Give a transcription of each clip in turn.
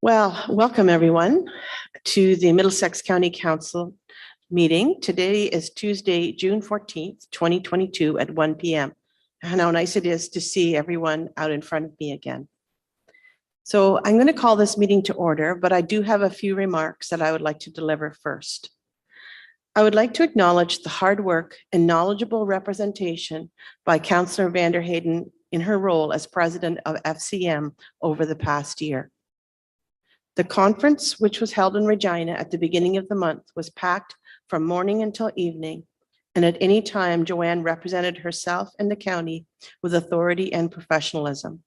Well, welcome everyone to the Middlesex County Council meeting. Today is Tuesday, June 14th, 2022 at 1 p.m. And how nice it is to see everyone out in front of me again. So I'm going to call this meeting to order, but I do have a few remarks that I would like to deliver first. I would like to acknowledge the hard work and knowledgeable representation by Councillor Vanderheyden in her role as president of FCM over the past year. The conference, which was held in Regina at the beginning of the month, was packed from morning until evening, and at any time, Joanne represented herself and the county with authority and professionalism.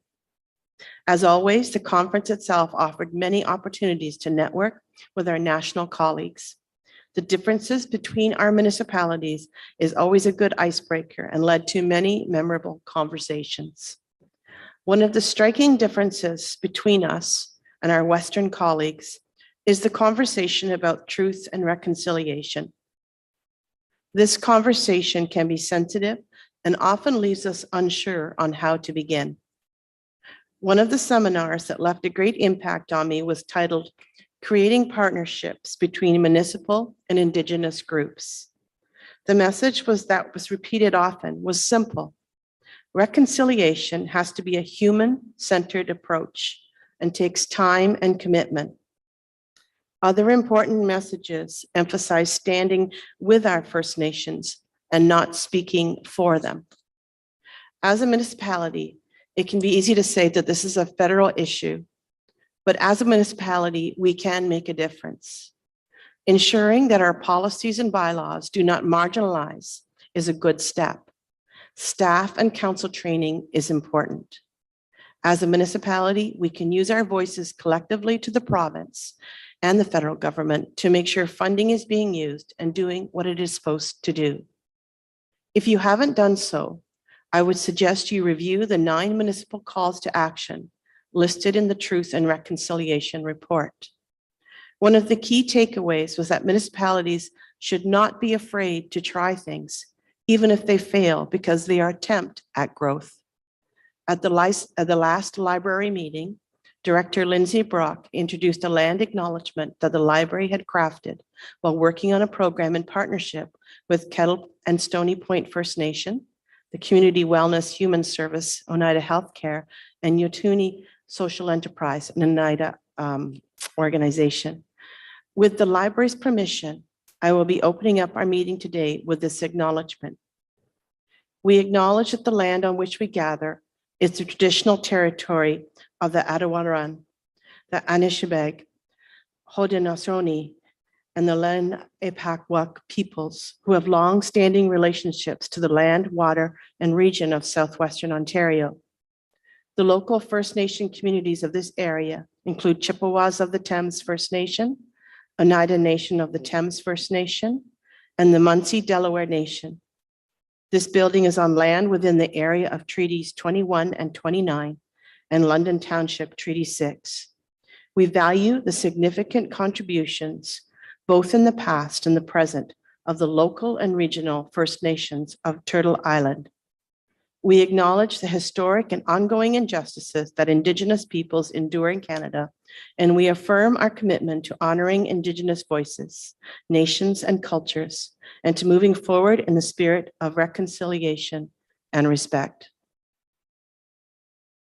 As always, the conference itself offered many opportunities to network with our national colleagues. The differences between our municipalities is always a good icebreaker and led to many memorable conversations. One of the striking differences between us and our Western colleagues is the conversation about truth and reconciliation. This conversation can be sensitive and often leaves us unsure on how to begin. One of the seminars that left a great impact on me was titled Creating Partnerships Between Municipal and Indigenous Groups. The message was repeated often was simple. Reconciliation has to be a human-centered approach and takes time and commitment. Other important messages emphasize standing with our First Nations and not speaking for them. As a municipality, it can be easy to say that this is a federal issue, but as a municipality, we can make a difference. Ensuring that our policies and bylaws do not marginalize is a good step. Staff and council training is important. As a municipality, we can use our voices collectively to the province and the federal government to make sure funding is being used and doing what it is supposed to do. If you haven't done so, I would suggest you review the 9 municipal calls to action listed in the Truth and Reconciliation Report. One of the key takeaways was that municipalities should not be afraid to try things, even if they fail, because they are an attempt at growth. At the last library meeting, Director Lindsay Brock introduced a land acknowledgement that the library had crafted while working on a program in partnership with Kettle and Stony Point First Nation, the Community Wellness Human Service, Oneida Healthcare, and Yotuni Social Enterprise, an Oneida organization. With the library's permission, I will be opening up our meeting today with this acknowledgement. We acknowledge that the land on which we gather is the traditional territory of the Attawaran, the Anishinaabeg, Haudenosaunee, and the Lenape peoples who have long-standing relationships to the land, water, and region of southwestern Ontario. The local First Nation communities of this area include Chippewas of the Thames First Nation, Oneida Nation of the Thames First Nation, and the Munsee Delaware Nation. This building is on land within the area of Treaties 21 and 29 and London Township Treaty 6. We value the significant contributions, both in the past and the present, of the local and regional First Nations of Turtle Island. We acknowledge the historic and ongoing injustices that Indigenous peoples endure in Canada, and we affirm our commitment to honoring Indigenous voices, nations, and cultures, and to moving forward in the spirit of reconciliation and respect.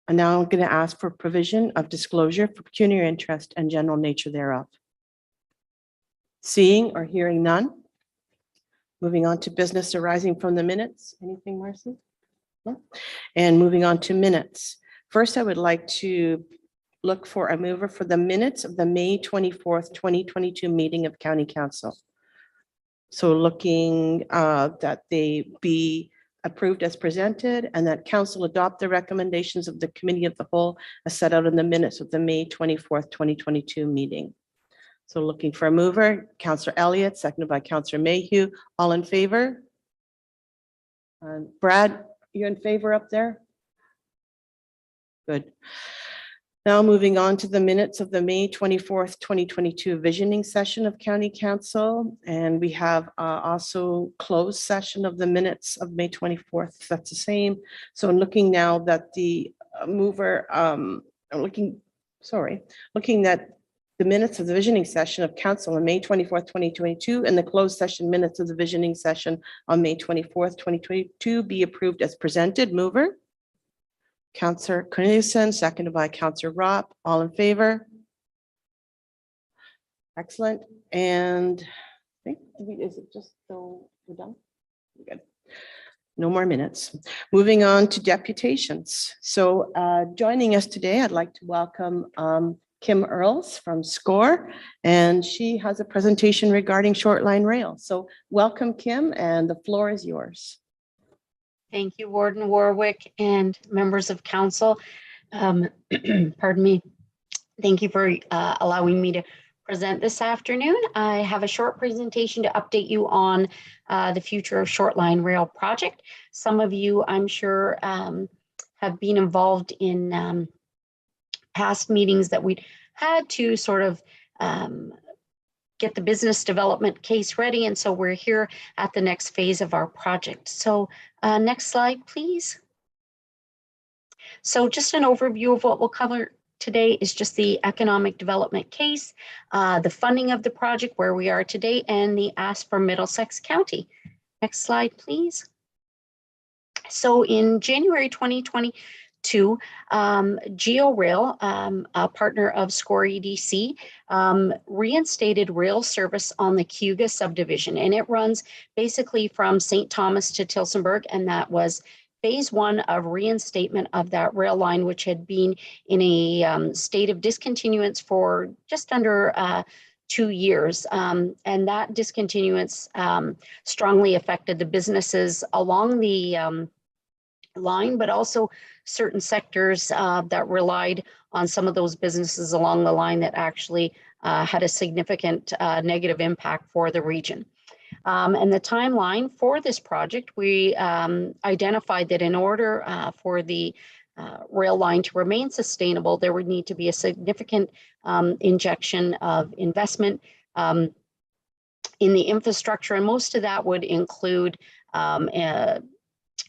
And now I'm going to ask for provision of disclosure for pecuniary interest and general nature thereof. Seeing or hearing none. Moving on to business arising from the minutes. Anything, Marcy? No? And moving on to minutes. First, I would like to look for a mover for the minutes of the May 24th, 2022 meeting of County Council. So looking that they be approved as presented and that Council adopt the recommendations of the Committee of the Whole as set out in the minutes of the May 24th, 2022 meeting. So looking for a mover, Councillor Elliott, seconded by Councillor Mayhew. All in favor? Brad, you in favor up there? Good. Now moving on to the minutes of the May 24th, 2022 visioning session of County Council. And we have also closed session of the minutes of May 24th. That's the same. So I'm looking now that the mover, looking that the minutes of the visioning session of council on May 24th, 2022, and the closed session minutes of the visioning session on May 24th, 2022 be approved as presented. Mover? Councillor Corneliuson, seconded by Councillor Ropp. All in favor? Excellent. And I think, is it just so we're done? We're good. No more minutes. Moving on to deputations. So joining us today, I'd like to welcome Kim Earls from SCORE, and she has a presentation regarding short line rail. So welcome, Kim, and the floor is yours. Thank you, Warden Warwick and members of council. Pardon me. Thank you for allowing me to present this afternoon. I have a short presentation to update you on the future of short line rail project. Some of you, I'm sure, have been involved in past meetings that we had to sort of get the business development case ready. And so we're here at the next phase of our project. So next slide, please. So just an overview of what we'll cover today is just the economic development case, the funding of the project, where we are today, and the ask for Middlesex County. Next slide, please. So in January 2022, GeoRail, a partner of SCORE EDC, reinstated rail service on the Cayuga subdivision, and it runs basically from St. Thomas to Tillsonburg, and that was phase one of reinstatement of that rail line, which had been in a state of discontinuance for just under 2 years. And that discontinuance strongly affected the businesses along the line, but also certain sectors that relied on some of those businesses along the line that actually had a significant negative impact for the region. And the timeline for this project, we identified that in order for the rail line to remain sustainable, there would need to be a significant injection of investment in the infrastructure, and most of that would include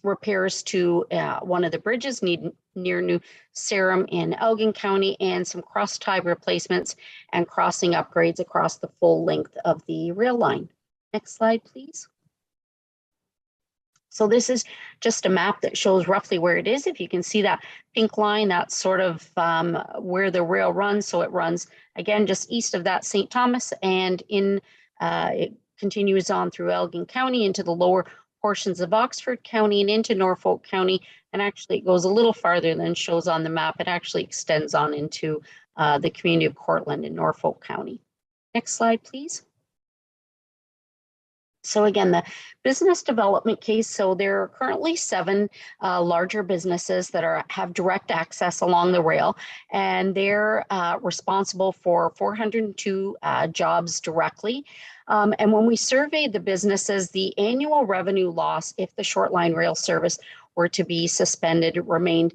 repairs to one of the bridges near New Sarum in Elgin County, and some cross-tie replacements and crossing upgrades across the full length of the rail line. Next slide, please. So this is just a map that shows roughly where it is. If you can see that pink line, that's sort of where the rail runs. So it runs, again, just east of that St. Thomas, and it continues on through Elgin County into the lower portions of Oxford County and into Norfolk County. And actually it goes a little farther than shows on the map. It actually extends on into the community of Cortland in Norfolk County. Next slide, please. So again, the business development case, so there are currently 7 larger businesses that have direct access along the rail, and they're responsible for 402 jobs directly. And when we surveyed the businesses, the annual revenue loss, if the short line rail service were to be suspended, remained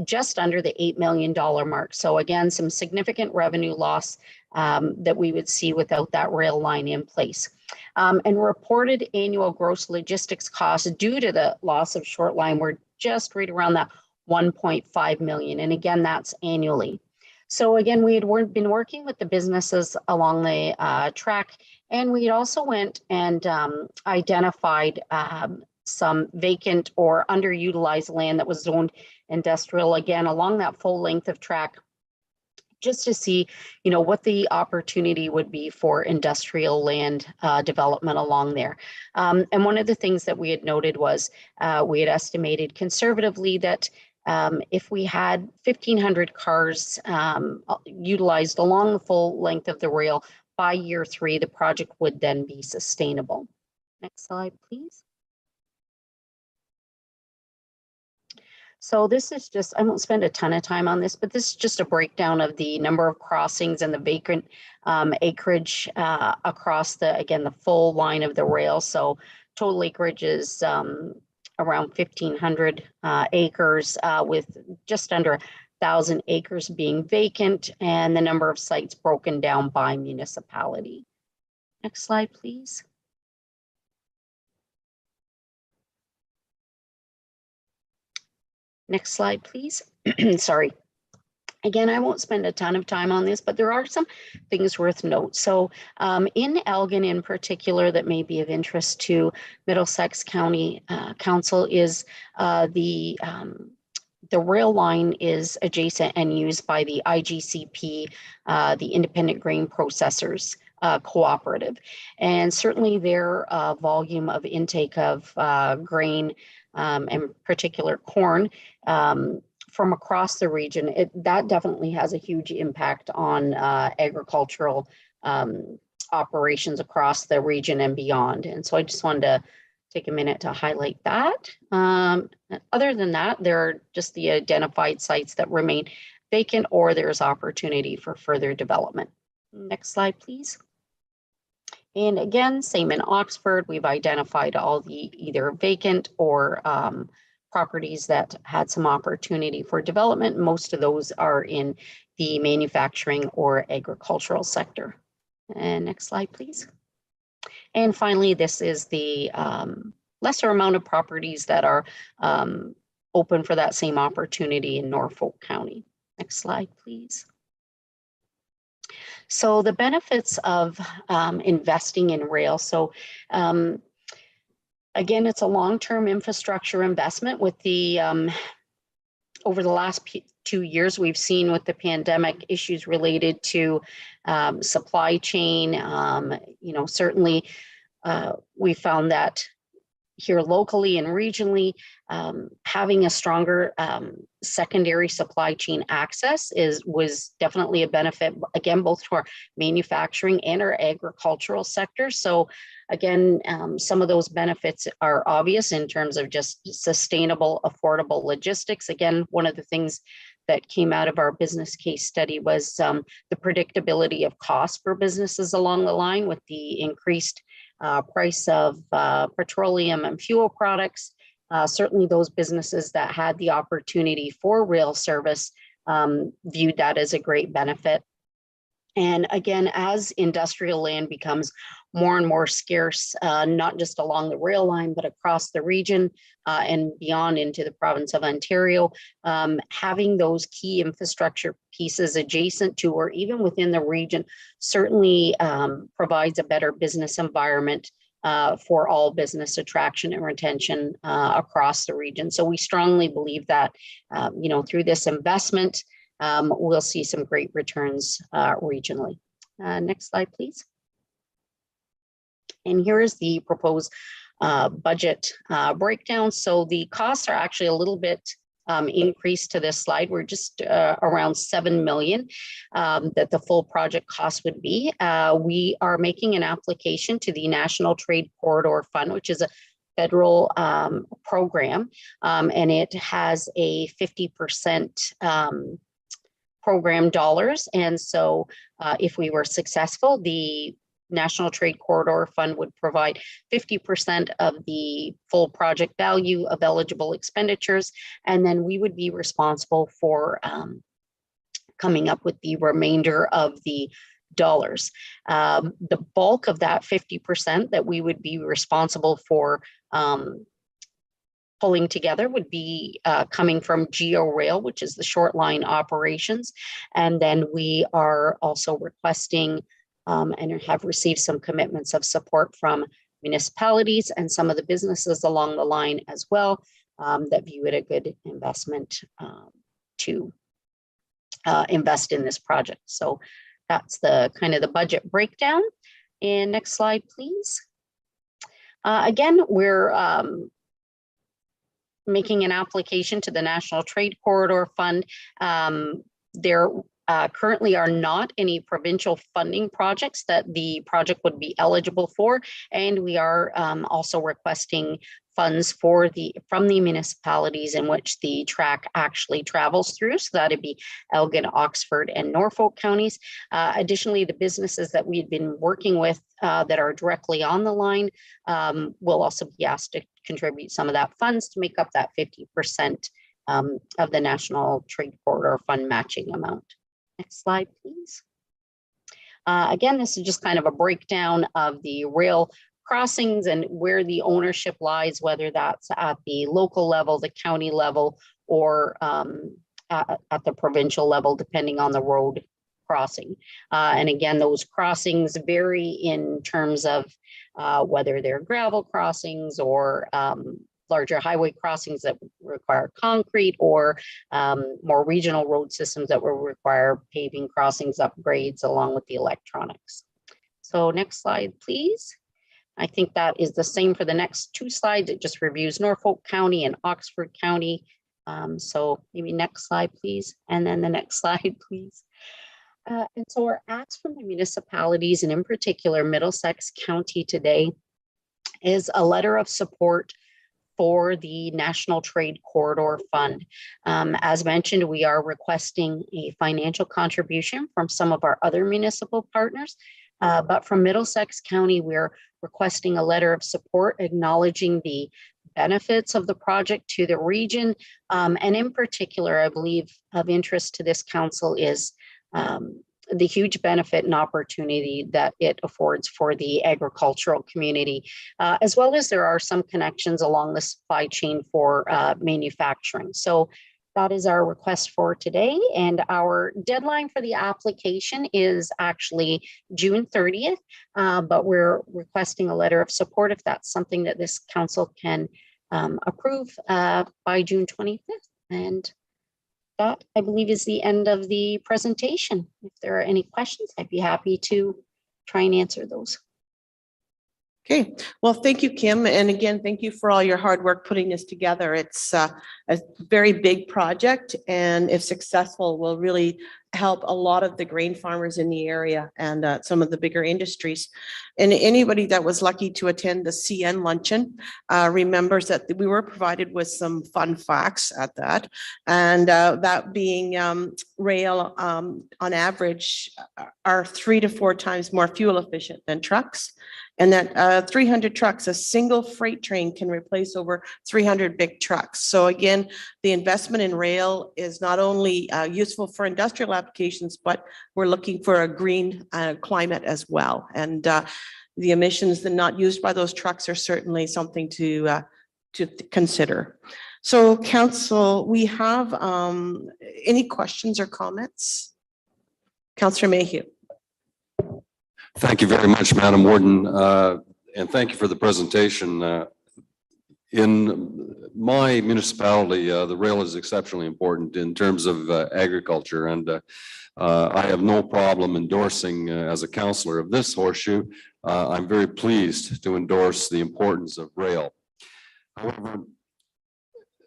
just under the $8 million mark. So again, some significant revenue loss that we would see without that rail line in place. And reported annual gross logistics costs due to the loss of short line were just right around that 1.5 million. And again, that's annually. So again, we had been working with the businesses along the track, and we also went and identified some vacant or underutilized land that was zoned industrial, again, along that full length of track, just to see, you know, what the opportunity would be for industrial land development along there. And one of the things that we had noted was we had estimated conservatively that if we had 1,500 cars utilized along the full length of the rail by year 3, the project would then be sustainable. Next slide, please. So this is just, I won't spend a ton of time on this, but this is just a breakdown of the number of crossings and the vacant acreage across the, again, the full line of the rail. So total acreage is around 1,500 acres with just under 1,000 acres being vacant, and the number of sites broken down by municipality. Next slide, please. Next slide, please. Sorry. Again, I won't spend a ton of time on this, but there are some things worth note. So in Elgin in particular that may be of interest to Middlesex County Council is the rail line is adjacent and used by the IGCP, the Independent Grain Processors Cooperative. And certainly their volume of intake of grain and particular corn from across the region, that definitely has a huge impact on agricultural operations across the region and beyond. And so I just wanted to take a minute to highlight that. Other than that, there are just the identified sites that remain vacant or there's opportunity for further development. Next slide, please. And again, same in Oxford, we've identified all the either vacant or properties that had some opportunity for development. Most of those are in the manufacturing or agricultural sector. And next slide, please. And finally, this is the lesser amount of properties that are open for that same opportunity in Norfolk County. Next slide, please. So the benefits of investing in rail. So again, it's a long-term infrastructure investment with the, over the last 2 years, we've seen with the pandemic issues related to supply chain. Certainly we found that here locally and regionally, having a stronger secondary supply chain access was definitely a benefit, again, both to our manufacturing and our agricultural sector. So again, some of those benefits are obvious in terms of just sustainable, affordable logistics. Again, one of the things that came out of our business case study was the predictability of costs for businesses along the line with the increased price of petroleum and fuel products. Certainly those businesses that had the opportunity for rail service viewed that as a great benefit. And again, as industrial land becomes more and more scarce, not just along the rail line, but across the region and beyond into the province of Ontario, having those key infrastructure pieces adjacent to or even within the region certainly provides a better business environment for all business attraction and retention across the region. So we strongly believe that, through this investment, we'll see some great returns regionally. Next slide, please. And here is the proposed budget breakdown. So the costs are actually a little bit increased to this slide. We're just around 7 million that the full project cost would be. We are making an application to the National Trade Corridor Fund, which is a federal program, and it has a 50% program dollars. And so if we were successful, the National Trade Corridor Fund would provide 50% of the full project value of eligible expenditures, and then we would be responsible for coming up with the remainder of the dollars. The bulk of that 50% that we would be responsible for pulling together would be coming from Geo Rail, which is the short line operations. And then we are also requesting and have received some commitments of support from municipalities and some of the businesses along the line as well that view it a good investment to invest in this project. So that's the kind of the budget breakdown. And next slide, please. Again, we're making an application to the National Trade Corridor Fund. There currently are not any provincial funding projects that the project would be eligible for, and we are also requesting funds from the municipalities in which the track actually travels through. So that'd be Elgin, Oxford, and Norfolk counties. Additionally, the businesses that we've been working with that are directly on the line will also be asked to contribute some of that funds to make up that 50% of the National Trade Corridor Fund matching amount. Next slide, please. Again, this is just kind of a breakdown of the rail crossings and where the ownership lies, whether that's at the local level, the county level, or at the provincial level, depending on the road crossing. And again, those crossings vary in terms of whether they're gravel crossings or larger highway crossings that require concrete, or more regional road systems that will require paving crossings upgrades along with the electronics. So next slide, please. I think that is the same for the next two slides. It just reviews Norfolk County and Oxford County. So maybe next slide, please. And then the next slide, please. And so our acts from the municipalities, and in particular Middlesex County today, is a letter of support for the National Trade Corridor Fund. As mentioned, we are requesting a financial contribution from some of our other municipal partners, but from Middlesex County, we're requesting a letter of support acknowledging the benefits of the project to the region. And in particular, I believe of interest to this council is the huge benefit and opportunity that it affords for the agricultural community, as well as there are some connections along the supply chain for manufacturing. So that is our request for today. And our deadline for the application is actually June 30th, but we're requesting a letter of support if that's something that this council can approve by June 25th. And that, I believe, is the end of the presentation. If there are any questions, I'd be happy to try and answer those. Okay, well, thank you, Kim. And again, thank you for all your hard work putting this together. It's a very big project, and if successful, will really help a lot of the grain farmers in the area and some of the bigger industries. And anybody that was lucky to attend the CN luncheon remembers that we were provided with some fun facts at that. And that being rail on average are 3 to 4 times more fuel efficient than trucks. And that 300 trucks, a single freight train can replace over 300 big trucks. So again, the investment in rail is not only useful for industrial applications, but we're looking for a green climate as well. And the emissions that not used by those trucks are certainly something to consider. So council, we have any questions or comments? Councillor Mayhew. Thank you very much, Madam Warden, and thank you for the presentation. In my municipality, the rail is exceptionally important in terms of agriculture, and I have no problem endorsing, as a councillor of this horseshoe, I'm very pleased to endorse the importance of rail. However,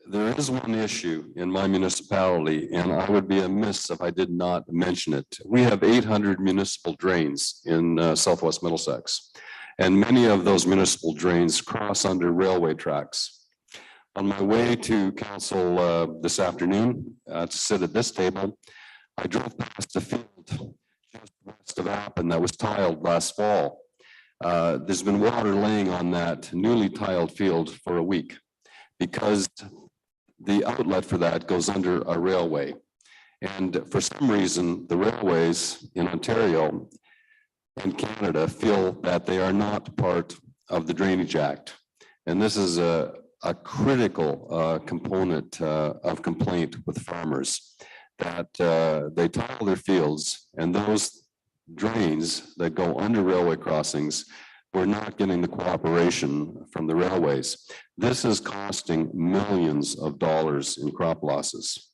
there is one issue in my municipality, and I would be amiss if I did not mention it. We have 800 municipal drains in Southwest Middlesex, and many of those municipal drains cross under railway tracks. On my way to council this afternoon to sit at this table, I drove past a field just west of Appin that was tiled last fall. There's been water laying on that newly tiled field for a week because the outlet for that goes under a railway. And for some reason, the railways in Ontario and Canada feel that they are not part of the Drainage Act. And this is a critical component of complaint with farmers, that they tile their fields, and those drains that go under railway crossings, we're not getting the cooperation from the railways. This is costing millions of dollars in crop losses.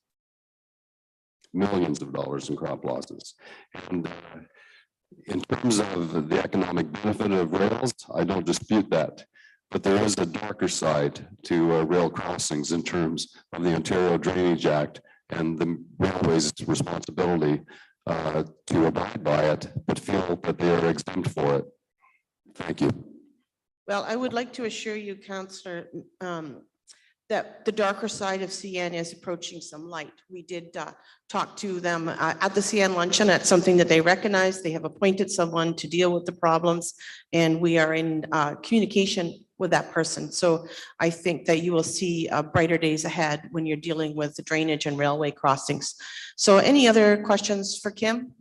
Millions of dollars in crop losses. And in terms of the economic benefit of rails, I don't dispute that. But there is a darker side to rail crossings in terms of the Ontario Drainage Act and the railways' responsibility to abide by it, but feel that they are exempt for it. Thank you. Well, I would like to assure you, Councillor, that the darker side of CN is approaching some light. We did talk to them at the CN luncheon. That's something that they recognize. They have appointed someone to deal with the problems, and we are in communication with that person. So I think that you will see brighter days ahead when you're dealing with the drainage and railway crossings. So any other questions for Kim?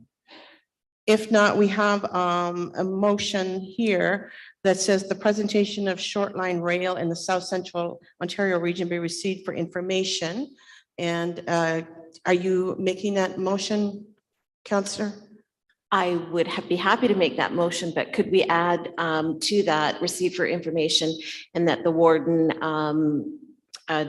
If not, we have a motion here that says the presentation of short line rail in the South Central Ontario region be received for information. And are you making that motion, Counselor? I would be happy to make that motion, but could we add to that receive for information and that the warden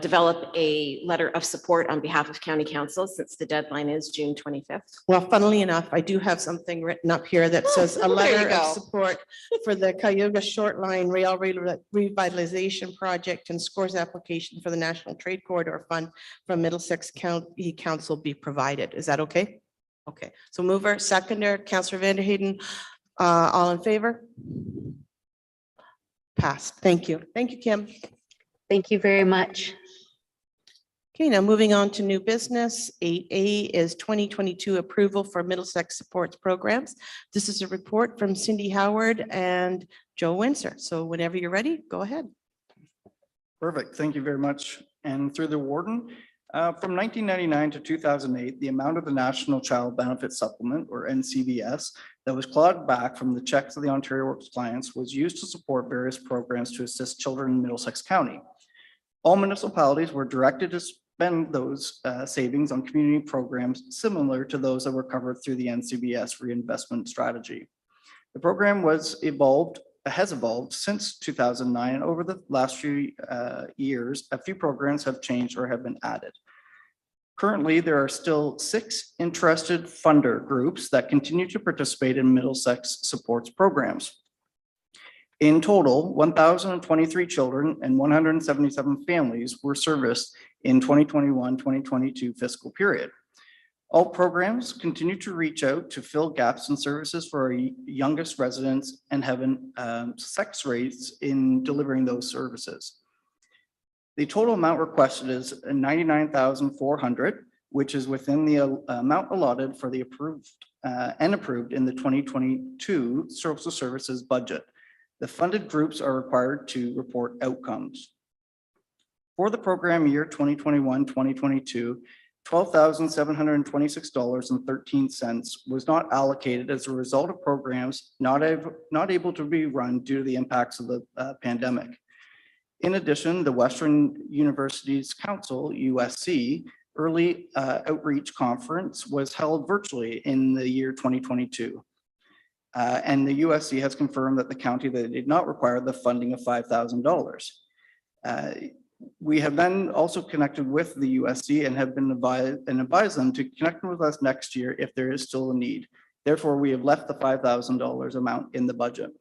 develop a letter of support on behalf of County Council since the deadline is June 25th? Well, funnily enough, I do have something written up here that says a there you letter of go. support for the Cayuga Short Line Rail Revitalization Project and scores application for the National Trade Corridor Fund from Middlesex County Council be provided. Is that okay? Okay, so mover, seconder, Councillor Vanderheyden, all in favor? Passed. Thank you. Thank you, Kim. Thank you very much. Okay, now moving on to new business. 8A is 2022 approval for Middlesex supports programs. This is a report from Cindy Howard and Joe Windsor. So whenever you're ready, go ahead. Perfect. Thank you very much. And through the warden, from 1999 to 2008, the amount of the National Child Benefit Supplement, or NCBS, that was clawed back from the checks of the Ontario Works clients was used to support various programs to assist children in Middlesex County. All municipalities were directed to spend those savings on community programs similar to those that were covered through the NCBS reinvestment strategy. The program has evolved since 2009, and over the last few years, a few programs have changed or have been added. Currently, there are still 6 interested funder groups that continue to participate in Middlesex supports programs. In total, 1,023 children and 177 families were serviced in 2021-2022 fiscal period. All programs continue to reach out to fill gaps in services for our youngest residents and have success rates in delivering those services. The total amount requested is $99,400, which is within the amount allotted for the approved in the 2022 social services budget. The funded groups are required to report outcomes. For the program year 2021-2022, $12,726.13 was not allocated as a result of programs not able to be run due to the impacts of the pandemic. In addition, the Western Universities Council, USC, early outreach conference was held virtually in the year 2022. And the USC has confirmed that the county that did not require the funding of $5,000. We have then also connected with the USC and have been advised them to connect with us next year if there is still a need. Therefore, we have left the $5,000 amount in the budget.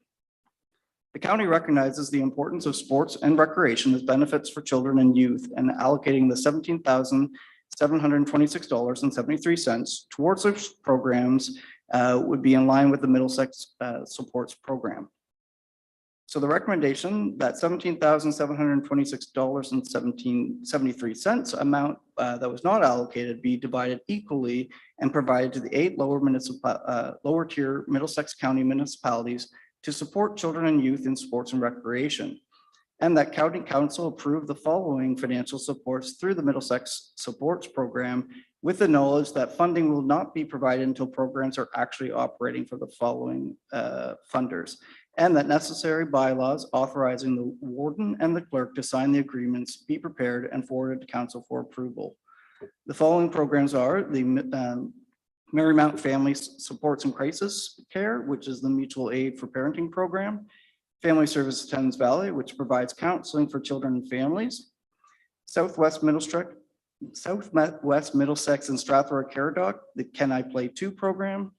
The county recognizes the importance of sports and recreation as benefits for children and youth, and allocating the $17,726.73 towards those programs would be in line with the Middlesex supports program. So the recommendation that $17,726.73 amount that was not allocated be divided equally and provided to the 8 lower tier Middlesex County municipalities to support children and youth in sports and recreation. And that County Council approve the following financial supports through the Middlesex supports program, with the knowledge that funding will not be provided until programs are actually operating for the following funders, and that necessary bylaws authorizing the warden and the clerk to sign the agreements be prepared and forwarded to council for approval. The following programs are the Marymount Family Supports and Crisis Care, which is the mutual aid for parenting program; Family Services Thames Valley, which provides counseling for children and families; Southwest Middlesex and Strathroy Care Doc, the Can I Play 2 program;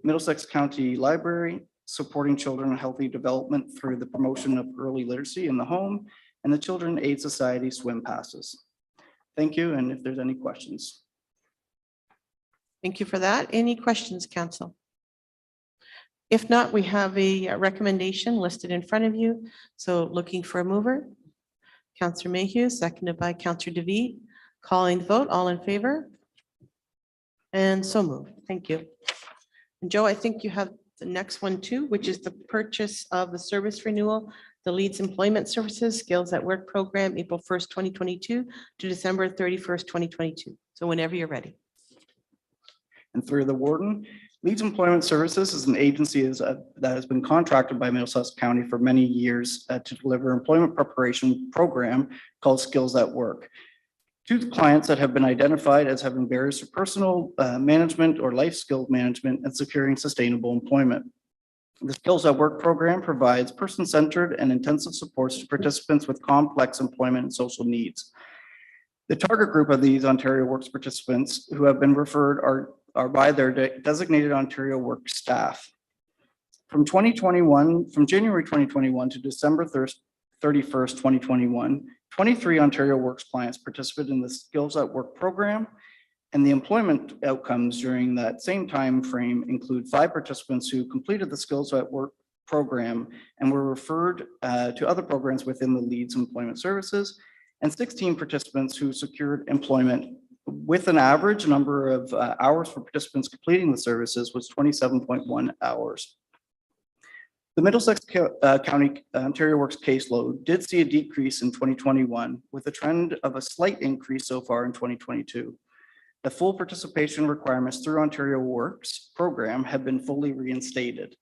Middlesex County Library, supporting children and healthy development through the promotion of early literacy in the home; and the Children Aid Society swim passes. Thank you, and if there's any questions. Thank you for that. Any questions, council? If not, we have a recommendation listed in front of you. So looking for a mover. Councillor Mayhew, seconded by Councillor DeVete. Calling the vote, all in favor? And so moved. Thank you. And Joe, I think you have the next one too, which is the purchase of the service renewal, the Leeds Employment Services Skills at Work program, April 1st, 2022 to December 31st, 2022. So whenever you're ready. And through the warden, Leeds Employment Services is an agency that has been contracted by Middlesex County for many years to deliver employment preparation program called Skills at Work. to the clients that have been identified as having barriers to personal management or life skills management and securing sustainable employment. The Skills at Work program provides person-centered and intensive supports to participants with complex employment and social needs. The target group of these Ontario Works participants who have been referred are by their designated Ontario Work staff. From January 2021 to December 31st, 2021, 23 Ontario Works clients participated in the Skills at Work program, and the employment outcomes during that same time frame include 5 participants who completed the Skills at Work program and were referred to other programs within the Leeds Employment Services, and 16 participants who secured employment with an average number of hours for participants completing the services was 27.1 hours. The Middlesex County Ontario Works caseload did see a decrease in 2021 with a trend of a slight increase so far in 2022. The full participation requirements through Ontario Works program have been fully reinstated.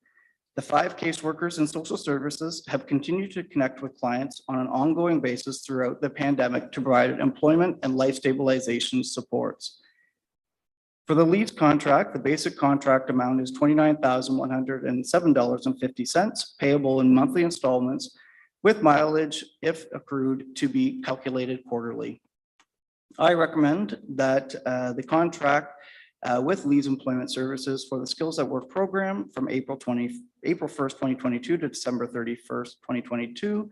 The 5 caseworkers in social services have continued to connect with clients on an ongoing basis throughout the pandemic to provide employment and life stabilization supports. For the Leeds contract, the basic contract amount is $29,107.50, payable in monthly installments with mileage, if accrued, to be calculated quarterly. I recommend that the contract with Leeds Employment Services for the Skills at Work program from April 1st, 2022 to December 31st, 2022,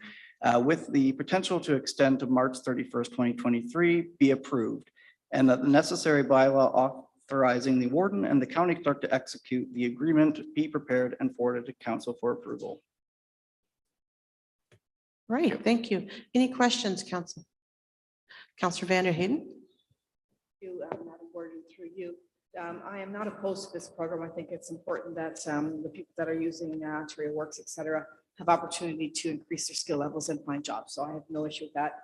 with the potential to extend to March 31st, 2023, be approved, and that the necessary bylaw authorizing the warden and the county clerk to execute the agreement be prepared and forwarded to council for approval. Right, thank you. Any questions, council? Councillor Vander Hayden? Madam Warden, through you. I am not opposed to this program. I think it's important that the people that are using Ontario Works, et cetera, have opportunity to increase their skill levels and find jobs. So I have no issue with that.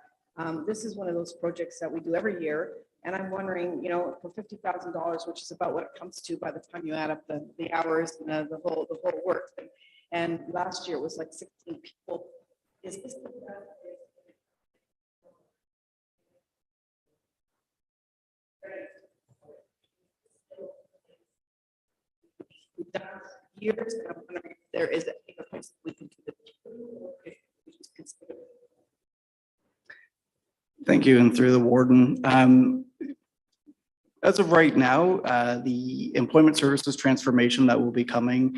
This is one of those projects that we do every year. And I'm wondering, for $50,000, which is about what it comes to by the time you add up the hours and the whole work. And last year it was like 16 people. Is this years? I'm wondering if there is a place we can do it. Thank you, and through the warden. As of right now, the employment services transformation that will be coming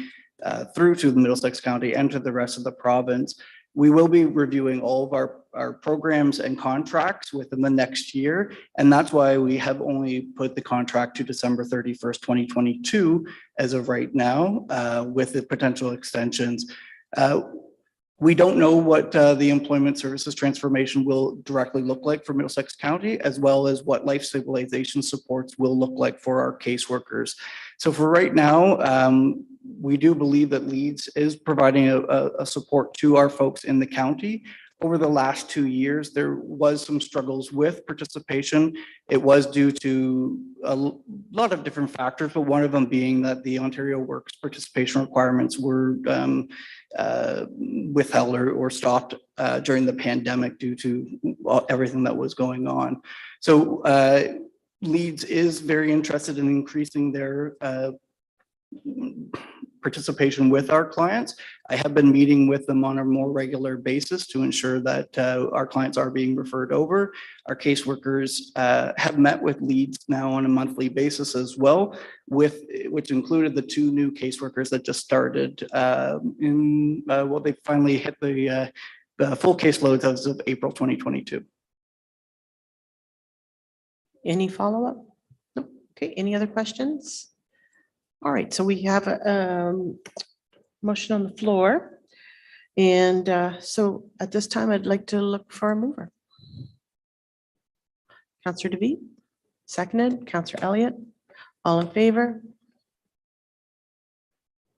through to the Middlesex County and to the rest of the province, we will be reviewing all of our programs and contracts within the next year. And that's why we have only put the contract to December 31st, 2022 as of right now, with the potential extensions. We don't know what the employment services transformation will directly look like for Middlesex County, as well as what life stabilization supports will look like for our caseworkers. So for right now, we do believe that Leeds is providing a support to our folks in the county. Over the last 2 years, there was some struggles with participation. It was due to a lot of different factors, but one of them being that the Ontario Works participation requirements were withheld or stopped during the pandemic due to everything that was going on. So Leeds is very interested in increasing their participation with our clients. I have been meeting with them on a more regular basis to ensure that our clients are being referred over. Our caseworkers have met with Leeds now on a monthly basis as well, which included the 2 new caseworkers that just started they finally hit the full caseloads as of April 2022. Any follow-up? No. Okay, any other questions? All right, so we have a motion on the floor. And so at this time, I'd like to look for a mover. Councillor DeVete, seconded. Councillor Elliott, all in favor?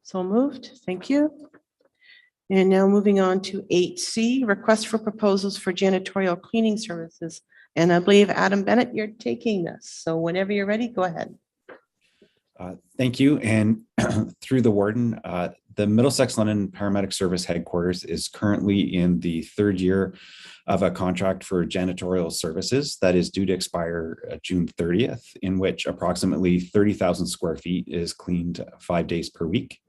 So moved, thank you. And now moving on to 8C, request for proposals for janitorial cleaning services. And I believe Adam Bennett, you're taking this. So whenever you're ready, go ahead. Thank you. And through the warden, The Middlesex London Paramedic Service headquarters is currently in the third year of a contract for janitorial services that is due to expire June 30th, in which approximately 30,000 square feet is cleaned 5 days per week.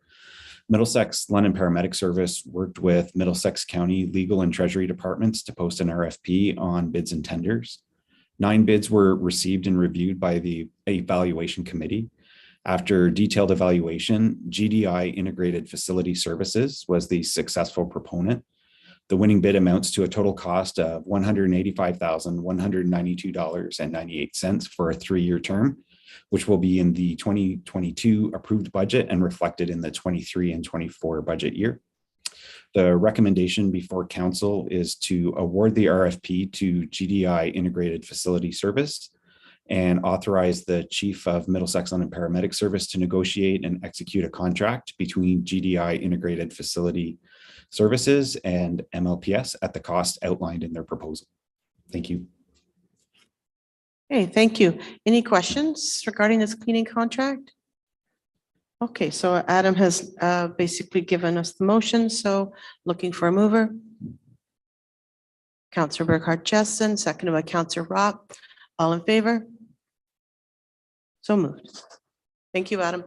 Middlesex London Paramedic Service worked with Middlesex County Legal and Treasury Departments to post an RFP on bids and tenders. 9 bids were received and reviewed by the evaluation committee. After detailed evaluation, GDI Integrated Facility Services was the successful proponent. The winning bid amounts to a total cost of $185,192.98 for a 3-year term, which will be in the 2022 approved budget and reflected in the 23 and 24 budget year. The recommendation before council is to award the RFP to GDI Integrated Facility Service and authorize the Chief of Middlesex London Paramedic Service to negotiate and execute a contract between GDI Integrated Facility Services and MLPS at the cost outlined in their proposal. Thank you. Okay, thank you. Any questions regarding this cleaning contract? Okay, so Adam has basically given us the motion, so looking for a mover. Councillor Burkhart Jessen, seconded by Councillor Rock. All in favor? So moved. Thank you, Adam.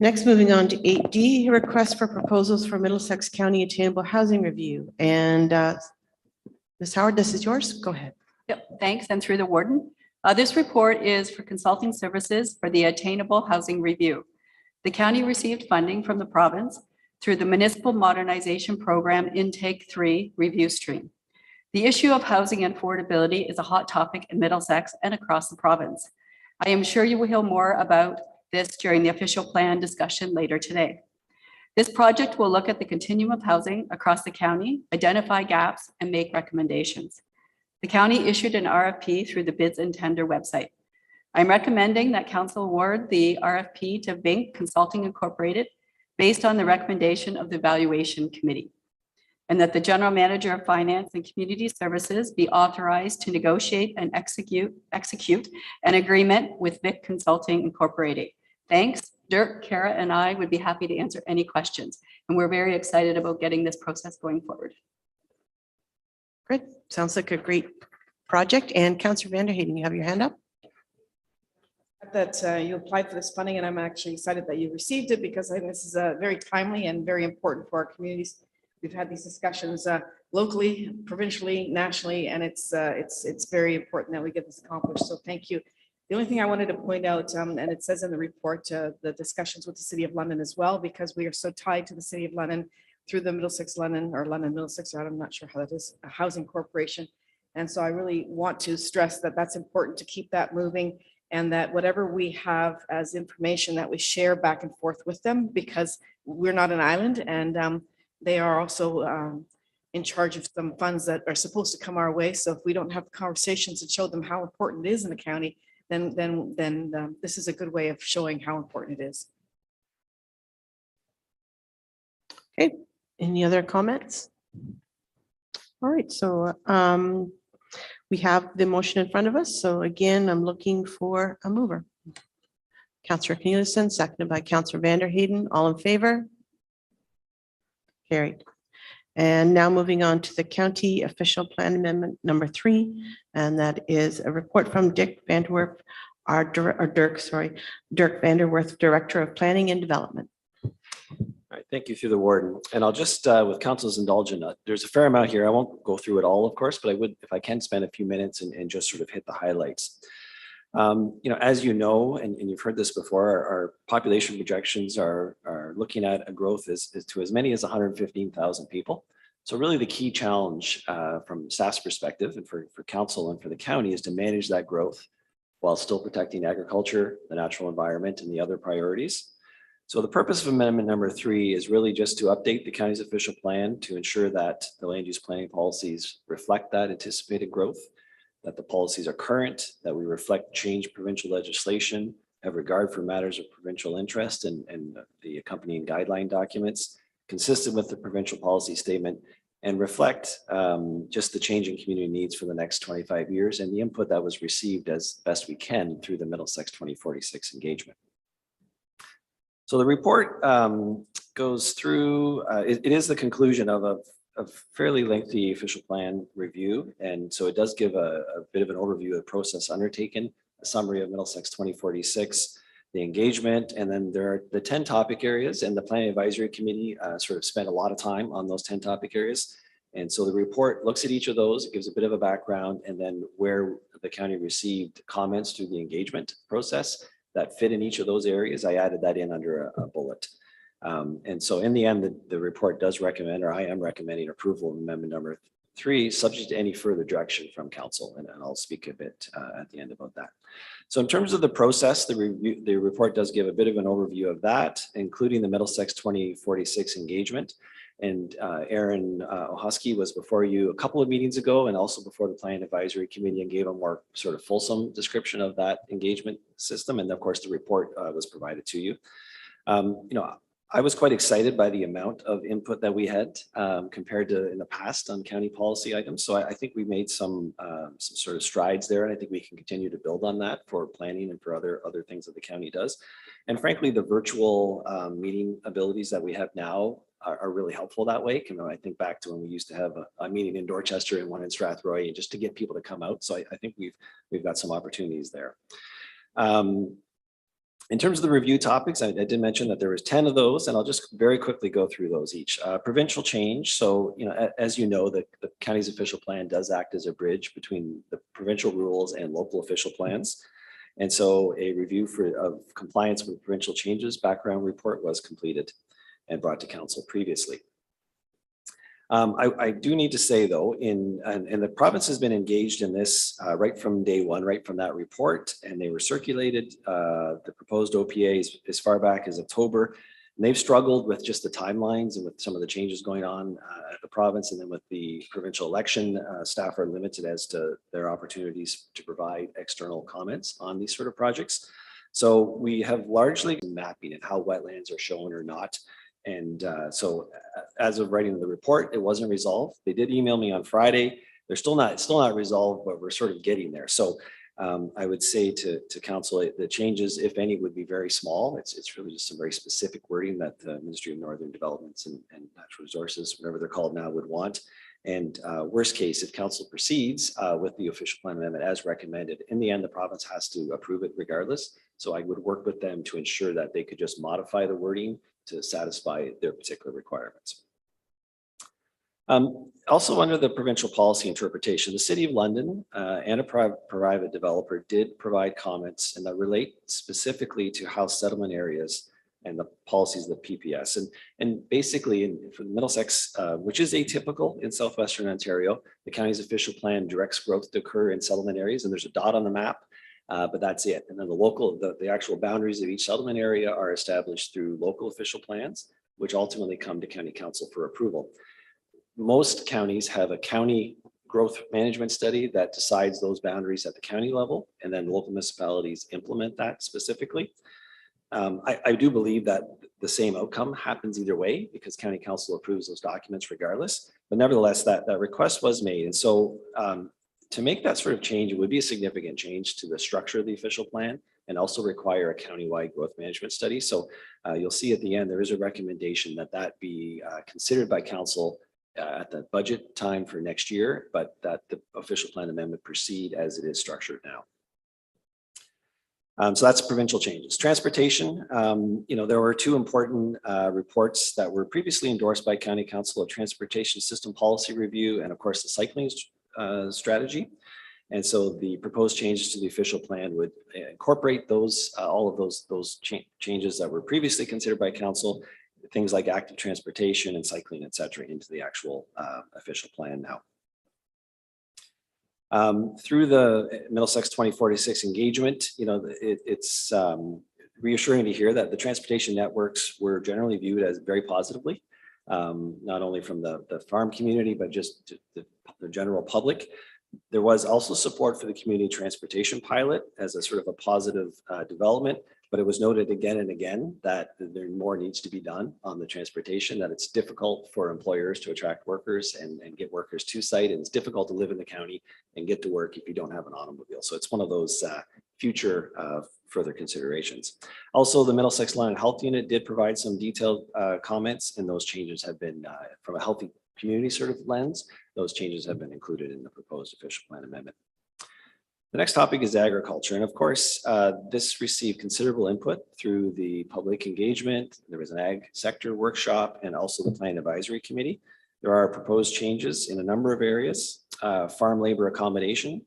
Next, moving on to 8D, request for proposals for Middlesex County Attainable Housing Review. And Ms. Howard, this is yours. Go ahead. Yep, thanks. And through the warden. This report is for consulting services for the Attainable Housing Review. The county received funding from the province through the Municipal Modernization Program Intake 3 review stream. The issue of housing and affordability is a hot topic in Middlesex and across the province. I am sure you will hear more about this during the official plan discussion later today. This project will look at the continuum of housing across the county, identify gaps, and make recommendations. The county issued an RFP through the bids and tender website. I'm recommending that council award the RFP to Vink Consulting Incorporated based on the recommendation of the evaluation committee, and that the general manager of finance and community services be authorized to negotiate and execute an agreement with Vink Consulting Incorporated. Thanks. Dirk, Kara, and I would be happy to answer any questions, and we're very excited about getting this process going forward. Great. Sounds like a great project. And Councillor Vanderheyden, you have your hand up. That you applied for this funding, and I'm actually excited that you received it because I think this is very timely and very important for our communities. We've had these discussions locally, provincially, nationally, and it's very important that we get this accomplished. So thank you. The only thing I wanted to point out, and it says in the report, the discussions with the City of London as well, because we are so tied to the City of London through the Middlesex London or London Middlesex, I'm not sure how that is, a housing corporation. And so I really want to stress that that's important to keep that moving, and that whatever we have as information that we share back and forth with them, because we're not an island, and they are also in charge of some funds that are supposed to come our way. So if we don't have conversations and show them how important it is in the county, then this is a good way of showing how important it is. Okay, any other comments? All right, so we have the motion in front of us. So again, I'm looking for a mover. Councillor Corneliuson, seconded by Councillor Vanderheyden. All in favor? Carried. And now moving on to the county official plan amendment number 3, and that is a report from Dirk Vanderwerf, Dirk Vanderwerf, Director of Planning and Development. All right, thank you through the warden. And I'll just, with council's indulgence, there's a fair amount here. I won't go through it all, of course, but I would, if I can, spend a few minutes and just sort of hit the highlights. As you know, and you've heard this before, our population projections are looking at a growth as to as many as 115,000 people. So really the key challenge from staff's perspective and for council and for the county is to manage that growth while still protecting agriculture, the natural environment, and the other priorities. So the purpose of amendment number 3 is really just to update the county's official plan to ensure that the land use planning policies reflect that anticipated growth, that the policies are current, that we reflect changed provincial legislation, have regard for matters of provincial interest and the accompanying guideline documents, consistent with the provincial policy statement, and reflect just the changing community needs for the next 25 years and the input that was received as best we can through the Middlesex 2046 engagement. So the report goes through, it is the conclusion of a fairly lengthy official plan review. And so it does give a bit of an overview of the process undertaken, a summary of Middlesex 2046, the engagement, and then there are the 10 topic areas, and the Planning Advisory Committee sort of spent a lot of time on those 10 topic areas. And so the report looks at each of those, it gives a bit of a background, and then where the county received comments through the engagement process that fit in each of those areas. I added that in under a bullet. And so in the end, the report does recommend, or I am recommending approval of amendment number 3, subject to any further direction from council. And I'll speak a bit at the end about that. So in terms of the process, the report does give a bit of an overview of that, including the Middlesex 2046 engagement. And Aaron Ohosky was before you a couple of meetings ago, and also before the Planning Advisory Committee, and gave a more sort of fulsome description of that engagement system. And of course, the report was provided to you. I was quite excited by the amount of input that we had compared to in the past on county policy items. So I think we made some sort of strides there, and I think we can continue to build on that for planning and for other things that the county does. And frankly, the virtual meeting abilities that we have now are really helpful that way. I think back to when we used to have a meeting in Dorchester and one in Strathroy, and just to get people to come out. So I think we've got some opportunities there. In terms of the review topics, I did mention that there was 10 of those, and I'll just very quickly go through those each. Provincial change. So, as you know, the county's official plan does act as a bridge between the provincial rules and local official plans. And so a review of compliance with provincial changes background report was completed and brought to council previously. I do need to say though, and the province has been engaged in this right from day one, right from that report, and they were circulated, the proposed OPAs as far back as October. And they've struggled with just the timelines and with some of the changes going on at the province, and then with the provincial election, staff are limited as to their opportunities to provide external comments on these sort of projects. So we have largely been mapping it, how wetlands are shown or not. And so as of writing the report, it wasn't resolved. They did email me on Friday. They're still not resolved, but we're sort of getting there. So I would say to council, the changes, if any, would be very small. It's really just some very specific wording that the Ministry of Northern Developments and Natural Resources, whatever they're called now, would want. And worst case, if council proceeds with the official plan amendment as recommended, in the end, the province has to approve it regardless. So I would work with them to ensure that they could just modify the wording to satisfy their particular requirements. Also under the provincial policy interpretation, the City of London and a private developer did provide comments, and that relate specifically to house settlement areas and the policies of the PPS. And basically for Middlesex, which is atypical in Southwestern Ontario, the county's official plan directs growth to occur in settlement areas, and there's a dot on the map. But that's it. And then the actual boundaries of each settlement area are established through local official plans, which ultimately come to county council for approval. Most counties have a county growth management study that decides those boundaries at the county level, and then local municipalities implement that specifically. I do believe that the same outcome happens either way, because county council approves those documents regardless. But nevertheless, that request was made. And so to make that sort of change, it would be a significant change to the structure of the official plan, and also require a countywide growth management study. So you'll see at the end, there is a recommendation that be considered by council at the budget time for next year, but that the official plan amendment proceed as it is structured now. So that's provincial changes. Transportation, there were 2 important reports that were previously endorsed by County Council: of Transportation System Policy Review, and of course the cycling strategy. And so the proposed changes to the official plan would incorporate those, all of those changes that were previously considered by council, things like active transportation and cycling, et cetera, into the actual official plan now. Through the Middlesex 2046 engagement, it's reassuring to hear that the transportation networks were generally viewed as very positively, not only from the farm community, but just the general public. There was also support for the community transportation pilot as a sort of a positive development, but it was noted again and again that there more needs to be done on the transportation, that it's difficult for employers to attract workers and get workers to site, and it's difficult to live in the county and get to work if you don't have an automobile. So it's one of those future further considerations. Also, the Middlesex Land Health Unit did provide some detailed comments, and those changes have been from a healthy community sort of lens. Those changes have been included in the proposed official plan amendment. The next topic is agriculture. And of course, this received considerable input through the public engagement. There was an ag sector workshop and also the Plan Advisory Committee. There are proposed changes in a number of areas. Farm labor accommodation.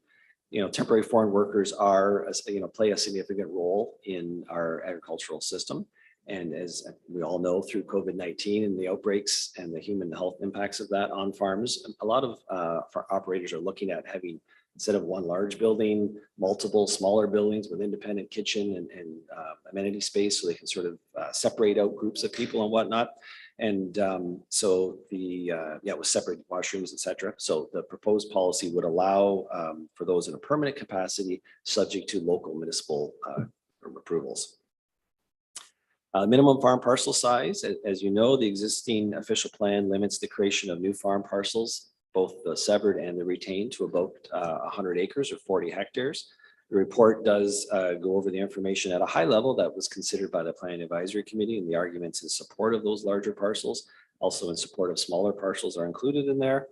Temporary foreign workers are, play a significant role in our agricultural system. And as we all know, through COVID-19 and the outbreaks and the human health impacts of that on farms, a lot of operators are looking at having, instead of one large building, multiple smaller buildings with independent kitchen and amenity space, so they can sort of separate out groups of people and whatnot. And so with separate washrooms, et cetera. So the proposed policy would allow for those in a permanent capacity, subject to local municipal approvals. Minimum farm parcel size, as you know, the existing official plan limits the creation of new farm parcels, both the severed and the retained, to about 100 acres or 40 hectares. The report does go over the information at a high level that was considered by the Planning Advisory Committee, and the arguments in support of those larger parcels, also in support of smaller parcels, are included in there.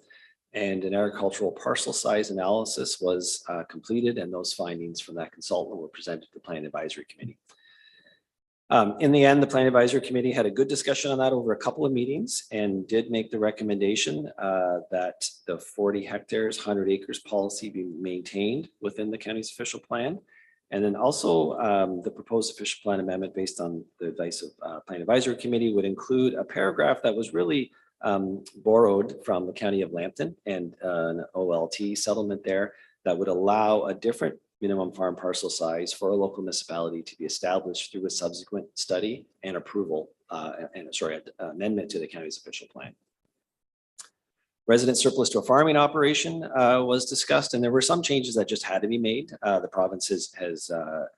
And an agricultural parcel size analysis was completed, and those findings from that consultant were presented to the Planning Advisory Committee. In the end, the Planning Advisory Committee had a good discussion on that over a couple of meetings and did make the recommendation that the 40 hectares, 100 acres policy be maintained within the county's official plan. And then also the proposed official plan amendment based on the advice of Planning Advisory Committee would include a paragraph that was really borrowed from the County of Lambton and an OLT settlement there that would allow a different minimum farm parcel size for a local municipality to be established through a subsequent study and approval amendment to the county's official plan. Resident surplus to a farming operation was discussed, and there were some changes that just had to be made. The province has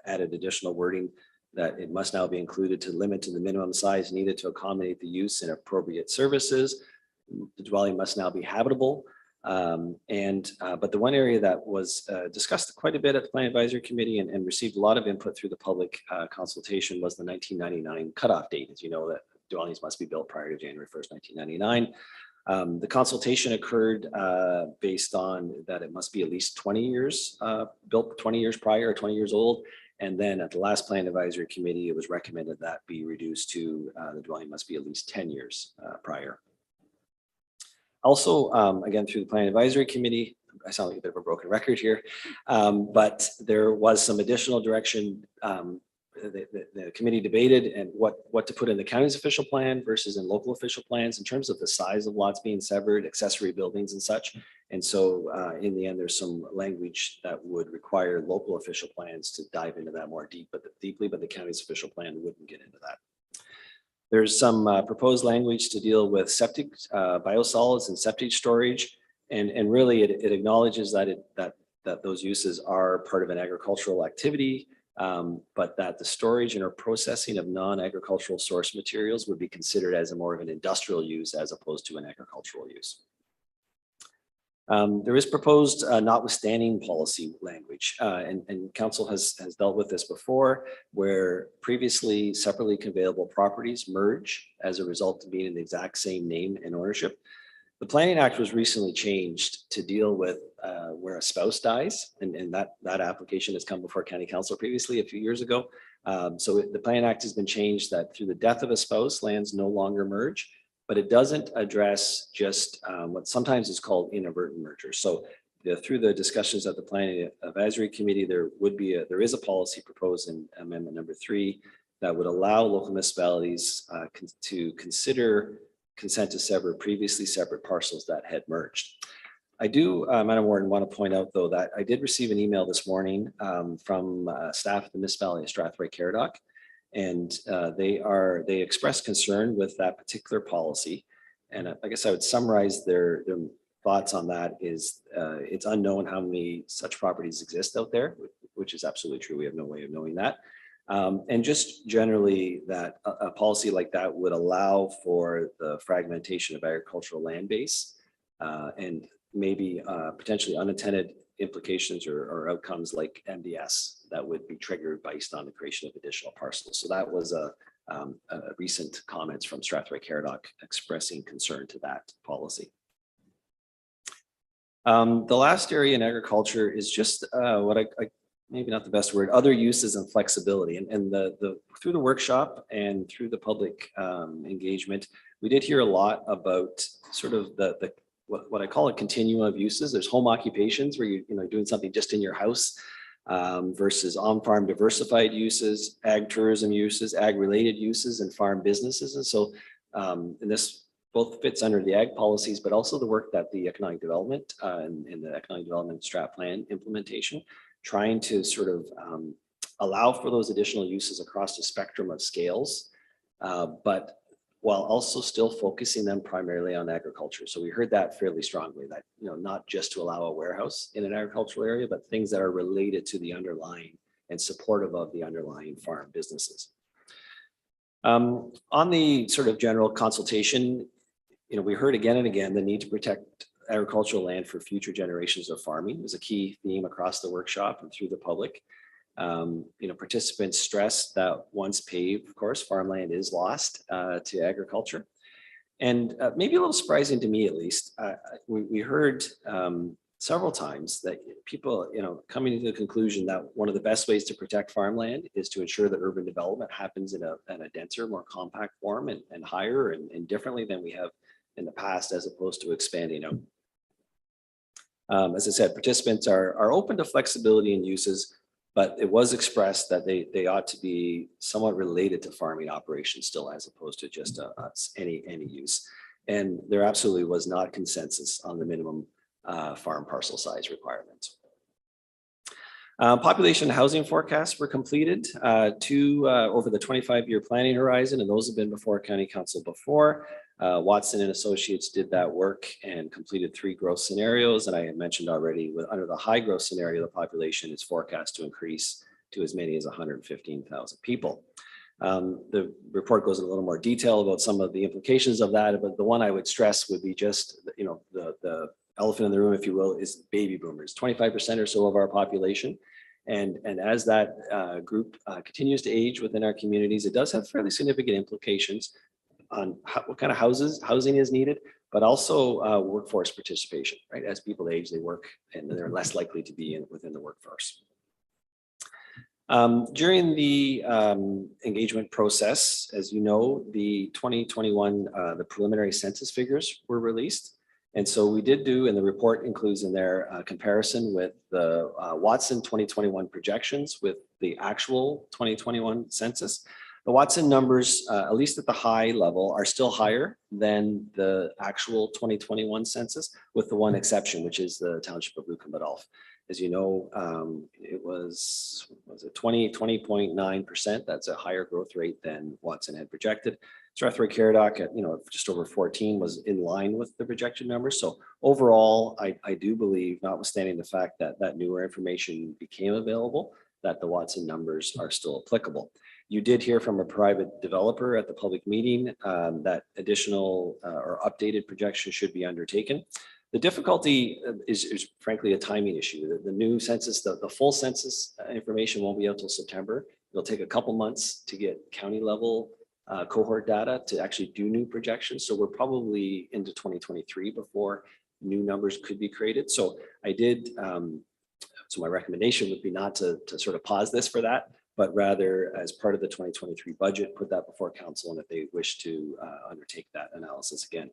added additional wording that it must now be included to limit to the minimum size needed to accommodate the use and appropriate services. The dwelling must now be habitable. But the one area that was discussed quite a bit at the Planning Advisory Committee and received a lot of input through the public consultation was the 1999 cutoff date. As you know, that dwellings must be built prior to January 1st, 1999. The consultation occurred based on that it must be at least 20 years built 20 years prior or 20 years old. And then at the last Planning Advisory Committee, it was recommended that be reduced to the dwelling must be at least 10 years prior. Also, again, through the Planning Advisory Committee, I sound like a bit of a broken record here, but there was some additional direction. The committee debated and what to put in the county's official plan versus in local official plans in terms of the size of lots being severed, accessory buildings and such. And so in the end, there's some language that would require local official plans to dive into that more deeply, but the county's official plan wouldn't get into that. There's some proposed language to deal with septic biosolids and septic storage. And really it acknowledges that those uses are part of an agricultural activity, but that the storage and or processing of non-agricultural source materials would be considered as a more of an industrial use as opposed to an agricultural use. There is proposed notwithstanding policy language, and council has dealt with this before, where previously separately conveyable properties merge as a result of being in the exact same name and ownership. The Planning Act was recently changed to deal with where a spouse dies, and that application has come before County Council previously a few years ago. So the Planning Act has been changed that through the death of a spouse, lands no longer merge. But it doesn't address just what sometimes is called inadvertent merger. So through the discussions at the Planning Advisory Committee, there is a policy proposed in Amendment number 3 that would allow local municipalities to consider consent to sever previously separate parcels that had merged. I do, Madam Warden, want to point out though that I did receive an email this morning from staff at the municipality of Strathroy-Caradoc. And they expressed concern with that particular policy. And I guess I would summarize their thoughts on that is it's unknown how many such properties exist out there, which is absolutely true. We have no way of knowing that. And just generally that a policy like that would allow for the fragmentation of agricultural land base and maybe potentially unintended implications or outcomes like MDS that would be triggered based on the creation of additional parcels. So that was a recent comments from Strathroy-Caradoc expressing concern to that policy. The last area in agriculture is just what I maybe not the best word, other uses and flexibility. And through the workshop and through the public engagement, we did hear a lot about sort of what I call a continuum of uses. There's home occupations where you're doing something just in your house versus on-farm diversified uses, ag tourism uses, ag-related uses, and farm businesses. And so, and this both fits under the ag policies, but also the work that the economic development and the economic development strat plan implementation, trying to sort of allow for those additional uses across the spectrum of scales, but while also still focusing them primarily on agriculture. So we heard that fairly strongly, that not just to allow a warehouse in an agricultural area, but things that are related to the underlying and supportive of the underlying farm businesses. On the sort of general consultation, we heard again and again the need to protect agricultural land for future generations of farming is a key theme across the workshop and through the public. Participants stressed that once paved, of course, farmland is lost to agriculture. And maybe a little surprising to me, at least, we heard several times that people, coming to the conclusion that one of the best ways to protect farmland is to ensure that urban development happens in a denser, more compact form and higher and differently than we have in the past, as opposed to expanding out. As I said, participants are open to flexibility in uses, but it was expressed that they ought to be somewhat related to farming operations still, as opposed to just any use. And there absolutely was not consensus on the minimum farm parcel size requirements. Population housing forecasts were completed over the 25-year planning horizon, and those have been before County Council before. Watson and Associates did that work and completed 3 growth scenarios. And I had mentioned already, under the high growth scenario, the population is forecast to increase to as many as 115,000 people. The report goes in a little more detail about some of the implications of that, but the one I would stress would be just, the elephant in the room, if you will, is baby boomers, 25% or so of our population. And as that group continues to age within our communities, it does have fairly significant implications on what kind of housing is needed, but also workforce participation, right? As people age, they work and they're less likely to be within the workforce. During the engagement process, as you know, the 2021, the preliminary census figures were released. And so we did do, and the report includes in there a comparison with the Watson 2021 projections with the actual 2021 census. The Watson numbers, at least at the high level, are still higher than the actual 2021 census, with the one exception, which is the township of Lucan-Badolph. As you know, it was 20.9%. That's a higher growth rate than Watson had projected. Strathroy-Caradoc at just over 14 was in line with the projection numbers. So overall, I do believe, notwithstanding the fact that that newer information became available, that the Watson numbers are still applicable. You did hear from a private developer at the public meeting that additional or updated projections should be undertaken. The difficulty is frankly a timing issue. The new census, the full census information won't be out till September. It'll take a couple months to get county level cohort data to actually do new projections. So we're probably into 2023 before new numbers could be created. So I did, so my recommendation would be not to sort of pause this for that, but rather as part of the 2023 budget, put that before council, and if they wish to undertake that analysis again.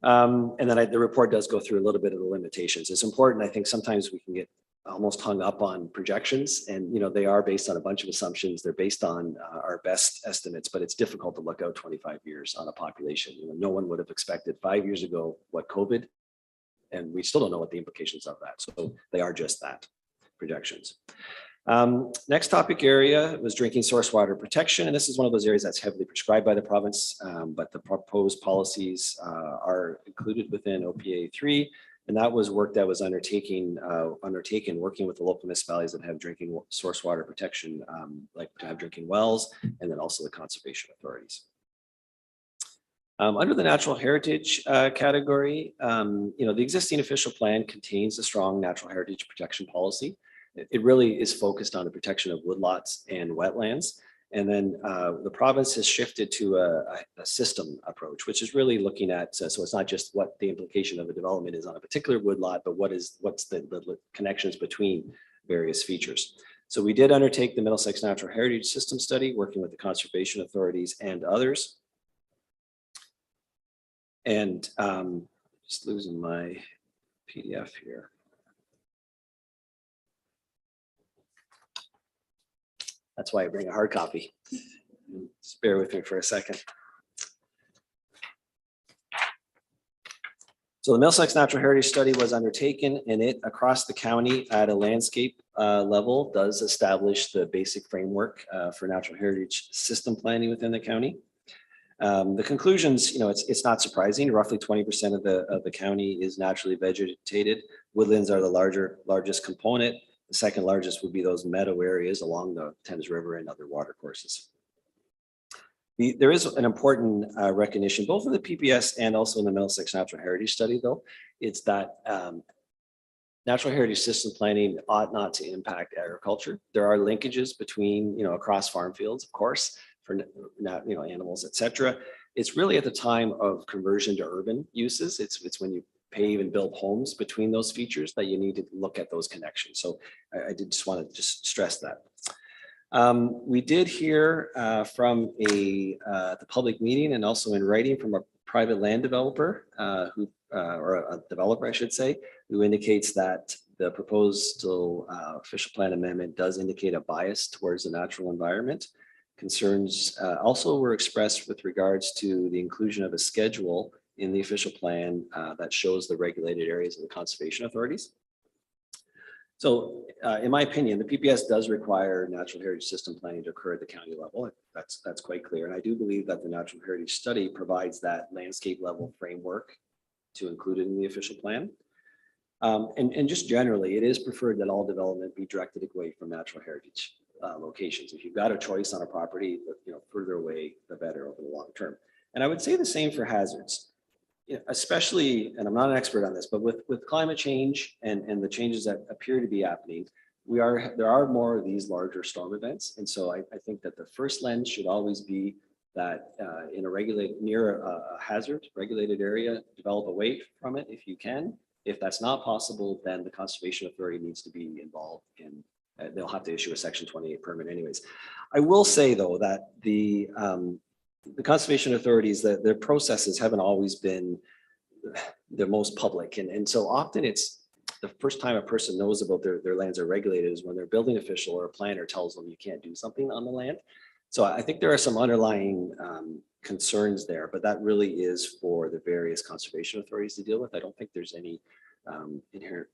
And then the report does go through a little bit of the limitations. It's important. I think sometimes we can get almost hung up on projections, and they are based on a bunch of assumptions. They're based on our best estimates, but it's difficult to look out 25 years on a population. No one would have expected 5 years ago what COVID, and we still don't know what the implications of that. So they are just that, projections. Next topic area was drinking source water protection. And this is one of those areas that's heavily prescribed by the province, but the proposed policies are included within OPA 3. And that was work that was undertaken working with the local municipalities that have drinking source water protection, like to have drinking wells, and then also the conservation authorities. Under the natural heritage category, the existing official plan contains a strong natural heritage protection policy. It really is focused on the protection of woodlots and wetlands. And then the province has shifted to a system approach, which is really looking at, so it's not just what the implication of a development is on a particular woodlot, but what's the connections between various features. So we did undertake the Middlesex Natural Heritage System Study, working with the conservation authorities and others. And just losing my PDF here. That's why I bring a hard copy. Just bear with me for a second. So the Middlesex Natural Heritage Study was undertaken, and it across the county at a landscape level does establish the basic framework for natural heritage system planning within the county. The conclusions, it's not surprising. Roughly 20% of the county is naturally vegetated. Woodlands are the largest component. The second largest would be those meadow areas along the Thames River and other water courses. There is an important recognition, both in the PPS and also in the Middlesex Natural Heritage Study, though. It's that natural heritage system planning ought not to impact agriculture. There are linkages between, across farm fields, of course, for animals, et cetera. It's really at the time of conversion to urban uses. It's when you pave and build homes between those features that you need to look at those connections. So I did just want to stress that. We did hear from the public meeting and also in writing from a private land developer or a developer, I should say, who indicates that the proposed official plan amendment does indicate a bias towards the natural environment. Concerns also were expressed with regards to the inclusion of a schedule in the official plan that shows the regulated areas of the conservation authorities. So in my opinion, the PPS does require natural heritage system planning to occur at the county level. That's quite clear. And I do believe that the natural heritage study provides that landscape level framework to include it in the official plan. And just generally, it is preferred that all development be directed away from natural heritage locations. If you've got a choice on a property, further away, the better over the long term. And I would say the same for hazards. Especially, and I'm not an expert on this, but with climate change and the changes that appear to be happening, there are more of these larger storm events. And so I think that the first lens should always be that in a near a hazard regulated area, develop away from it if you can. If that's not possible, then the conservation authority needs to be involved in. They'll have to issue a Section 28 permit anyways. I will say though that the conservation authorities, their processes haven't always been the most public. And so often it's the first time a person knows about their lands are regulated is when their building official or a planner tells them you can't do something on the land. So I think there are some underlying concerns there, but that really is for the various conservation authorities to deal with. I don't think there's any inherent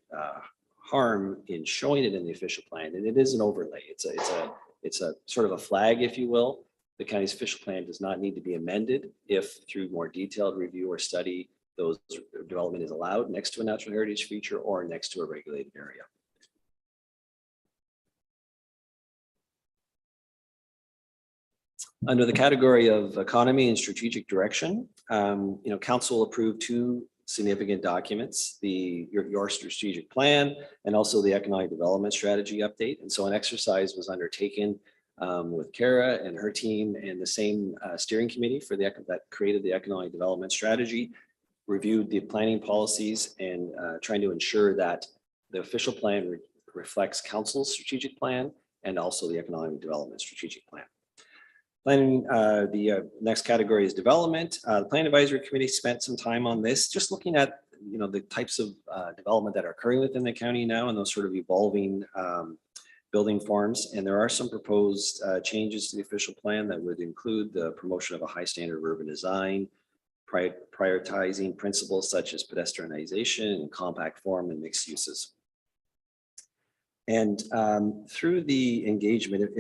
harm in showing it in the official plan. And it is an overlay. It's a sort of a flag, if you will. The county's official plan does not need to be amended if through more detailed review or study, those development is allowed next to a natural heritage feature or next to a regulated area. Under the category of economy and strategic direction, council approved two significant documents, your strategic plan and also the economic development strategy update. And so an exercise was undertaken with Kara and her team and the same steering committee that created the economic development strategy, reviewed the planning policies and trying to ensure that the official plan reflects council's strategic plan and also the economic development strategic plan. Planning, the next category is development. The Planning Advisory Committee spent some time on this, just looking at the types of development that are occurring within the county now and those sort of evolving building forms. And there are some proposed changes to the official plan that would include the promotion of a high standard of urban design, prioritizing principles such as pedestrianization and compact form and mixed uses. And through the engagement,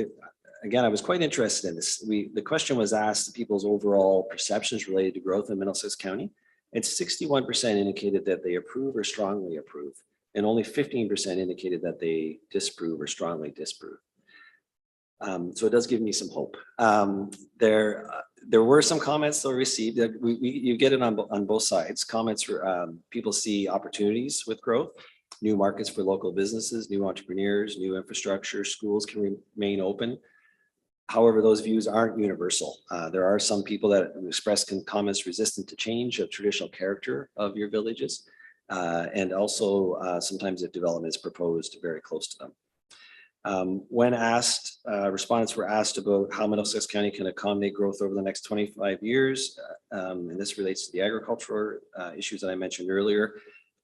again, I was quite interested in this. The question was asked to people's overall perceptions related to growth in Middlesex County, and 61% indicated that they approve or strongly approve, and only 15% indicated that they disapprove or strongly disapprove. So it does give me some hope. There were some comments that were received that you get it on both sides. Comments for people see opportunities with growth, new markets for local businesses, new entrepreneurs, new infrastructure, schools can remain open. However, those views aren't universal. There are some people that express comments resistant to change of traditional character of your villages. And also sometimes if development is proposed very close to them. When asked, respondents were asked about how Middlesex County can accommodate growth over the next 25 years. And this relates to the agricultural issues that I mentioned earlier.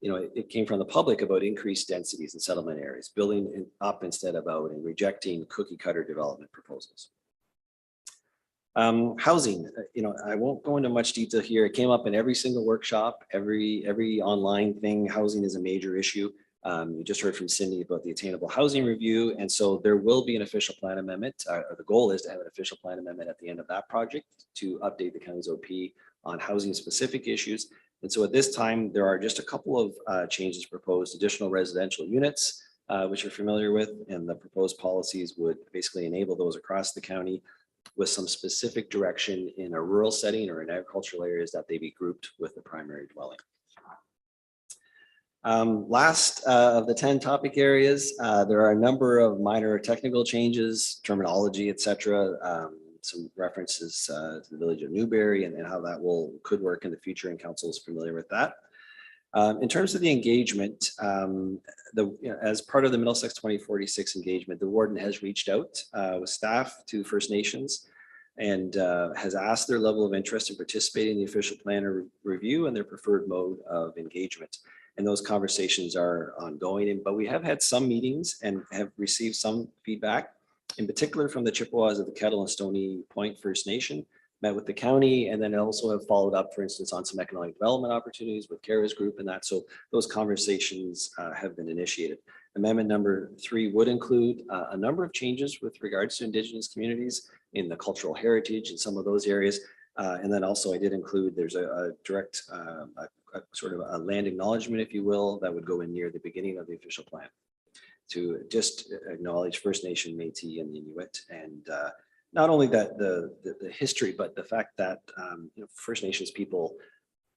You know, it came from the public about increased densities in settlement areas, building up instead of out, and rejecting cookie cutter development proposals. Housing, you know, I won't go into much detail here. It came up in every single workshop, every online thing. Housing is a major issue. You just heard from Cindy about the Attainable Housing Review. And so there will be an official plan amendment. The goal is to have an official plan amendment at the end of that project to update the county's OP on housing specific issues. And so at this time, there are just a couple of changes proposed: additional residential units, which you're familiar with, and the proposed policies would basically enable those across the county with some specific direction in a rural setting or in agricultural areas that they be grouped with the primary dwelling. Last of the 10 topic areas, there are a number of minor technical changes, terminology, etc. Some references to the village of Newberry and how that could work in the future, and council is familiar with that. In terms of the engagement, as part of the Middlesex 2046 engagement, the warden has reached out with staff to First Nations and has asked their level of interest in participating in the official plan review and their preferred mode of engagement. And those conversations are ongoing, but we have had some meetings and have received some feedback, in particular from the Chippewas of the Kettle and Stony Point First Nation, met with the county, and then also have followed up, for instance, on some economic development opportunities with Kara's group and that. So those conversations have been initiated. Amendment number 3 would include a number of changes with regards to Indigenous communities in the cultural heritage in some of those areas. And then also I did include, there's a direct a sort of a land acknowledgement, if you will, that would go in near the beginning of the official plan to just acknowledge First Nation, Métis, and Inuit, and not only that the history, but the fact that you know, First Nations people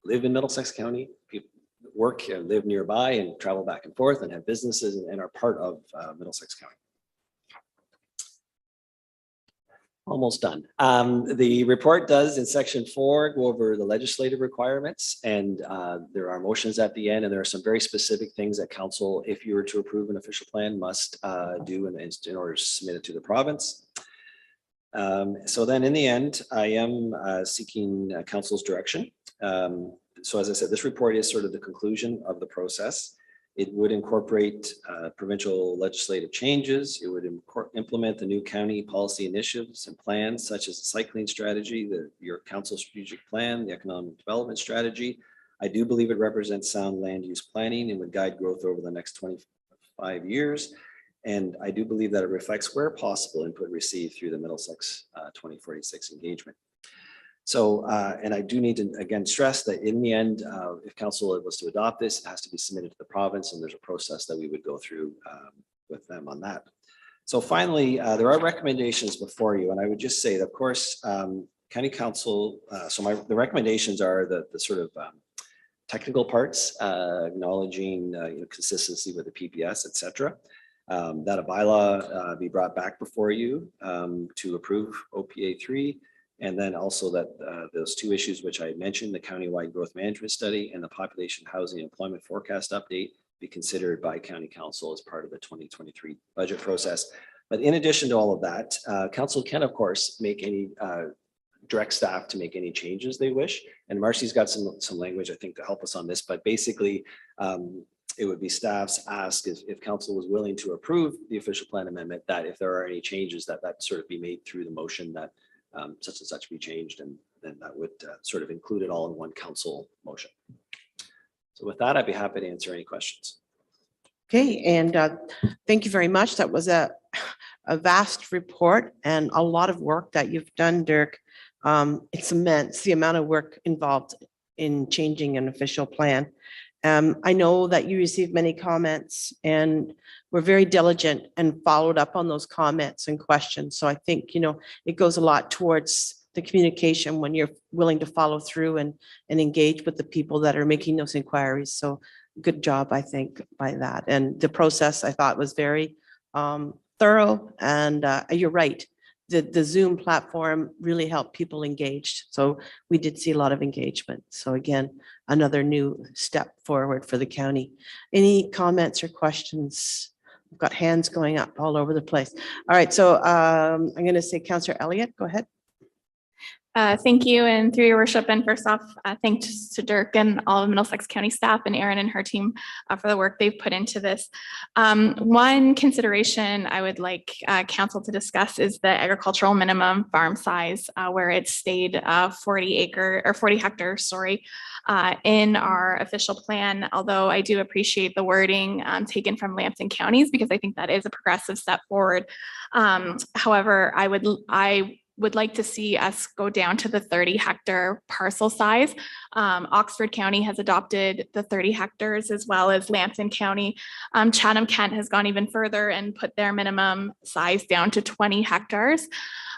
live in Middlesex County, people work and live nearby and travel back and forth and have businesses and are part of Middlesex County. Almost done. The report does in section 4 go over the legislative requirements, and there are motions at the end, and there are some very specific things that council, if you were to approve an official plan, must do in order to submit it to the province. So then in the end, I am seeking council's direction. So as I said, this report is sort of the conclusion of the process. It would incorporate provincial legislative changes. It would implement the new county policy initiatives and plans such as the cycling strategy, your council strategic plan, the economic development strategy. I do believe it represents sound land use planning and would guide growth over the next 25 years. And I do believe that it reflects, where possible, input received through the Middlesex 2046 engagement. So, and I do need to again stress that in the end, if council was to adopt this, it has to be submitted to the province, and there's a process that we would go through with them on that. So finally, there are recommendations before you, and I would just say that, of course, county council, the recommendations are the sort of technical parts, acknowledging you know, consistency with the PPS, et cetera. That a bylaw be brought back before you to approve OPA 3. And then also that those 2 issues which I mentioned, the countywide growth management study and the population housing employment forecast update, be considered by county council as part of the 2023 budget process. But in addition to all of that, council can of course make any direct staff to make any changes they wish. And Marcy's got some language I think to help us on this, but basically it would be staff's ask if council was willing to approve the official plan amendment, that if there are any changes that sort of be made through the motion that such and such be changed, and then that would sort of include it all in one council motion. So with that, I'd be happy to answer any questions. Okay, and thank you very much. That was a vast report and a lot of work that you've done, Dirk. It's immense, the amount of work involved in changing an official plan. I know that you received many comments and were very diligent and followed up on those comments and questions. So I think, you know, it goes a lot towards the communication when you're willing to follow through and engage with the people that are making those inquiries. So good job, I think, by that. And the process I thought was very thorough, and you're right. The Zoom platform really helped people engaged. So we did see a lot of engagement. So again, another new step forward for the county. Any comments or questions? I've got hands going up all over the place. All right, so I'm going to say Councillor Elliott, go ahead. Thank you, and through your worship, and first off, thanks to Dirk and all of Middlesex County staff and Erin and her team for the work they've put into this. One consideration I would like council to discuss is the agricultural minimum farm size, where it stayed 40 hectares, sorry, in our official plan. Although I do appreciate the wording taken from Lampton counties, because I think that is a progressive step forward. However, I would like to see us go down to the 30 hectare parcel size. Oxford County has adopted the 30 hectares, as well as Lampton County. Chatham-Kent has gone even further and put their minimum size down to 20 hectares.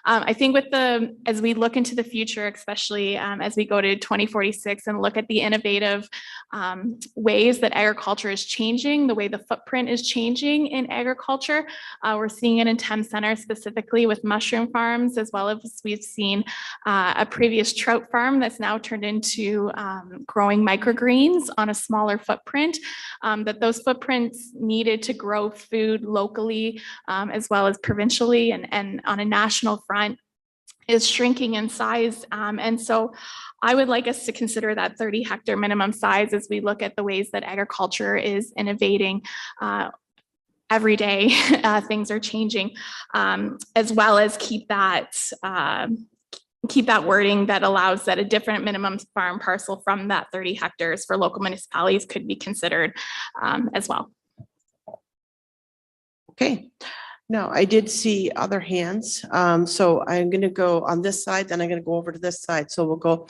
I think as we look into the future, especially as we go to 2046 and look at the innovative ways that agriculture is changing, the way the footprint is changing in agriculture, we're seeing it in Thames Center specifically with mushroom farms, as well as we've seen a previous trout farm that's now turned into growing microgreens on a smaller footprint, that those footprints needed to grow food locally as well as provincially and on a national front is shrinking in size. And so I would like us to consider that 30 hectare minimum size as we look at the ways that agriculture is innovating. Every day, things are changing, as well as keep that wording that allows that a different minimum farm parcel from that 30 hectares for local municipalities could be considered as well. Okay. No, I did see other hands. So I'm going to go on this side, then I'm going to go over to this side. So we'll go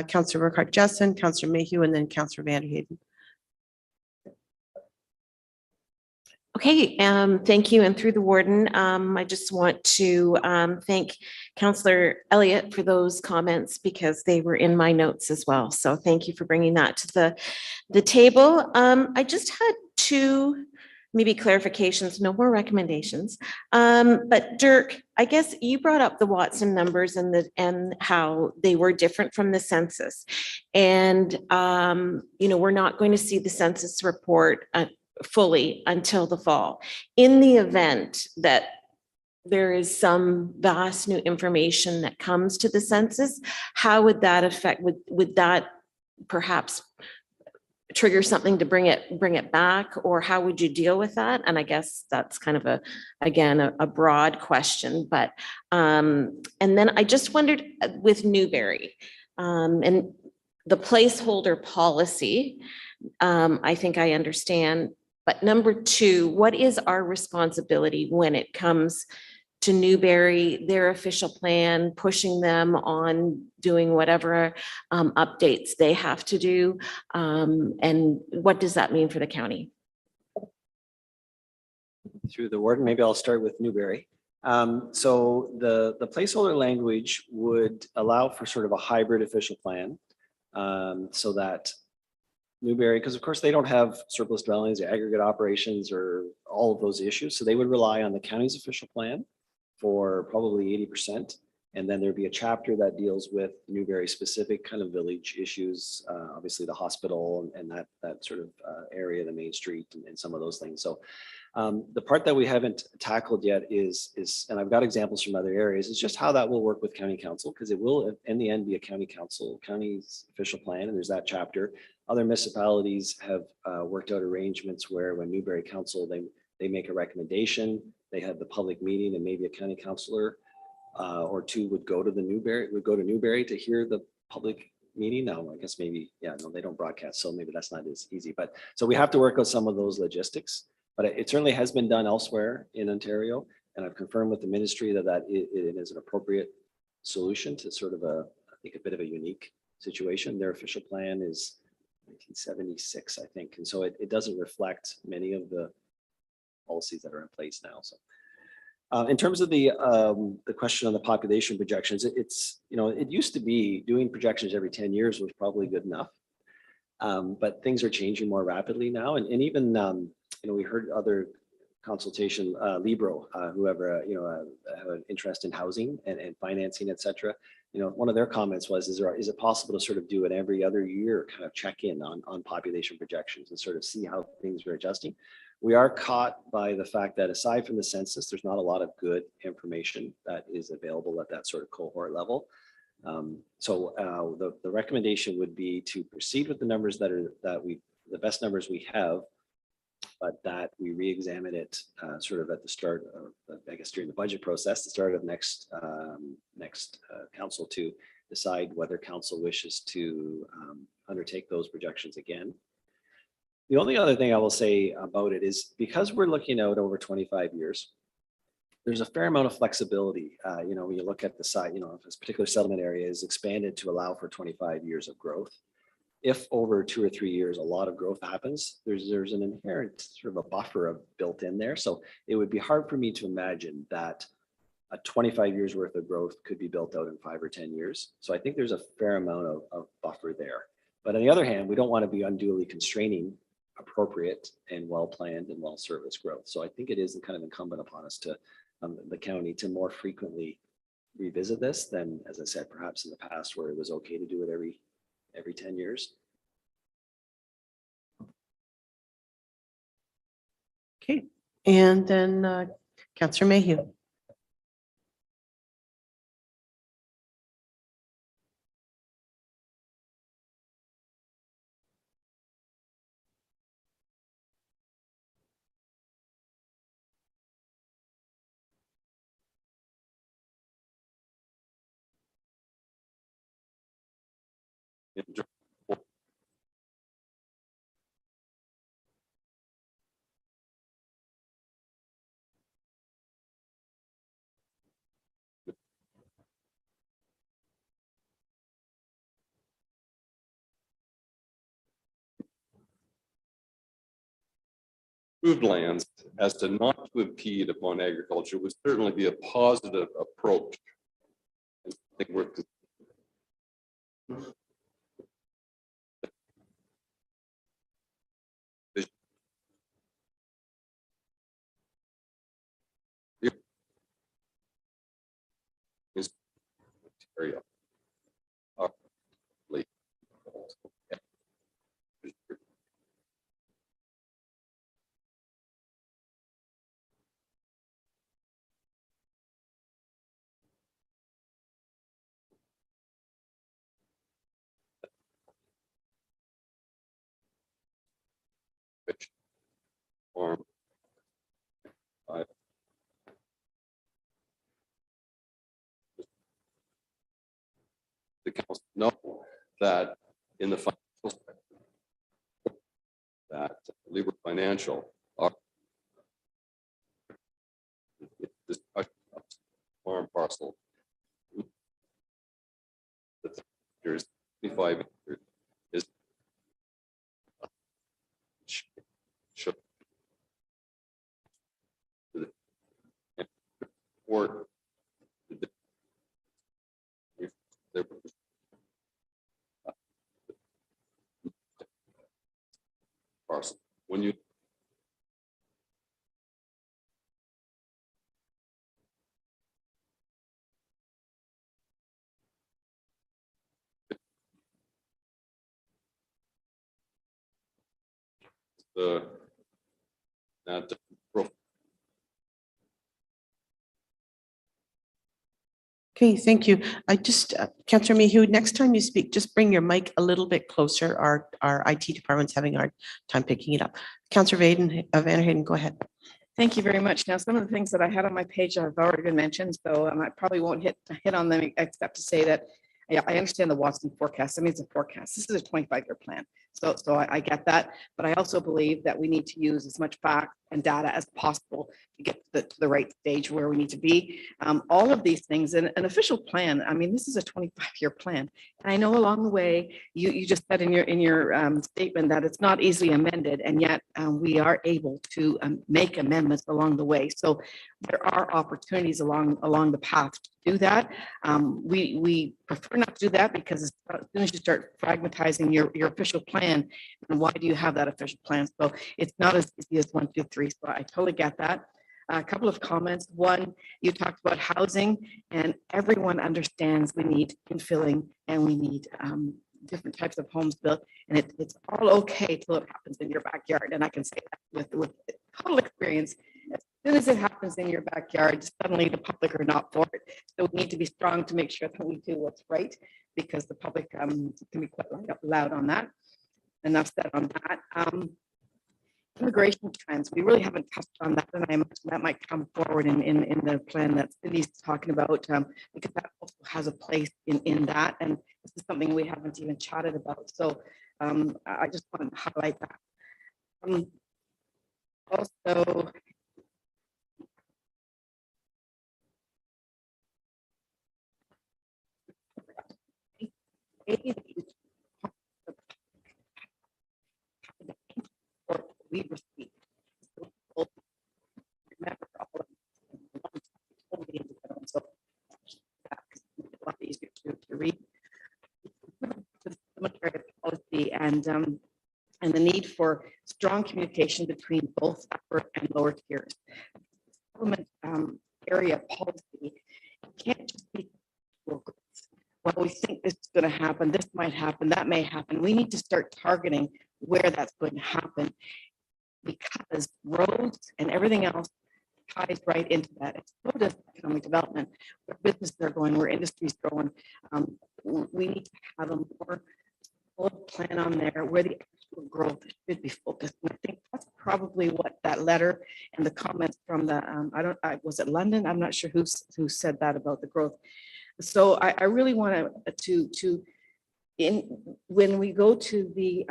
Councillor Burkhart-Jessen, Councillor Mayhew, and then Councillor Vanderheyden. Okay, thank you. And through the warden, I just want to thank Councillor Elliott for those comments, because they were in my notes as well. So thank you for bringing that to the table. I just had two maybe clarifications, no more recommendations. But Dirk, I guess you brought up the Watson numbers and how they were different from the census. And we're not going to see the census report fully until the fall. In the event that there is some vast new information that comes to the census, how would that affect, would that perhaps trigger something to bring it back, or how would you deal with that? And I guess that's kind of a broad question, but and then I just wondered with Newberry and the placeholder policy, I think I understand. But number two, what is our responsibility when it comes to Newberry, their official plan, pushing them on doing whatever updates they have to do? And what does that mean for the county? Through the warden, maybe I'll start with Newberry. So the placeholder language would allow for sort of a hybrid official plan, so that Newberry, because of course they don't have surplus dwellings or aggregate operations or all of those issues. So they would rely on the county's official plan for probably 80%. And then there'd be a chapter that deals with Newberry specific kind of village issues, obviously the hospital and that sort of area, the main street and some of those things. So the part that we haven't tackled yet is, and I've got examples from other areas, is just how that will work with county council, because it will in the end be a county's official plan, and there's that chapter. Other municipalities have worked out arrangements where when Newberry Council, they make a recommendation, they have the public meeting, and maybe a county councillor or two would go to Newberry to hear the public meeting. Now, I guess maybe, no, they don't broadcast, so maybe that's not as easy. But so we have to work out some of those logistics. But it certainly has been done elsewhere in Ontario, and I've confirmed with the ministry that it is an appropriate solution to sort of I think a bit of a unique situation. Their official plan is 1976, I think, and so it doesn't reflect many of the policies that are in place now. So In terms of the question on the population projections, it's, it used to be doing projections every 10 years was probably good enough. But things are changing more rapidly now. And even, we heard other consultation, Libro, whoever, have an interest in housing and financing, et cetera. One of their comments was, is it possible to sort of do it every other year, kind of check in on population projections and sort of see how things are adjusting? We are caught by the fact that aside from the census, there's not a lot of good information that is available at that sort of cohort level. So the recommendation would be to proceed with the numbers the best numbers we have, but that we re-examine it sort of at the start of, I guess, during the budget process, the start of next council, to decide whether council wishes to undertake those projections again. The only other thing I will say about it is, because we're looking out over 25 years, there's a fair amount of flexibility. When you look at the side, if this particular settlement area is expanded to allow for 25 years of growth, if over 2 or 3 years a lot of growth happens, there's an inherent sort of a buffer built in there. So it would be hard for me to imagine that a 25 years worth of growth could be built out in 5 or 10 years. So I think there's a fair amount of buffer there. But on the other hand, we don't want to be unduly constraining appropriate and well-planned and well-serviced growth. So I think it is kind of incumbent upon us to the county to more frequently revisit this than, as I said, perhaps in the past where it was okay to do it every 10 years. Okay, and then Councillor Mayhew. Food lands as to not to impede upon agriculture would certainly be a positive approach. I think we're area. Farm. The council know that in the financial sector, that Libra Financial are this farm parcel. There's 25 is or parcel when you that Okay, thank you. I just, Councillor Mayhew, next time you speak, just bring your mic a little bit closer. Our IT department's having a hard time picking it up. Councillor Vanderheyden, go ahead. Thank you very much. Now, some of the things that I had on my page have already been mentioned, so I probably won't hit on them except to say that I understand the Watson forecast. I mean, it's a forecast. This is a 25-year plan. So I get that, but I also believe that we need to use as much fact and data as possible to get to the right stage where we need to be. All of these things, and an official plan, I mean, this is a 25-year plan. And I know along the way, you just said in your statement that it's not easily amended, and yet we are able to make amendments along the way. So there are opportunities along the path to do that. We prefer not to do that because as soon as you start fragmentizing your official plan, and why do you have that official plan? So it's not as easy as 1, 2, 3. So I totally get that. A couple of comments. One, you talked about housing, and everyone understands we need infilling and we need different types of homes built, and it's all okay till it happens in your backyard. And I can say that with total experience. As soon as it happens in your backyard, suddenly the public are not for it. So we need to be strong to make sure that we do what's right, because the public can be quite loud on that. Enough said on that. Immigration trends, we really haven't touched on that, and I imagine that might come forward in the plan that Cindy's talking about, because that also has a place in that, and this is something we haven't even chatted about. So I just want to highlight that. Also, we received. Remember all of them. So that's a lot easier to read. Cemetery policy and the need for strong communication between both upper and lower tiers. Settlement area policy can't just be well, we think this is going to happen, this might happen, that may happen. We need to start targeting where that's going to happen, because roads and everything else ties right into that. It's so does economic development, where businesses are going, where industries going. We need to have a more full plan on there where the actual growth should be focused. And I think that's probably what that letter and the comments from the was it London? I'm not sure who said that about the growth. So I really want to when we go to the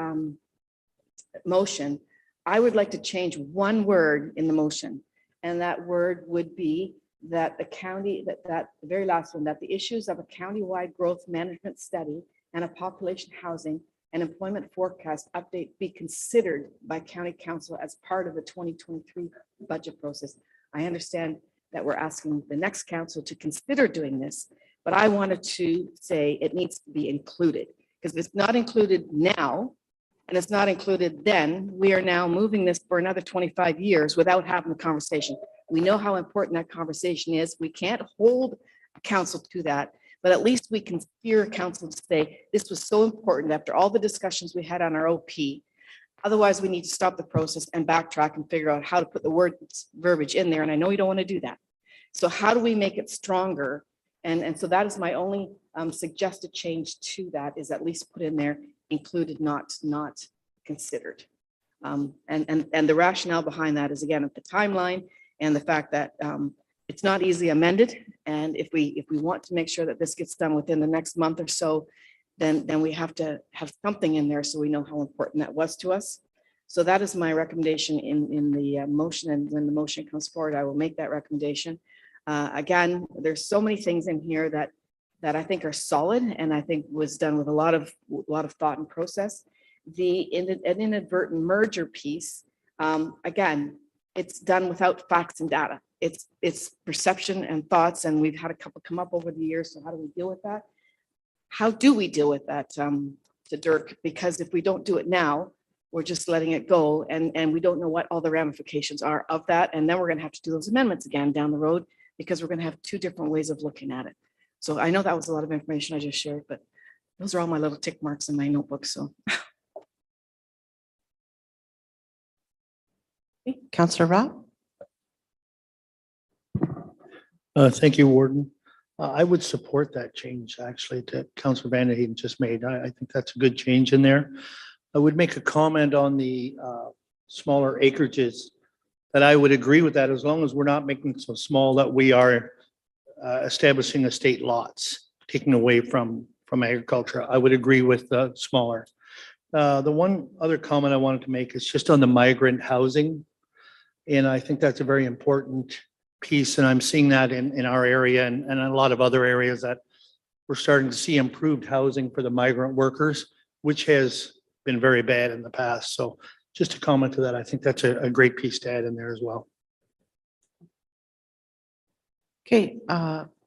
motion, I would like to change one word in the motion, and that word would be that the county, that the very last one, that the issues of a county-wide growth management study and a population housing and employment forecast update be considered by county council as part of the 2023 budget process. I understand that we're asking the next council to consider doing this, but I wanted to say it needs to be included, because if it's not included now, and it's not included then, we are now moving this for another 25 years without having the conversation. We know how important that conversation is. We can't hold council to that, but at least we can steer council to say, this was so important after all the discussions we had on our OP. Otherwise, we need to stop the process and backtrack and figure out how to put the word verbiage in there. And I know you don't want to do that. So how do we make it stronger? And so that is my only suggested change to that, is at least put in there included, not considered. And the rationale behind that is, again, the timeline and the fact that it's not easily amended. And if we want to make sure that this gets done within the next month or so, then we have to have something in there so we know how important that was to us. So that is my recommendation in the motion. And when the motion comes forward, I will make that recommendation. Again, there's so many things in here that I think are solid, and I think was done with a lot of thought and process. The inadvertent merger piece, again, it's done without facts and data. It's perception and thoughts, and we've had a couple come up over the years. So how do we deal with that? How do we deal with that, to Dirk? Because if we don't do it now, we're just letting it go, and we don't know what all the ramifications are of that. And then we're going to have to do those amendments again down the road, because we're going to have two different ways of looking at it. So I know that was a lot of information I just shared, but those are all my little tick marks in my notebook. So. Councillor Rob? Thank you, Warden. I would support that change, actually, that Councillor Van Hayden just made. I think that's a good change in there. I would make a comment on the smaller acreages, that I would agree with that, as long as we're not making it so small that we are establishing estate lots, taking away from agriculture. I would agree with the smaller. The one other comment I wanted to make is just on the migrant housing. And I think that's a very important piece. And I'm seeing that in our area and a lot of other areas that we're starting to see improved housing for the migrant workers, which has been very bad in the past. So just to comment to that, I think that's a great piece to add in there as well. Okay,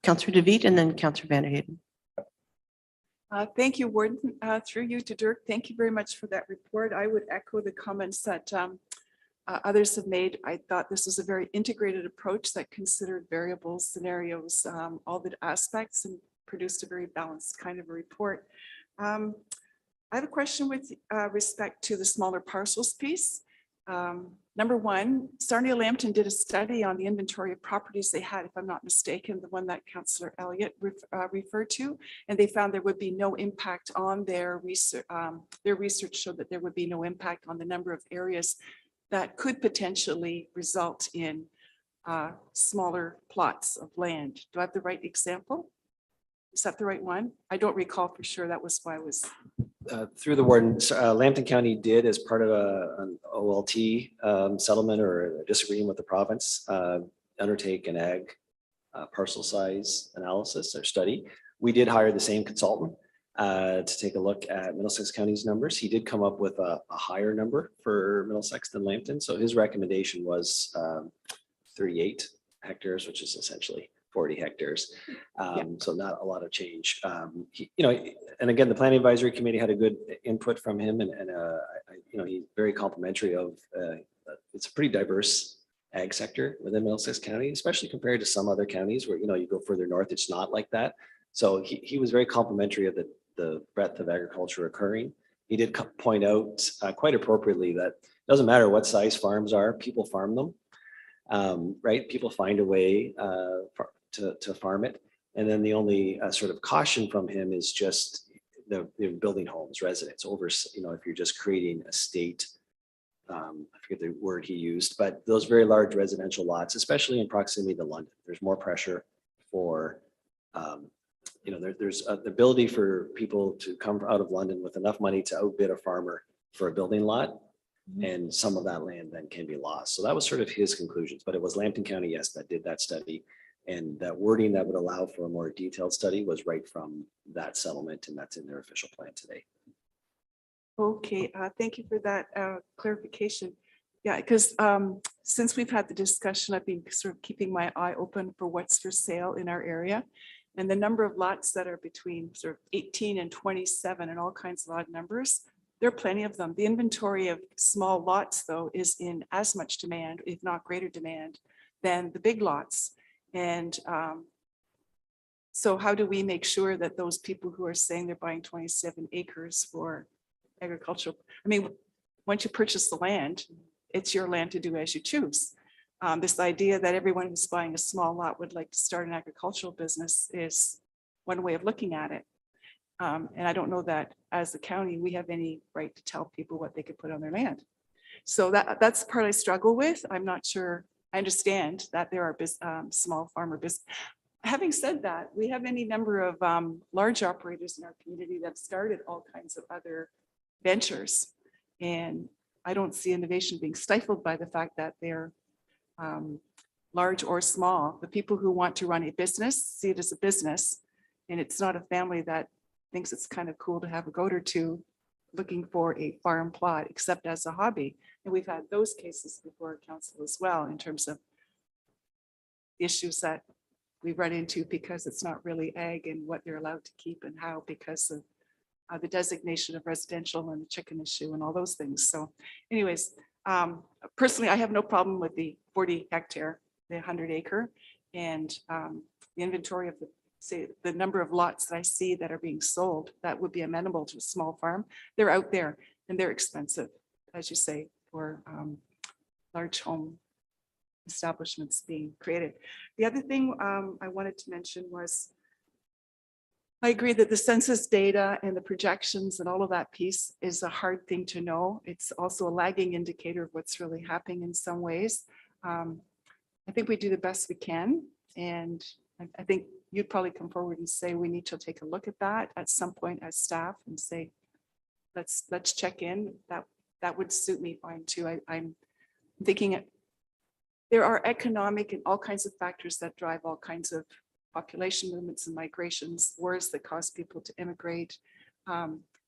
Councillor DeVitt and then Councillor Vanderheden. Thank you, Warden. Through you to Dirk, thank you very much for that report. I would echo the comments that others have made. I thought this was a very integrated approach that considered variables, scenarios, all the aspects, and produced a very balanced kind of a report. I have a question with respect to the smaller parcels piece. Number one, Sarnia Lambton did a study on the inventory of properties they had, if I'm not mistaken, the one that Councillor Elliott referred to, and they found there would be no impact on their research. Their research showed that there would be no impact on the number of areas that could potentially result in smaller plots of land. Do I have the right example? Is that the right one? I don't recall for sure. That was why I was. Through the warden, Lambton County did, as part of an OLT settlement or a disagreement with the province, undertake an ag parcel size analysis or study. We did hire the same consultant to take a look at Middlesex County's numbers. He did come up with a higher number for Middlesex than Lambton. So his recommendation was 38 hectares, which is essentially 40 hectares. So not a lot of change. And again, the Planning Advisory Committee had a good input from him, and he's very complimentary of. It's a pretty diverse ag sector within Middlesex County, especially compared to some other counties where you go further north, it's not like that. So he was very complimentary of the breadth of agriculture occurring. He did point out quite appropriately that it doesn't matter what size farms are, people farm them, right? People find a way to farm it. And then the only sort of caution from him is just the building homes, residents over, if you're just creating a state, I forget the word he used, but those very large residential lots, especially in proximity to London, there's more pressure for, there's the ability for people to come out of London with enough money to outbid a farmer for a building lot. And some of that land then can be lost. So that was sort of his conclusions, but it was Lambton County, yes, that did that study. And that wording that would allow for a more detailed study was right from that settlement, and that's in their official plan today. Okay, thank you for that clarification. Yeah, because since we've had the discussion, I've been sort of keeping my eye open for what's for sale in our area. And the number of lots that are between sort of 18 and 27 and all kinds of odd numbers, there are plenty of them. The inventory of small lots, though, is in as much demand, if not greater demand, than the big lots. And so how do we make sure that those people who are saying they're buying 27 acres for agricultural, once you purchase the land, it's your land to do as you choose. This idea that everyone who's buying a small lot would like to start an agricultural business is one way of looking at it. And I don't know that as the county, we have any right to tell people what they could put on their land. So that's the part I struggle with. I'm not sure. I understand that there are small farmer business. Having said that, we have any number of large operators in our community that have started all kinds of other ventures. And I don't see innovation being stifled by the fact that they're large or small. The people who want to run a business see it as a business, and it's not a family that thinks it's kind of cool to have a goat or two looking for a farm plot, except as a hobby. And we've had those cases before council as well, in terms of issues that we run into because it's not really ag and what they're allowed to keep and how, because of the designation of residential and the chicken issue and all those things. So anyways, personally, I have no problem with the 40 hectare, the 100 acre, and the inventory of the number of lots that I see that are being sold that would be amenable to a small farm. They're out there and they're expensive, as you say, for large home establishments being created. The other thing I wanted to mention was, I agree that the census data and the projections and all of that piece is a hard thing to know. It's also a lagging indicator of what's really happening in some ways. I think we do the best we can. And I think you'd probably come forward and say, we need to take a look at that at some point as staff and say, let's check in. That would suit me fine too. I'm thinking there are economic and all kinds of factors that drive all kinds of population movements and migrations, wars that cause people to immigrate.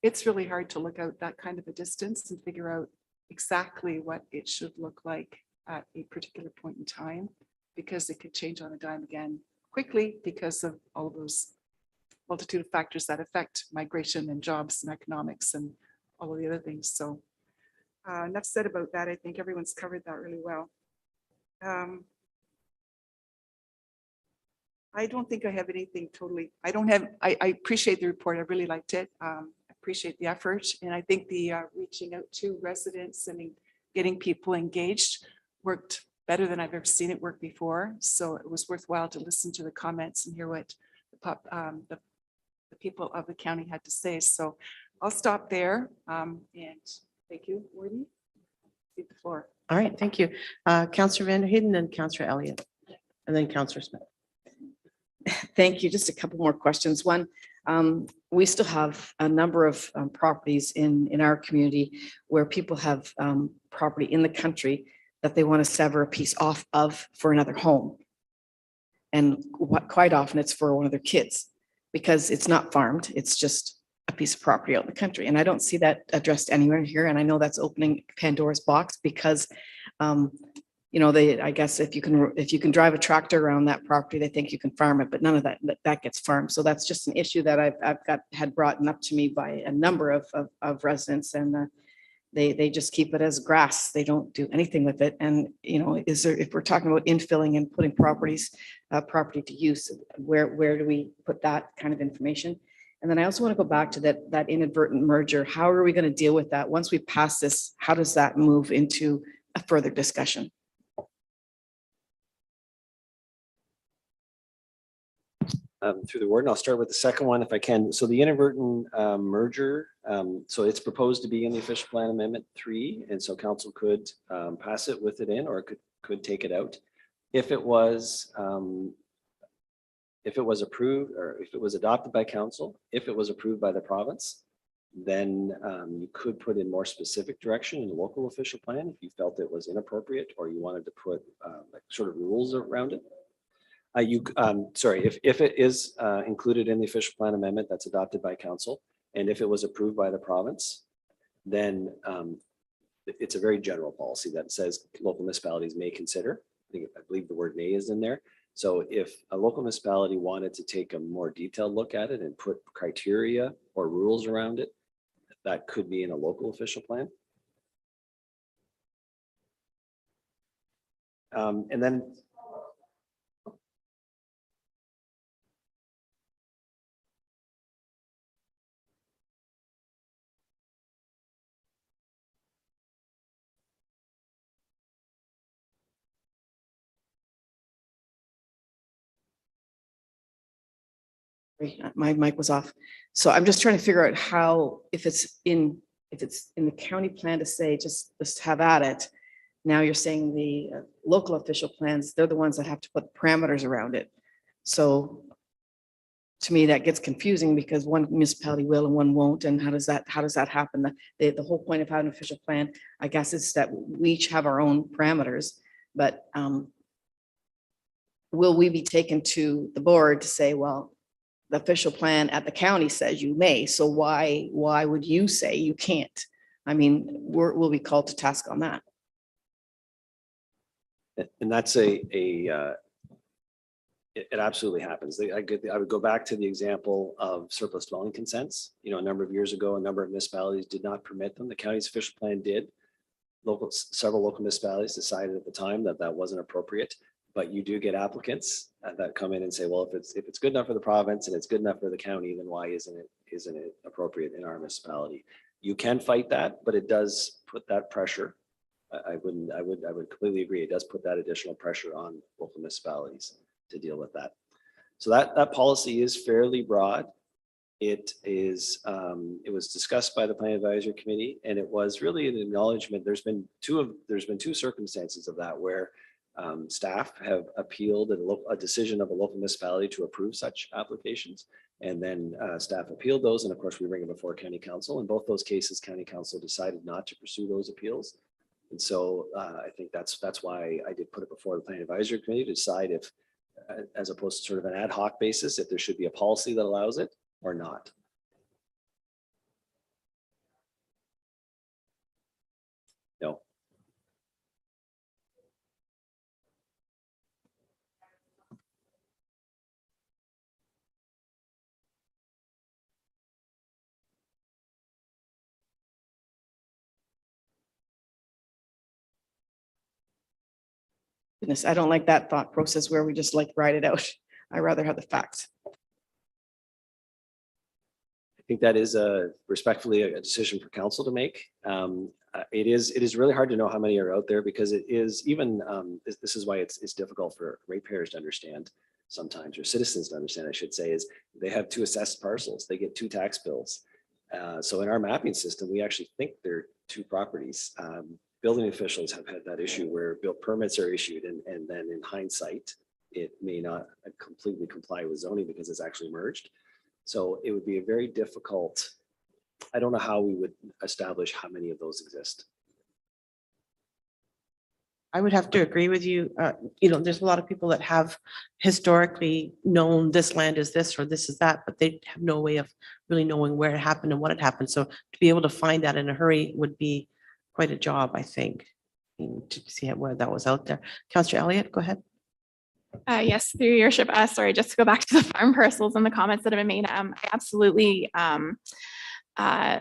It's really hard to look out that kind of a distance and figure out exactly what it should look like at a particular point in time, because it could change on a dime again quickly because of all of those multitude of factors that affect migration and jobs and economics and all of the other things. So enough said about that. I think everyone's covered that really well. I don't think I have anything totally, I appreciate the report. I really liked it. I appreciate the effort. And I think the reaching out to residents and getting people engaged worked better than I've ever seen it work before. So it was worthwhile to listen to the comments and hear what the people of the county had to say. So I'll stop there. And thank you, Warden. Take the floor. All right, thank you. Councillor Van der Heiden and Councillor Elliott, and then Councillor Smith. Thank you. Just a couple more questions. One, we still have a number of properties in our community where people have property in the country that they want to sever a piece off of for another home. And quite often it's for one of their kids because it's not farmed. It's just a piece of property out in the country. And I don't see that addressed anywhere here. And I know that's opening Pandora's box because I guess if you can drive a tractor around that property, they think you can farm it, but none of that gets farmed. So that's just an issue that I've had brought up to me by a number of residents, and they just keep it as grass. They don't do anything with it. And if we're talking about infilling and putting property to use, where do we put that kind of information? And then I also want to go back to that inadvertent merger. How are we going to deal with that once we pass this? How does that move into a further discussion? Through the warden, I'll start with the second one if I can. So the inadvertent merger, so it's proposed to be in the official plan amendment 3, and so council could pass it with it in, or it could take it out. If it was approved, or if it was adopted by council, if it was approved by the province, then you could put in more specific direction in the local official plan if you felt it was inappropriate, or you wanted to put like sort of rules around it. If it is included in the official plan amendment that's adopted by council, and if it was approved by the province, then it's a very general policy that says local municipalities may consider. I believe the word may is in there. So if a local municipality wanted to take a more detailed look at it and put criteria or rules around it, that could be in a local official plan. And then my mic was off. So I'm just trying to figure out how, if it's in the county plan to say, just have at it. Now you're saying the local official plans, they're the ones that have to put parameters around it. So to me, that gets confusing because one municipality will and one won't. And how does that happen? The whole point of having an official plan, I guess, is that we each have our own parameters, but will we be taken to the board to say, well, the official plan at the county says you may, so why would you say you can't? I mean, we'll be called to task on that. And that's it absolutely happens. I would go back to the example of surplus dwelling consents. A number of years ago, a number of municipalities did not permit them. The county's official plan did. Several local municipalities decided at the time that wasn't appropriate. But you do get applicants that come in and say, well, if it's good enough for the province and it's good enough for the county, then why isn't it appropriate in our municipality? You can fight that, but it does put that pressure. I would completely agree. It does put that additional pressure on local municipalities to deal with that. So that policy is fairly broad. It was discussed by the Planning Advisory Committee, and it was really an acknowledgement. There's been two circumstances of that where staff have appealed a decision of a local municipality to approve such applications. And then staff appealed those. And of course, we bring them before county council. In both those cases, county council decided not to pursue those appeals. And so I think that's why I did put it before the planning advisory committee to decide if, as opposed to sort of an ad hoc basis, if there should be a policy that allows it or not. No. Goodness, I don't like that thought process where we just like write it out. I rather have the facts. I think that is respectfully a decision for council to make. It is really hard to know how many are out there because it is even, this is why it's difficult for ratepayers to understand sometimes, or citizens to understand, I should say, is they have 2 assessed parcels. They get 2 tax bills. So in our mapping system, we actually think they're 2 properties. Building officials have had that issue where built permits are issued and then in hindsight, it may not completely comply with zoning because it's actually merged. So it would be a very difficult, I don't know how we would establish how many of those exist. I would have to agree with you. There's a lot of people that have historically known this land is this or this is that, but they have no way of really knowing where it happened and what had happened. So to be able to find that in a hurry would be quite a job, I think, to see where that was out there. Councillor Elliott, go ahead. Yes, through your worship. Sorry, just to go back to the farm parcels and the comments that have been made. I absolutely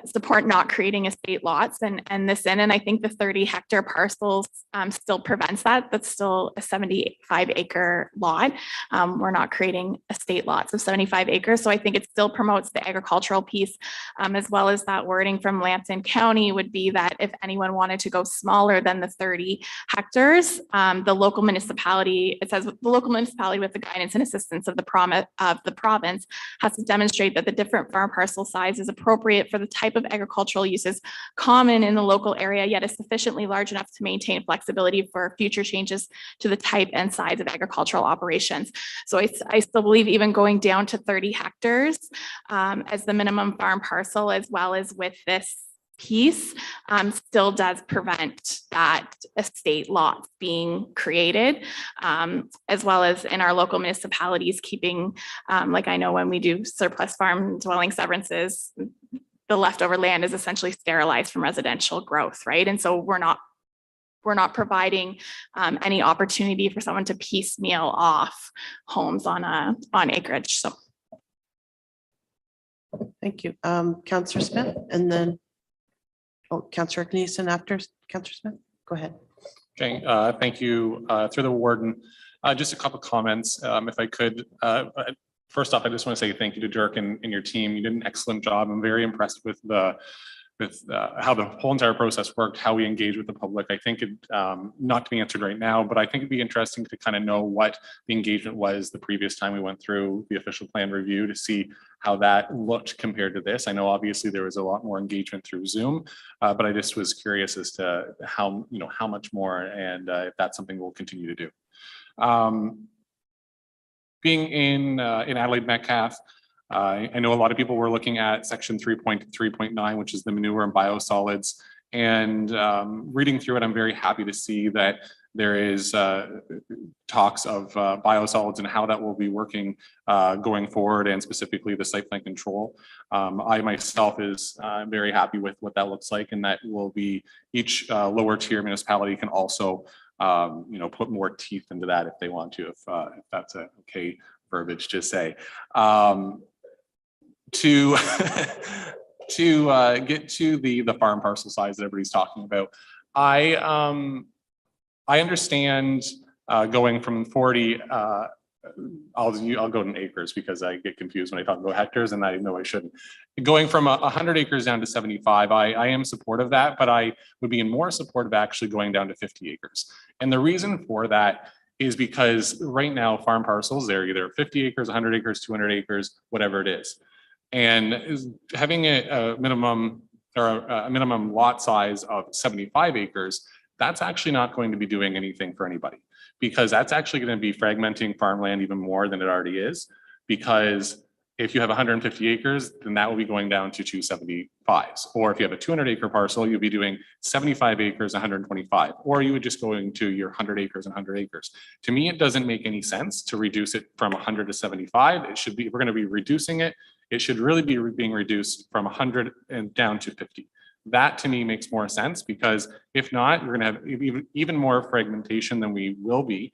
support not creating estate lots and this in, and I think the 30-hectare parcels still prevents that. That's still a 75-acre lot. We're not creating estate lots of 75 acres. So I think it still promotes the agricultural piece, as well as that wording from Lamson County would be that if anyone wanted to go smaller than the 30 hectares, the local municipality, it says the local municipality with the guidance and assistance of the province has to demonstrate that the different farm parcel size is appropriate for the type of agricultural uses common in the local area, yet is sufficiently large enough to maintain flexibility for future changes to the type and size of agricultural operations. So I still believe even going down to 30 hectares as the minimum farm parcel, as well as with this piece, still does prevent that estate lots being created, as well as in our local municipalities keeping, like I know when we do surplus farm dwelling severances, the leftover land is essentially sterilized from residential growth, right? And so we're not providing any opportunity for someone to piecemeal off homes on acreage. So, thank you, Councillor Smith, and then Councillor Gleason after Councillor Smith. Go ahead. Okay, thank you through the warden. Just a couple comments, if I could. First off, I just want to say thank you to Dirk and your team. You did an excellent job. I'm very impressed with how the whole entire process worked, how we engage with the public. I think it, not to be answered right now, but I think it'd be interesting to kind of know what the engagement was the previous time we went through the official plan review to see how that looked compared to this. I know obviously there was a lot more engagement through Zoom, but I just was curious as to how much more, and if that's something we'll continue to do. Being in Adelaide Metcalfe, I know a lot of people were looking at section 3.3.9, which is the manure and biosolids. And reading through it, I'm very happy to see that there is talks of biosolids and how that will be working going forward, and specifically the site plan control. I myself is very happy with what that looks like, and that will be each lower tier municipality can also put more teeth into that if they want to, if that's a okay verbiage to say. To get to the farm parcel size that everybody's talking about, I understand going from 40. I'll go in acres because I get confused when I talk about hectares, and I know I shouldn't. Going from 100 acres down to 75, I am supportive of that, but I would be in more support of actually going down to 50 acres. And the reason for that is because right now farm parcels, they're either 50 acres, 100 acres, 200 acres, whatever it is. And having a minimum lot size of 75 acres, that's actually not going to be doing anything for anybody, because that's actually going to be fragmenting farmland even more than it already is, because If you have 150 acres, then that will be going down to 275s. Or if you have a 200-acre parcel, you'll be doing 75 acres, 125, or you would just go into your 100 acres and 100 acres. To me, it doesn't make any sense to reduce it from 100 to 75. It should be, if we're going to be reducing it, it should really be being reduced from 100 and down to 50. That to me makes more sense, because if not, you're going to have even more fragmentation than we will be.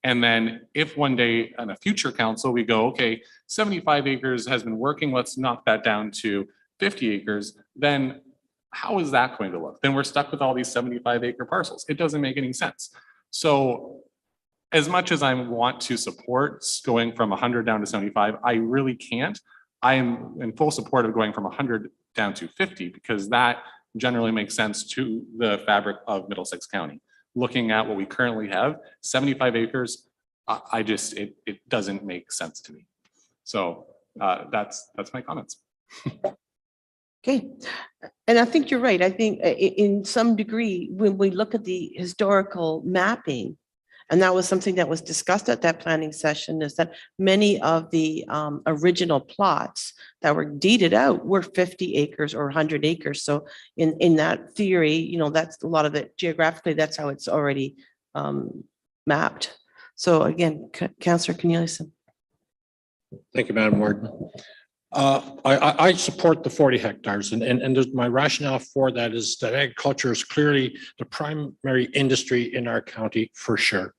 And then if one day on a future council, we go, okay, 75 acres has been working, let's knock that down to 50 acres, then how is that going to look? Then we're stuck with all these 75-acre parcels. It doesn't make any sense. So as much as I want to support going from 100 down to 75, I really can't. I am in full support of going from 100 down to 50, because that generally makes sense to the fabric of Middlesex County. Looking at what we currently have, 75 acres, it doesn't make sense to me. So that's my comments. Okay, and I think you're right. I think in some degree, when we look at the historical mapping, and that was something that was discussed at that planning session, is that many of the original plots that were deeded out were 50 acres or 100 acres. So in that theory, you know, that's a lot of it geographically, that's how it's already mapped. So again, Councillor Corneliuson. Thank you, Madam Warden. I support the 40 hectares, and my rationale for that is that agriculture is clearly the primary industry in our county for sure.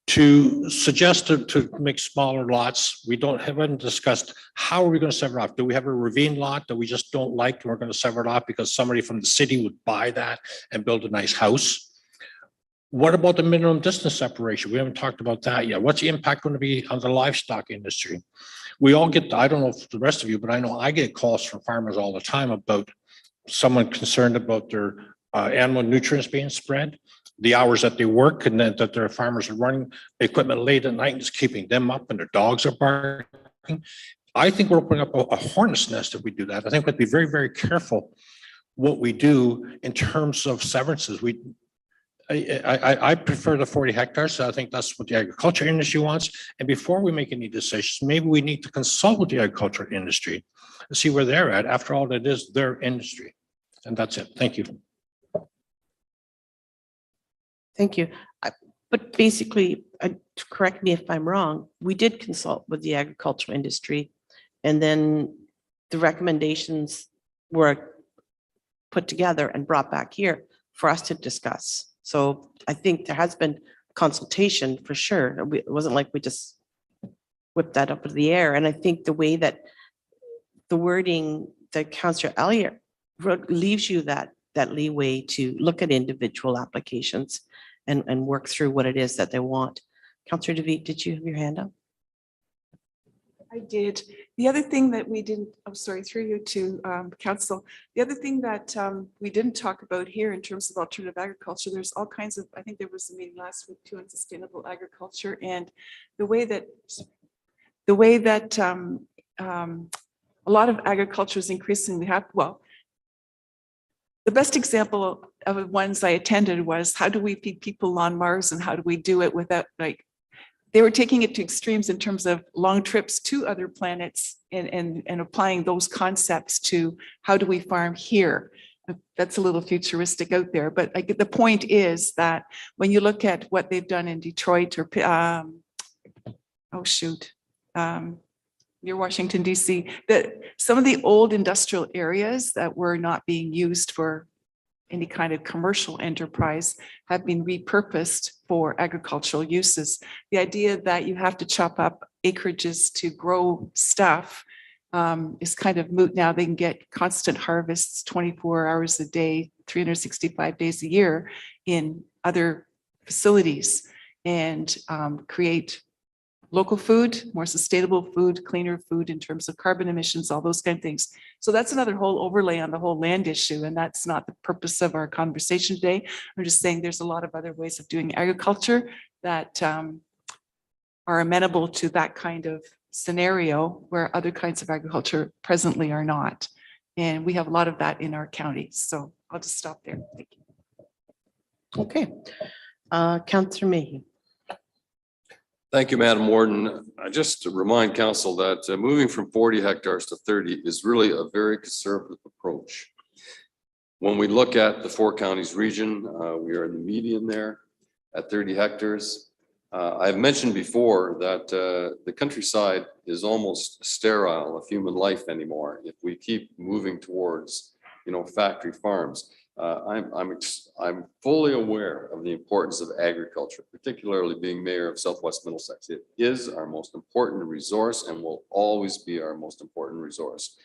To suggest to make smaller lots, haven't discussed how are we going to sever off. Do we have a ravine lot that we just don't like and we're going to sever it off because somebody from the city would buy that and build a nice house? What about the minimum distance separation? We haven't talked about that yet. What's the impact going to be on the livestock industry? We all get, I don't know if the rest of you, but I know I get calls from farmers all the time about someone concerned about their animal nutrients being spread, the hours that they work, and that their farmers are running equipment late at night and just keeping them up, and their dogs are barking. I think we're opening up a hornet's nest if we do that. I think we have to be very, very careful what we do in terms of severances. I prefer the 40 hectares. So I think that's what the agriculture industry wants. And before we make any decisions, maybe we need to consult with the agriculture industry and see where they're at. After all, it is their industry. And that's it. Thank you. Thank you. But basically, correct me if I'm wrong, we did consult with the agricultural industry, and then the recommendations were put together and brought back here for us to discuss. So I think there has been consultation for sure. It wasn't like we just whipped that up into the air. And I think the way that the wording that Councillor Elliott wrote leaves you that leeway to look at individual applications and work through what it is that they want. Councillor DeVete, did you have your hand up? I did. The other thing that we didn't, I'm sorry, through you to council. The other thing that we didn't talk about here in terms of alternative agriculture, there's all kinds of, I think there was a meeting last week too on sustainable agriculture, and the way that a lot of agriculture is increasingly the best example of the ones I attended was, how do we feed people on Mars, and how do we do it without, like, they were taking it to extremes in terms of long trips to other planets and applying those concepts to how do we farm here. That's a little futuristic out there, but I get the point is that when you look at what they've done in Detroit or near Washington, DC, that some of the old industrial areas that were not being used for any kind of commercial enterprise have been repurposed for agricultural uses. The idea that you have to chop up acreages to grow stuff is kind of moot now. They can get constant harvests 24 hours a day, 365 days a year in other facilities, and create local food, more sustainable food, cleaner food in terms of carbon emissions, all those kind of things. So that's another whole overlay on the whole land issue. And that's not the purpose of our conversation today. I'm just saying there's a lot of other ways of doing agriculture that are amenable to that kind of scenario where other kinds of agriculture presently are not. And we have a lot of that in our county. So I'll just stop there. Thank you. Okay. Councillor Mayhew. Thank you, Madam Warden. Just to remind council that moving from 40 hectares to 30 is really a very conservative approach. When we look at the four counties region, we are in the median there at 30 hectares. I've mentioned before that the countryside is almost sterile of human life anymore if we keep moving towards, factory farms. I'm fully aware of the importance of agriculture, particularly being mayor of Southwest Middlesex. It is our most important resource and will always be our most important resource.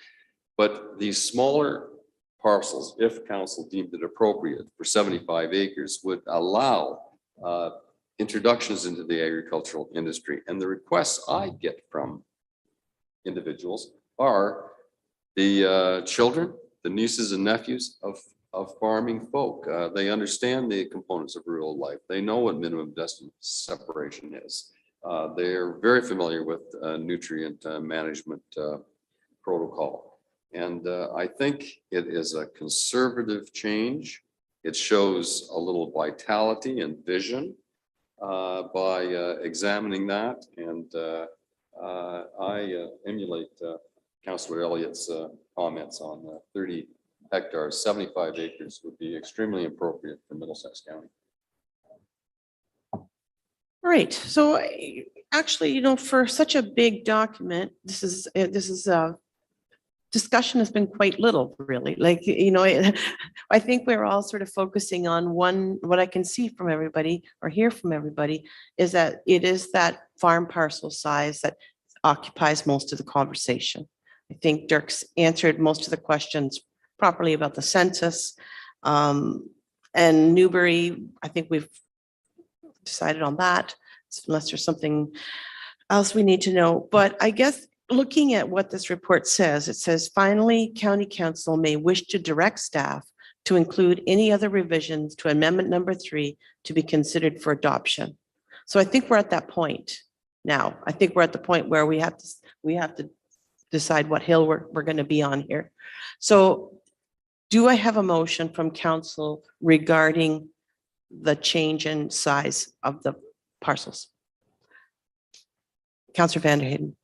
But these smaller parcels, if council deemed it appropriate for 75 acres, would allow introductions into the agricultural industry. And the requests I get from individuals are the children, the nieces and nephews of farming folk. They understand the components of rural life. They know what minimum distance separation is. They are very familiar with nutrient management protocol. And I think it is a conservative change. It shows a little vitality and vision by examining that. And I emulate Councillor Elliott's comments on 30 hectares, 75 acres would be extremely appropriate for Middlesex County. Right. So actually, for such a big document, this is discussion has been quite little, really. I think we're all sort of focusing on what I can see from everybody or hear from everybody is that it is that farm parcel size that occupies most of the conversation. I think Dirk's answered most of the questions properly about the census. And Newbury, I think we've decided on that, unless there's something else we need to know. But I guess looking at what this report says, it says, finally, County Council may wish to direct staff to include any other revisions to Amendment number 3 to be considered for adoption. So I think we're at that point now. I think we're at the point where we have to decide what hill we're going to be on here. So do I have a motion from council regarding the change in size of the parcels? Councillor Van der Hayden.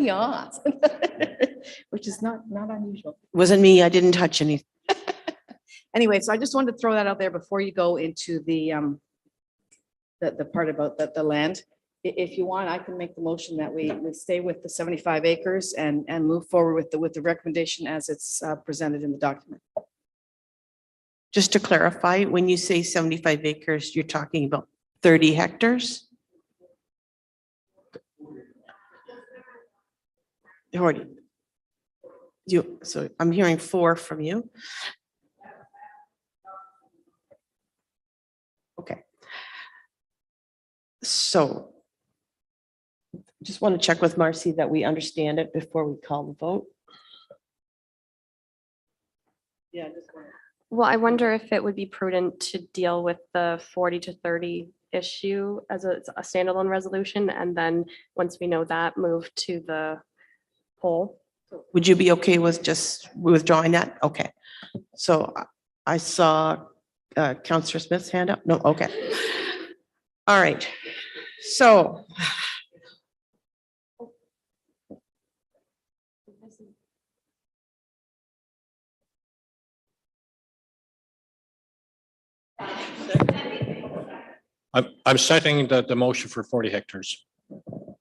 Yeah. Which is not unusual. Wasn't me, I didn't touch anything. Anyway, so I just wanted to throw that out there before you go into the part about the land. If you want, I can make the motion that we stay with the 75 acres and move forward with the recommendation as it's presented in the document. Just to clarify, when you say 75 acres, you're talking about 30 hectares? 40. So I'm hearing 4 from you. Okay. So just want to check with Marcy that we understand it before we call the vote. Yeah. Well, I wonder if it would be prudent to deal with the 40 to 30 issue as a standalone resolution, and then once we know that, move to the poll. Would you be okay with just withdrawing that? Okay. So I saw Councillor Smith's hand up. No, okay. All right. So I'm setting the motion for 40 hectares.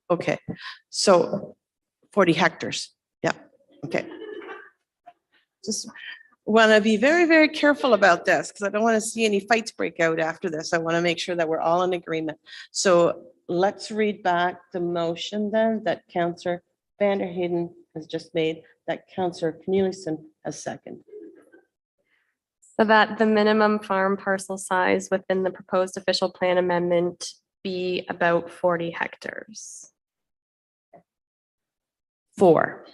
Okay, so 40 hectares. Yeah, okay. Just want to be very, very careful about this because I don't want to see any fights break out after this. I want to make sure that we're all in agreement. So let's read back the motion then that Councillor Vanderheden has just made, that Councillor Corneliuson has seconded. So that the minimum farm parcel size within the proposed official plan amendment be about 40 hectares. 4.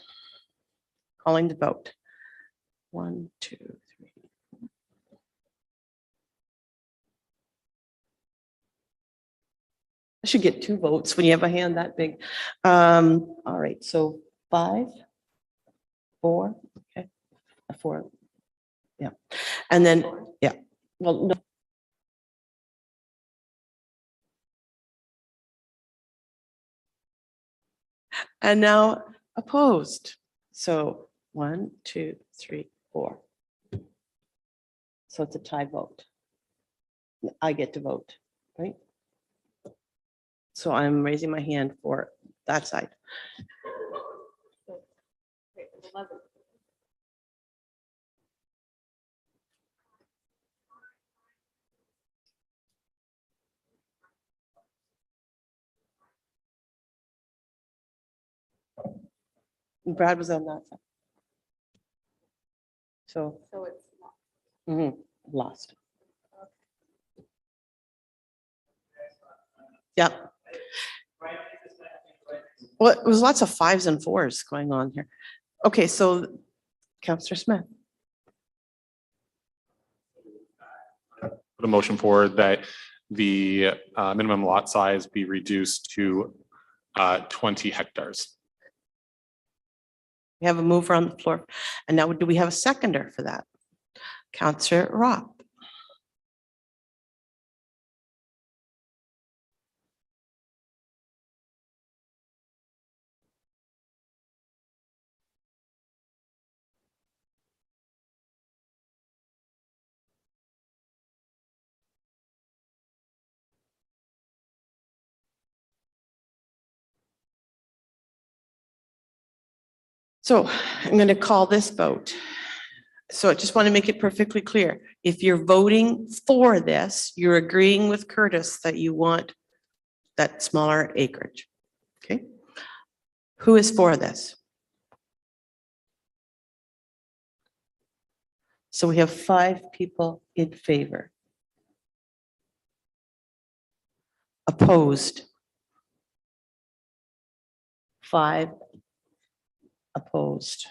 Calling the vote. 1, 2, 3. I should get 2 votes when you have a hand that big. All right, so 5, 4, okay, 4. Yeah, and then, yeah, well, no. And now opposed. So 1, 2, 3, 4. So it's a tie vote. I get to vote, right? So I'm raising my hand for that side. Brad was on that side. So it's lost. Yeah. Well, it was lots of 5s and 4s going on here. Okay, so Councillor Smith. Put a motion forward that the minimum lot size be reduced to 20 hectares. We have a mover on the floor. And now do we have a seconder for that? Councillor Roth. So I'm going to call this vote. So I just want to make it perfectly clear. If you're voting for this, you're agreeing with Curtis that you want that smaller acreage. Okay. Who is for this? So we have 5 people in favor. Opposed. 5 opposed.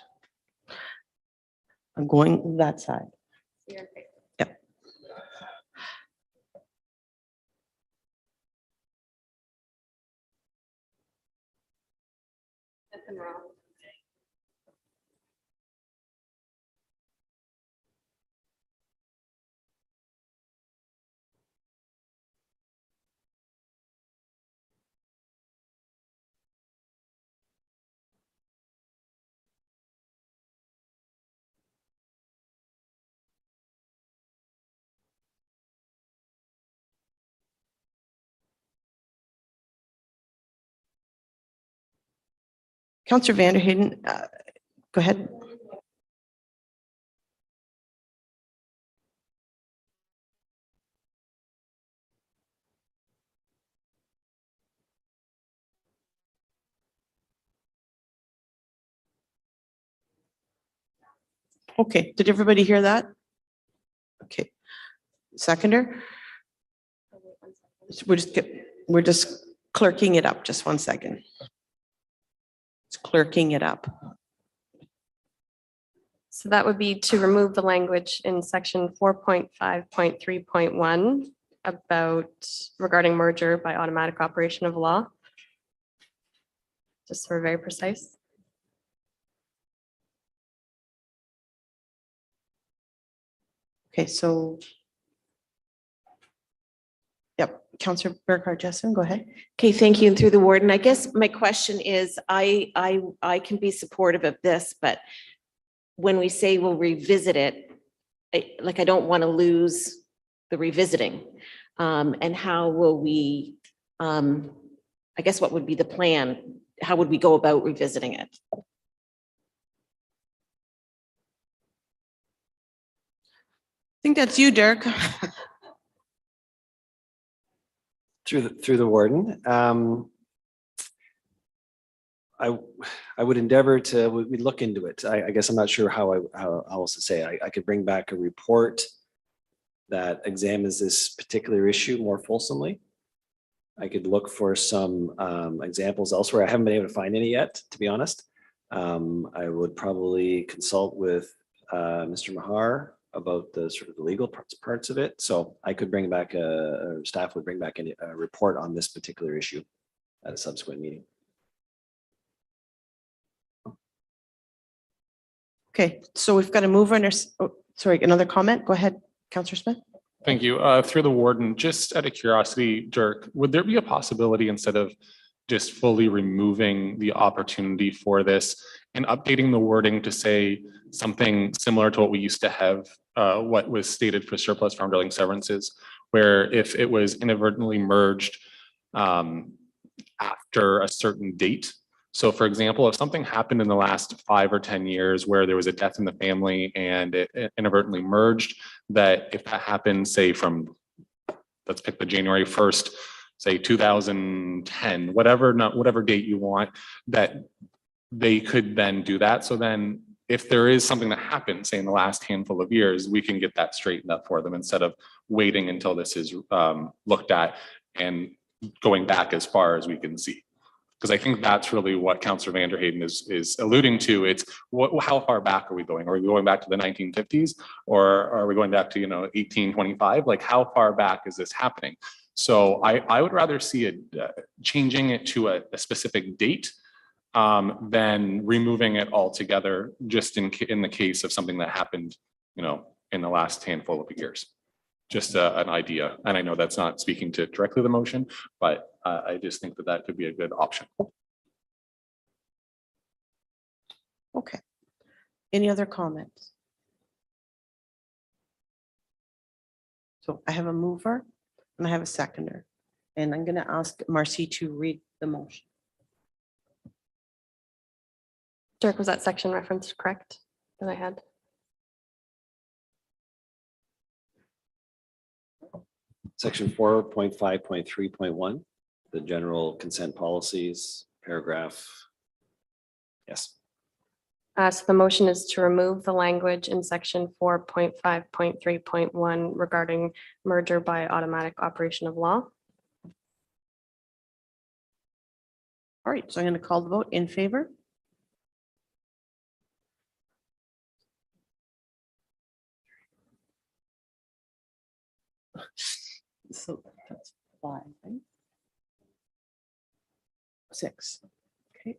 I'm going that side. Yep. Councillor Vanderheden, go ahead. Okay, did everybody hear that? Okay. Seconder? We're just clerking it up. Just 1 second. It's clerking it up. So that would be to remove the language in section 4.5.3.1 about regarding merger by automatic operation of law. Just so we're very precise. Okay, so. Yep, Councillor Burkhart Jessen, go ahead. Okay, thank you. And through the warden, I guess my question is, I can be supportive of this, but when we say we'll revisit it, I don't want to lose the revisiting. And how will we, I guess what would be the plan? How would we go about revisiting it? I think that's you, Dirk. Through the warden. I would endeavor to, we look into it. I guess I'm not sure how else to say. I could bring back a report that examines this particular issue more fulsomely. I could look for some examples elsewhere. I haven't been able to find any yet, to be honest. I would probably consult with Mr. Mahar about the sort of the legal parts of it. So I could bring back staff would bring back a report on this particular issue at a subsequent meeting. Okay, so we've got a mover and sorry, another comment. Go ahead, Councillor Smith. Thank you. Through the warden, just out of curiosity, Dirk, would there be a possibility instead of just fully removing the opportunity for this and updating the wording to say something similar to what we used to have, what was stated for surplus farm dwelling severances, where if it was inadvertently merged after a certain date. So for example, if something happened in the last 5 or 10 years where there was a death in the family and it inadvertently merged, that if that happened, say from, let's pick the January 1st, say 2010, whatever date you want, that they could then do that. So then if there is something that happened, say in the last handful of years, we can get that straightened up for them instead of waiting until this is looked at and going back as far as we can see. Because I think that's really what Councillor Vanderheyden is alluding to. It's how far back are we going? Are we going back to the 1950s, or are we going back to 1825? Like how far back is this happening? So I would rather see it changing it to a specific date than removing it altogether, just in the case of something that happened, in the last handful of years. Just an idea, and I know that's not speaking to directly the motion, but I just think that could be a good option. Okay. Any other comments? So I have a mover and I have a seconder, and I'm going to ask Marcy to read the motion. Dirk, was that section referenced correct that I had? Section 4.5.3.1, the general consent policies, paragraph. Yes. So the motion is to remove the language in section 4.5.3.1 regarding merger by automatic operation of law. All right, so I'm going to call the vote in favor. So that's 5, right? 6. Okay.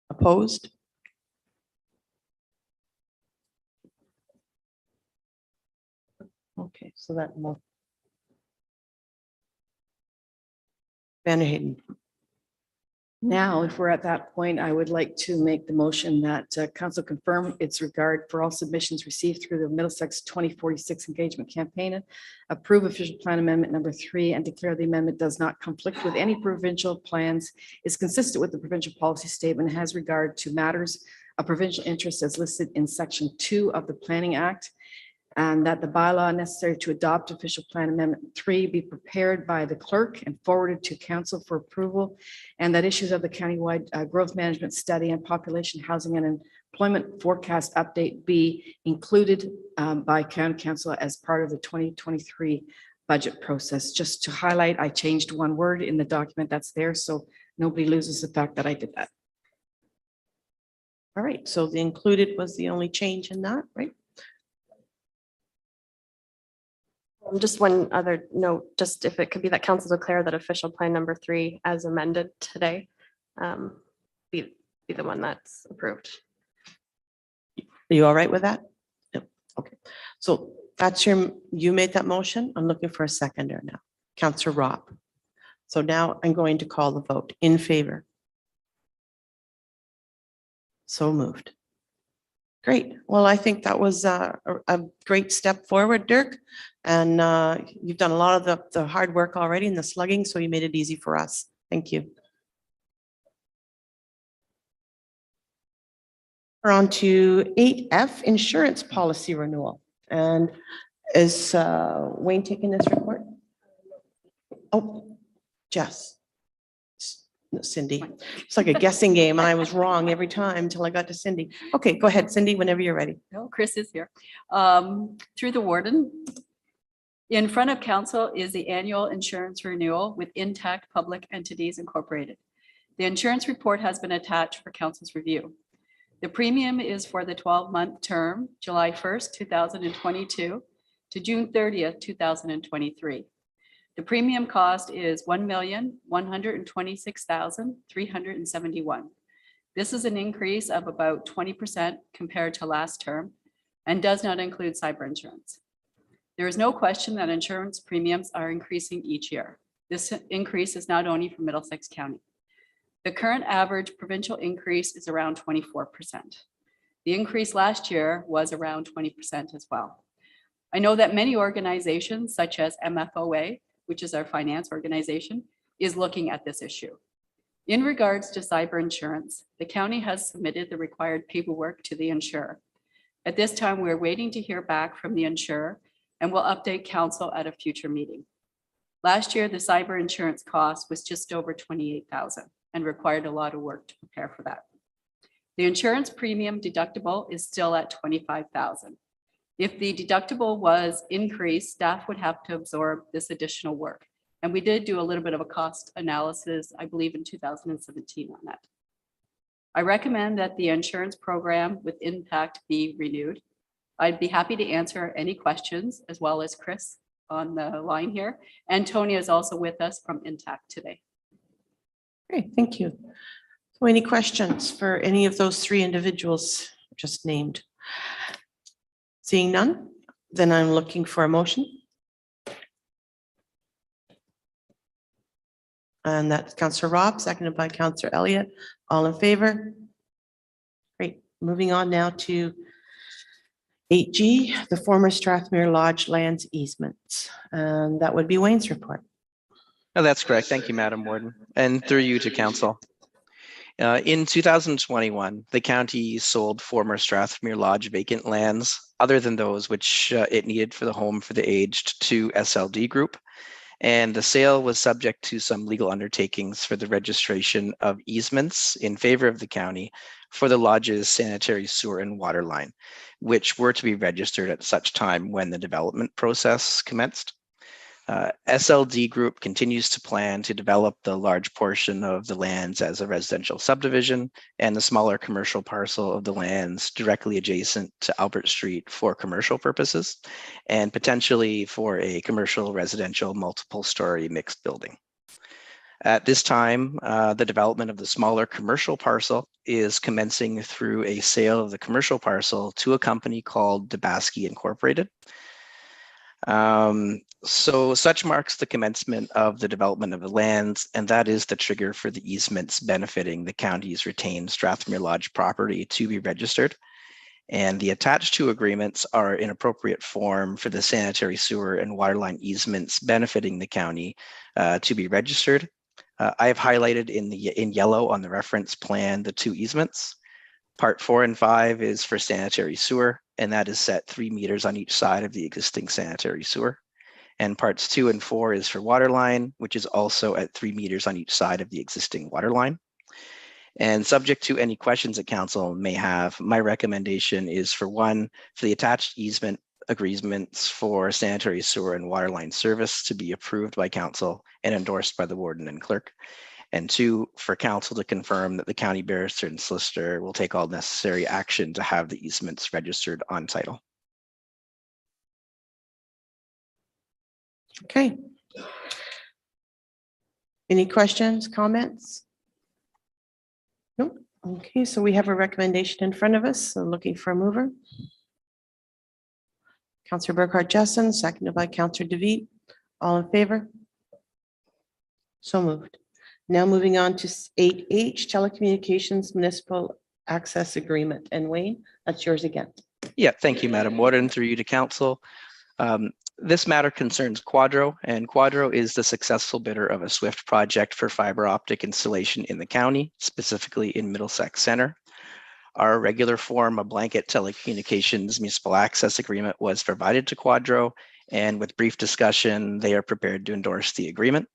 Opposed? Okay, so that more. Vanderheyden. Now, if we're at that point, I would like to make the motion that council confirm its regard for all submissions received through the Middlesex 2046 engagement campaign, approve official plan amendment number 3, and declare the amendment does not conflict with any provincial plans, is consistent with the provincial policy statement, has regard to matters of provincial interest as listed in section 2 of the Planning Act, and that the bylaw necessary to adopt official plan amendment 3 be prepared by the clerk and forwarded to council for approval, and that issues of the countywide growth management study and population housing and employment forecast update be included by county council as part of the 2023 budget process. Just to highlight, I changed one word in the document that's there, so nobody loses the fact that I did that. All right, so the included was the only change in that, right? Just one other note, just if it could be that council declare that official plan number 3 as amended today, be the one that's approved. Are you all right with that? Yep. Okay, so that's you made that motion. I'm looking for a seconder now. Councillor Robb. So now I'm going to call the vote in favor. So moved. Great. Well, I think that was a great step forward, Dirk. And you've done a lot of the hard work already and the slugging, so you made it easy for us. Thank you. We're on to 8F, insurance policy renewal. And is Wayne taking this report? Oh, Jess. No, Cindy. It's like a guessing game and I was wrong every time until I got to Cindy. Okay, go ahead, Cindy, whenever you're ready. No, Chris is here. Through the warden. In front of council is the annual insurance renewal with Intact Public Entities Incorporated. The insurance report has been attached for council's review. The premium is for the 12-month term, July 1st, 2022 to June 30th, 2023. The premium cost is $1,126,371. This is an increase of about 20% compared to last term and does not include cyber insurance. There is no question that insurance premiums are increasing each year. This increase is not only for Middlesex County. The current average provincial increase is around 24%. The increase last year was around 20% as well. I know that many organizations such as MFOA, which is our finance organization, is looking at this issue. In regards to cyber insurance, the county has submitted the required paperwork to the insurer. At this time, we're waiting to hear back from the insurer and will update council at a future meeting. Last year, the cyber insurance cost was just over $28,000 and required a lot of work to prepare for that. The insurance premium deductible is still at $25,000. If the deductible was increased, staff would have to absorb this additional work. And we did do a little bit of a cost analysis, I believe in 2017 on that. I recommend that the insurance program with Intact be renewed. I'd be happy to answer any questions, as well as Chris on the line here. And Tony is also with us from Intact today. Great, thank you. So any questions for any of those three individuals just named? Seeing none, then I'm looking for a motion. And that's Councillor Robb, seconded by Councillor Elliott. All in favor? Great. Moving on now to 8G, the former Strathmere Lodge lands easements. And that would be Wayne's report. Oh, that's correct. Thank you, Madam Warden. And through you to council. In 2021, the county sold former Strathmere Lodge vacant lands, other than those which it needed for the home for the aged, to SLD Group. And the sale was subject to some legal undertakings for the registration of easements in favor of the county for the lodge's sanitary sewer and water line, which were to be registered at such time when the development process commenced. SLD Group continues to plan to develop the large portion of the lands as a residential subdivision and the smaller commercial parcel of the lands directly adjacent to Albert Street for commercial purposes and potentially for a commercial residential multiple story mixed building. At this time, the development of the smaller commercial parcel is commencing through a sale of the commercial parcel to a company called Debaski Incorporated. So such marks the commencement of the development of the lands, and that is the trigger for the easements benefiting the county's retained Strathmere Lodge property to be registered. And the attached two agreements are in appropriate form for the sanitary sewer and waterline easements benefiting the county to be registered. I have highlighted in yellow on the reference plan the two easements. Part 4 and 5 is for sanitary sewer, and that is set 3 meters on each side of the existing sanitary sewer. And parts 2 and 4 is for water line, which is also at 3 meters on each side of the existing water line. And subject to any questions that council may have, my recommendation is for the attached easement agreements for sanitary sewer and water line service to be approved by council and endorsed by the warden and clerk. And 2, for council to confirm that the county barrister and solicitor will take all necessary action to have the easements registered on title. Okay. Any questions, comments? Nope. Okay, so we have a recommendation in front of us. So looking for a mover. Councillor Burkhart-Jessen, seconded by Councillor DeVete. All in favor? So moved. Now moving on to 8H, Telecommunications Municipal access agreement. And Wayne, that's yours again. Yeah, thank you, Madam Warden, through you to council. This matter concerns Quadro, and Quadro is the successful bidder of a SWIFT project for fiber optic installation in the county, specifically in Middlesex Center. Our regular form, a blanket telecommunications municipal access agreement, was provided to Quadro, and with brief discussion, they are prepared to endorse the agreement.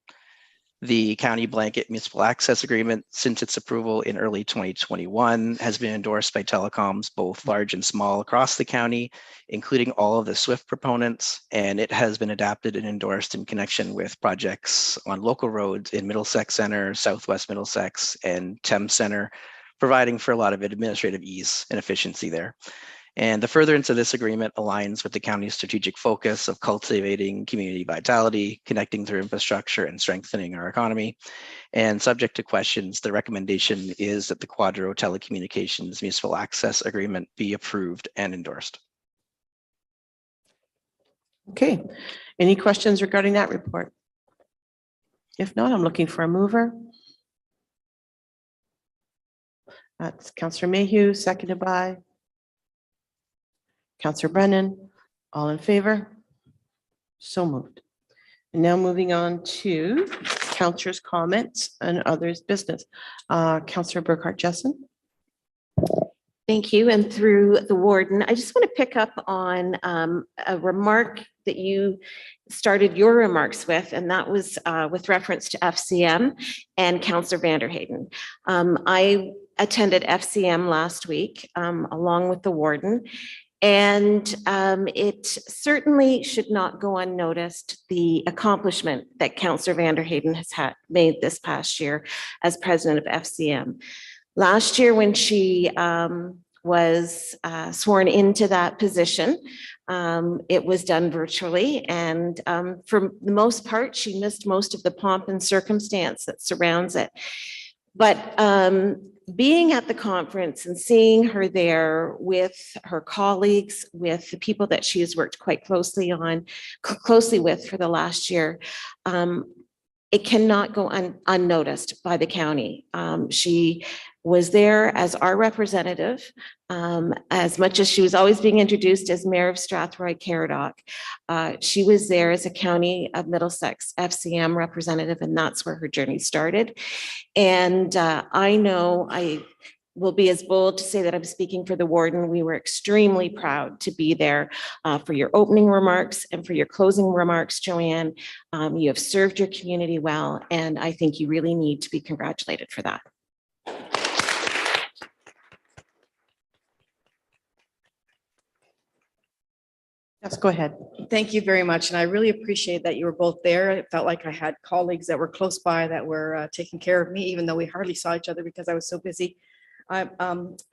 The county blanket municipal access agreement, since its approval in early 2021, has been endorsed by telecoms, both large and small, across the county, including all of the SWIFT proponents, and it has been adapted and endorsed in connection with projects on local roads in Middlesex Center, Southwest Middlesex, and Thames Center, providing for a lot of administrative ease and efficiency there. And the furtherance of this agreement aligns with the county's strategic focus of cultivating community vitality, connecting through infrastructure, and strengthening our economy. And subject to questions, the recommendation is that the Quadro Telecommunications Municipal Access Agreement be approved and endorsed. Okay, any questions regarding that report? If not, I'm looking for a mover. That's Councillor Mayhew, seconded by Councillor Brennan. All in favor? So moved. And now moving on to councillors' comments and others' business. Councillor Burkhart-Jessen. Thank you. And through the warden, I just want to pick up on a remark that you started your remarks with, and that was with reference to FCM and Councillor Vanderheyden. I attended FCM last week along with the warden, and it certainly should not go unnoticed the accomplishment that Councillor Vanderheyden has made this past year as president of FCM. Last year, when she was sworn into that position, it was done virtually, and for the most part, she missed most of the pomp and circumstance that surrounds it. But being at the conference and seeing her there with her colleagues, with the people that she has worked quite closely with for the last year, it cannot go unnoticed by the county. She was there as our representative, as much as she was always being introduced as Mayor of Strathroy Caradoc. She was there as a County of Middlesex FCM representative, and that's where her journey started. And I know I will be as bold to say that I'm speaking for the warden. We were extremely proud to be there for your opening remarks and for your closing remarks, Joanne. You have served your community well, and I think you really need to be congratulated for that. Yes, go ahead. Thank you very much. And I really appreciate that you were both there. It felt like I had colleagues that were close by that were taking care of me, even though we hardly saw each other because I was so busy. I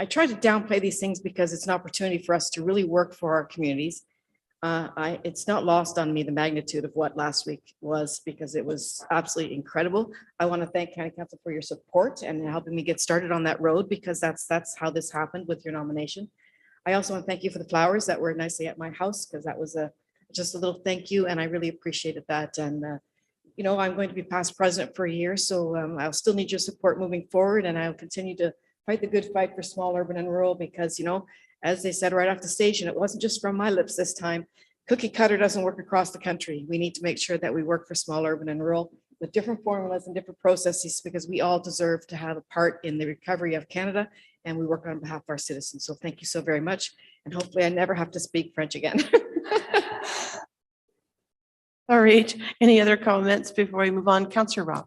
try to downplay these things because it's an opportunity for us to really work for our communities. It's not lost on me the magnitude of what last week was, because it was absolutely incredible. I want to thank County Council for your support and helping me get started on that road, because that's how this happened with your nomination. I also want to thank you for the flowers that were nicely at my house, because that was just a little thank you, and I really appreciated that. And you know, I'm going to be past president for a year, so I'll still need your support moving forward, and I'll continue to fight the good fight for small, urban, and rural, because, you know, as they said right off the station, it wasn't just from my lips this time. Cookie cutter doesn't work across the country. We need to make sure that we work for small, urban, and rural with different formulas and different processes, because we all deserve to have a part in the recovery of Canada, and we work on behalf of our citizens. So thank you so very much. And hopefully I never have to speak French again. All right. Any other comments before we move on? Councillor Rob.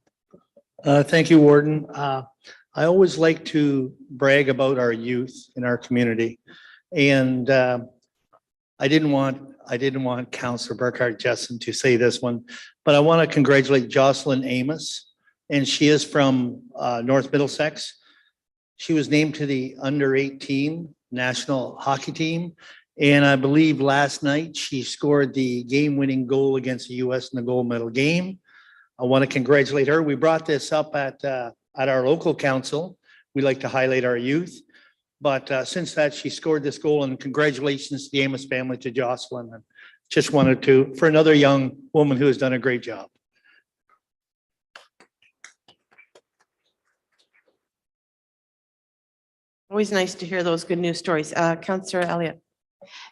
Thank you, Warden. I always like to brag about our youth in our community. And I didn't want Councillor Burkhart-Jessen to say this one, but I want to congratulate Jocelyn Amos. And she is from North Middlesex. She was named to the under-18 national hockey team. And I believe last night she scored the game-winning goal against the U.S. in the gold medal game. I want to congratulate her. We brought this up at our local council. We like to highlight our youth. But since that, she scored this goal, and congratulations to the Amos family, to Jocelyn. And just wanted to, for another young woman who has done a great job. Always nice to hear those good news stories. Councillor Elliott.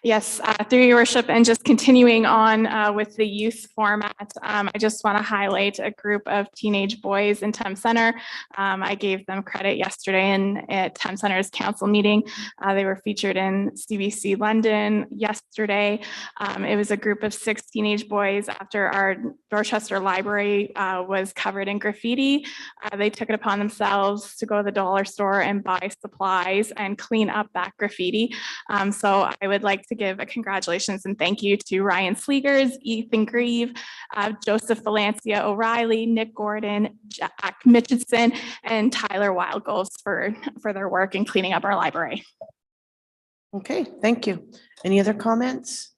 Yes, through your worship, and just continuing on with the youth format, I just want to highlight a group of teenage boys in Thames Centre. I gave them credit yesterday at Thames Centre's council meeting. They were featured in CBC London yesterday. It was a group of 6 teenage boys after our Dorchester Library was covered in graffiti. They took it upon themselves to go to the dollar store and buy supplies and clean up that graffiti. So I would like to give a congratulations and thank you to Ryan Sleegers, Ethan Grieve, Joseph Valencia O'Reilly, Nick Gordon, Jack Mitchison, and Tyler Wildgoals for their work in cleaning up our library. Okay, thank you. Any other comments?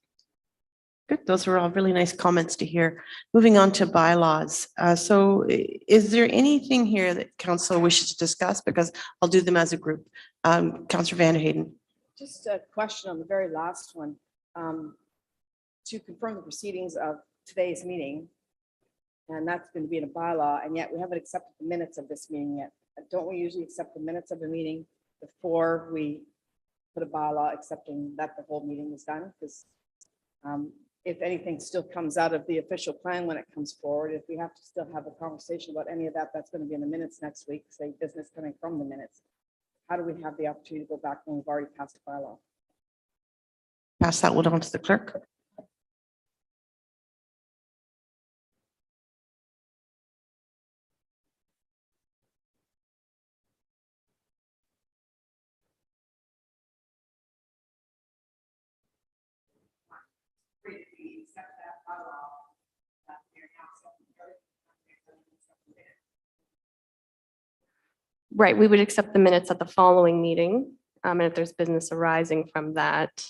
Good, those were all really nice comments to hear. Moving on to bylaws. So is there anything here that council wishes to discuss? Because I'll do them as a group. Councillor Van Hayden. Just a question on the very last one. To confirm the proceedings of today's meeting, and that's going to be in a bylaw, and yet we haven't accepted the minutes of this meeting yet. Don't we usually accept the minutes of the meeting before we put a bylaw accepting that the whole meeting is done? Because if anything still comes out of the official plan when it comes forward, if we have to still have a conversation about any of that, that's going to be in the minutes next week, say business coming from the minutes. How do we have the opportunity to go back when we've already passed a bylaw? Pass that one on to the clerk. Right, we would accept the minutes at the following meeting, and if there's business arising from that.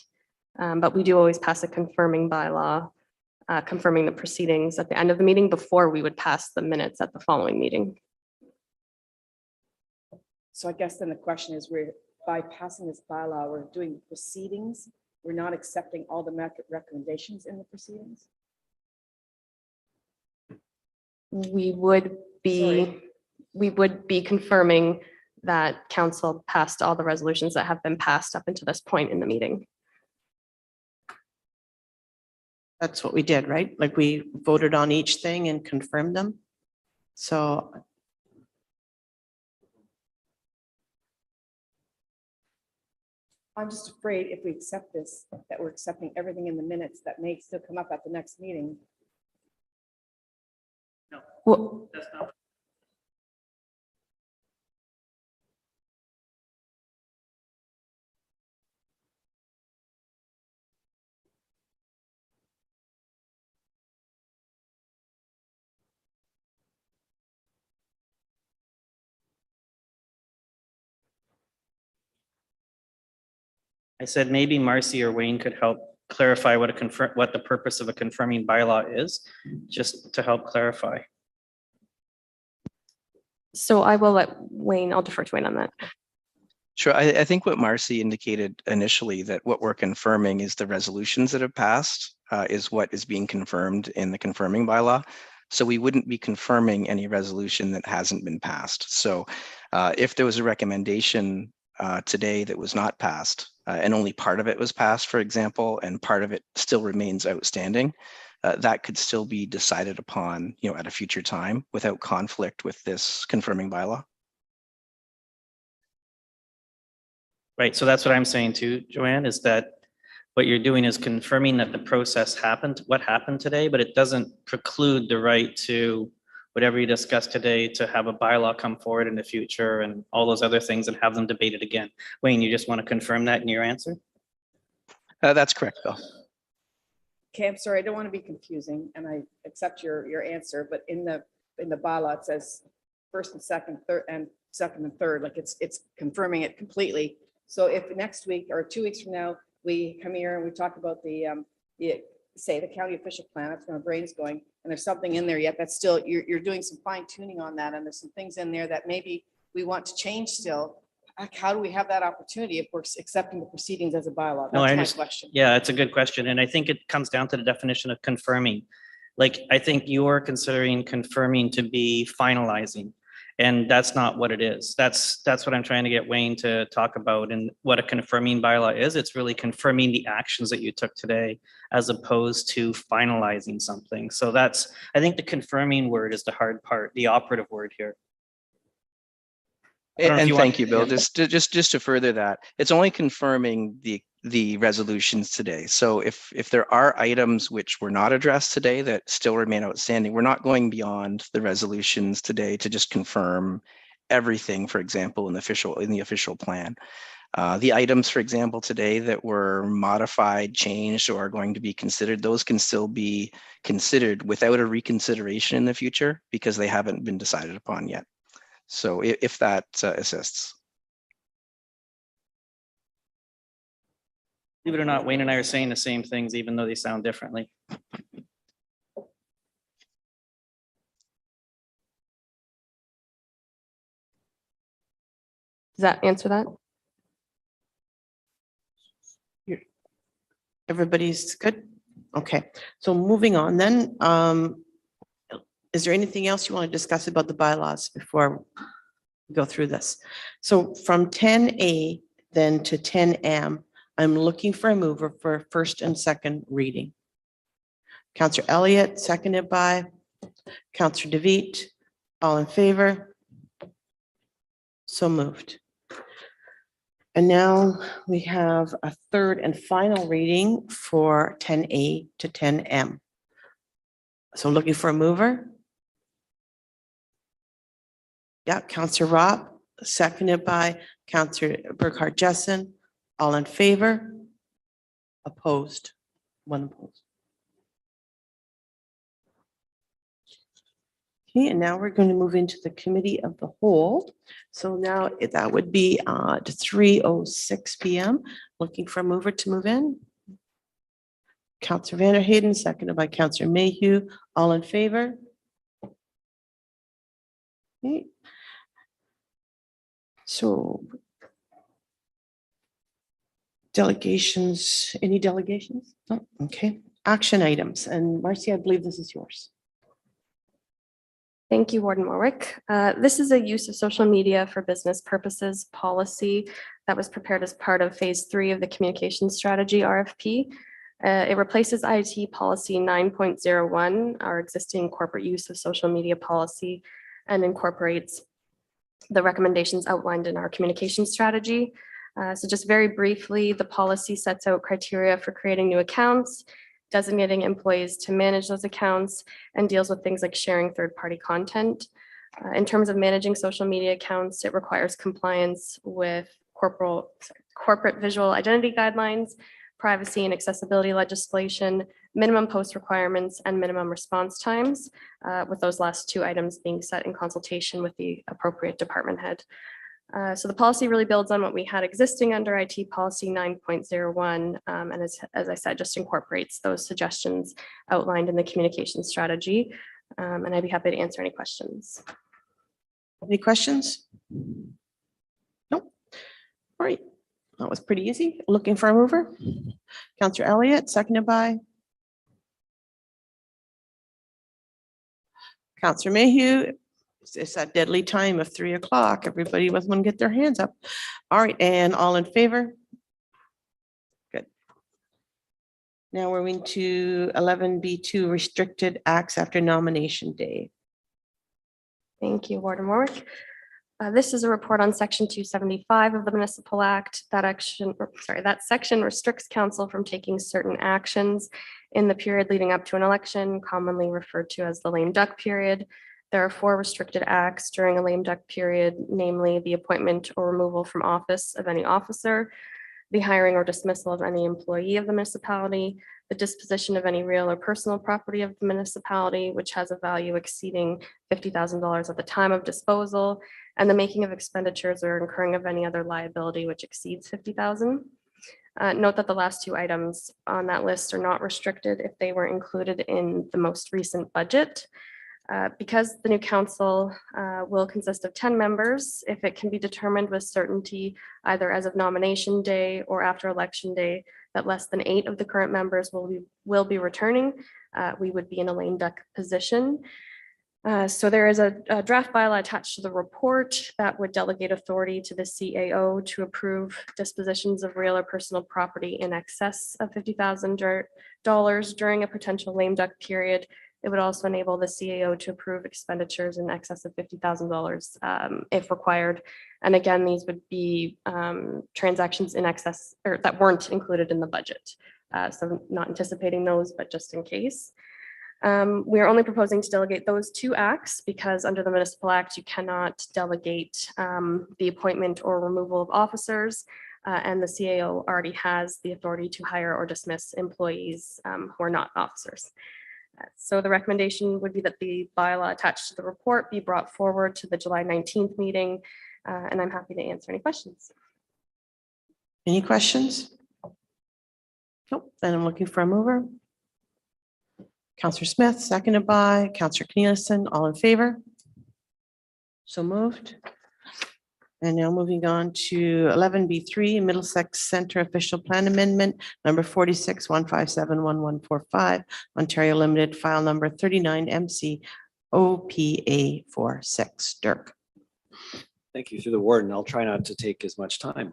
But we do always pass a confirming bylaw, confirming the proceedings at the end of the meeting before we would pass the minutes at the following meeting. So I guess then the question is, we're by passing this bylaw, we're doing the proceedings. We're not accepting all the recommendations in the proceedings. We would be confirming that council passed all the resolutions that have been passed up until this point in the meeting. That's what we did, right? Like we voted on each thing and confirmed them. So I'm just afraid if we accept this, that we're accepting everything in the minutes that may still come up at the next meeting. Well, That's not. I said maybe Marcy or Wayne could help clarify what the purpose of a confirming bylaw is, just to help clarify. so I will let Wayne, I'll defer to Wayne on that. Sure. I think what Marcy indicated initially, that what we're confirming is the resolutions that have passed is what is being confirmed in the confirming bylaw. So we wouldn't be confirming any resolution that hasn't been passed. So if there was a recommendation today that was not passed and only part of it was passed, for example, and part of it still remains outstanding, that could still be decided upon, at a future time without conflict with this confirming bylaw. Right, so that's what I'm saying too, Joanne, is that what you're doing is confirming that the process happened, what happened today, but it doesn't preclude the right to whatever you discussed today to have a bylaw come forward in the future and all those other things and have them debated again. Wayne, you just want to confirm that in your answer? That's correct, Bill. Okay, I'm sorry, I don't want to be confusing, and I accept your answer, but in the bylaw, it says first and second, third, and second and third, like it's confirming it completely. So if next week or 2 weeks from now, we come here and we talk about the county official plan, that's where my brain's going, and there's something in there yet that's still, you're doing some fine tuning on that, and there's some things in there that maybe we want to change still. How do we have that opportunity if we're accepting the proceedings as a bylaw? No, I That's my understand. question. Yeah, it's a good question. And I think it comes down to the definition of confirming. Like, I think you're considering confirming to be finalizing. And that's not what it is. That's what I'm trying to get Wayne to talk about and what a confirming bylaw is. It's really confirming the actions that you took today as opposed to finalizing something. So that's, I think the confirming word is the hard part, the operative word here. I don't know if And you want- thank you, Bill. yeah. Just to further that, it's only confirming the resolutions today. So if there are items which were not addressed today that still remain outstanding, we're not going beyond the resolutions today to just confirm everything, for example, in the official plan. The items, for example, today that were modified, changed, or are going to be considered, those can still be considered without a reconsideration in the future because they haven't been decided upon yet. So if that assists. Believe it or not, Wayne and I are saying the same things, even though they sound differently. Does that answer that? Everybody's good? Okay, so moving on then. Is there anything else you want to discuss about the bylaws before we go through this? So from 10A then to 10M, I'm looking for a mover for first and second reading. Counselor Elliott, seconded by Counselor DeVitt. All in favor? So moved. And now we have a third and final reading for 10A to 10M. So looking for a mover? Yeah, Counselor Rob, seconded by Counselor Burkhart Jessen. All in favor? Opposed? One opposed. Okay, and now we're going to move into the committee of the whole. So now that would be to 3:06 p.m. Looking for a mover to move in. Counselor Vanderhayden, seconded by Counselor Mayhew. All in favor? Okay. So delegations, any delegations? No, okay. Action items, and Marcy, I believe this is yours. Thank you, Warden Warwick. This is a use of social media for business purposes policy that was prepared as part of phase 3 of the communications strategy RFP. It replaces IT policy 9.01, our existing corporate use of social media policy, and incorporates the recommendations outlined in our communication strategy. So just very briefly, the policy sets out criteria for creating new accounts, designating employees to manage those accounts, and deals with things like sharing third-party content. In terms of managing social media accounts, it requires compliance with corporate visual identity guidelines, privacy and accessibility legislation, minimum post requirements, and minimum response times, with those last two items being set in consultation with the appropriate department head. So the policy really builds on what we had existing under IT policy 9.01, and as I said, just incorporates those suggestions outlined in the communication strategy. And I'd be happy to answer any questions. Any questions? Nope. All right, that was pretty easy. Looking for a mover? Counselor Elliott, seconded by Counselor Mayhew. It's that deadly time of 3 o'clock. Everybody must want to get their hands up. All right, and all in favor? Good. Now we're into 11B2 restricted acts after nomination day. Thank you, Warden Warwick. This is a report on section 275 of the Municipal Act. That section restricts council from taking certain actions in the period leading up to an election, commonly referred to as the lame duck period. There are 4 restricted acts during a lame duck period, namely the appointment or removal from office of any officer, the hiring or dismissal of any employee of the municipality, the disposition of any real or personal property of the municipality, which has a value exceeding $50,000 at the time of disposal, and the making of expenditures or incurring of any other liability which exceeds $50,000. Note that the last 2 items on that list are not restricted if they were included in the most recent budget. Because the new council will consist of 10 members, if it can be determined with certainty, either as of nomination day or after election day, that less than 8 of the current members will be returning, we would be in a lame duck position. So there is a draft bylaw attached to the report that would delegate authority to the CAO to approve dispositions of real or personal property in excess of $50,000 during a potential lame duck period. It would also enable the CAO to approve expenditures in excess of $50,000 if required. And again, these would be transactions in excess or that weren't included in the budget. So not anticipating those, but just in case. We are only proposing to delegate those two acts because under the Municipal Act, you cannot delegate the appointment or removal of officers. And the CAO already has the authority to hire or dismiss employees who are not officers. So the recommendation would be that the bylaw attached to the report be brought forward to the July 19th meeting. And I'm happy to answer any questions. Any questions? Nope, then I'm looking for a mover. Counselor Smith, seconded by Counselor Kneeson, all in favor? So moved. And now moving on to 11B3, Middlesex Center Official Plan Amendment, number 46-157-1145, Ontario Limited, file number 39 MC OPA 46. Dirk. Thank you through the warden. I'll try not to take as much time.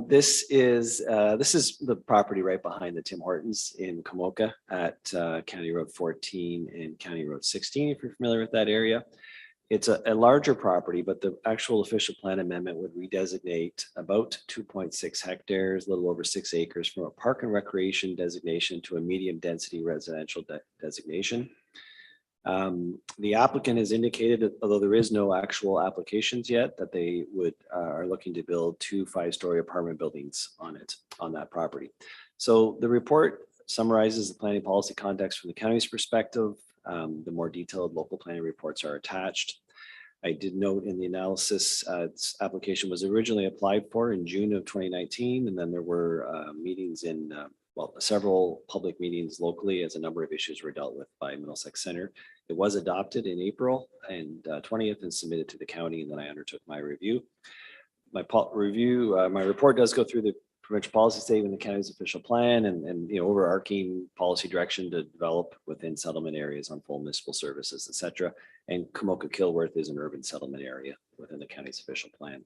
This is the property right behind the Tim Hortons in Komoka at County Road 14 and County Road 16, if you're familiar with that area. It's a larger property, but the actual official plan amendment would redesignate about 2.6 hectares, a little over 6 acres, from a park and recreation designation to a medium density residential designation. The applicant has indicated, although there is no actual applications yet, that they are looking to build 2 5-story apartment buildings on that property. So the report summarizes the planning policy context from the county's perspective. The more detailed local planning reports are attached. I did note in the analysis, this application was originally applied for in June of 2019, and then there were meetings in several public meetings locally as a number of issues were dealt with by Middlesex Center. It was adopted in April and 20th and submitted to the county, and then I undertook my review. My report does go through the provincial policy statement, the county's official plan, and overarching policy direction to develop within settlement areas on full municipal services, et cetera. And Komoka Kilworth is an urban settlement area within the county's official plan.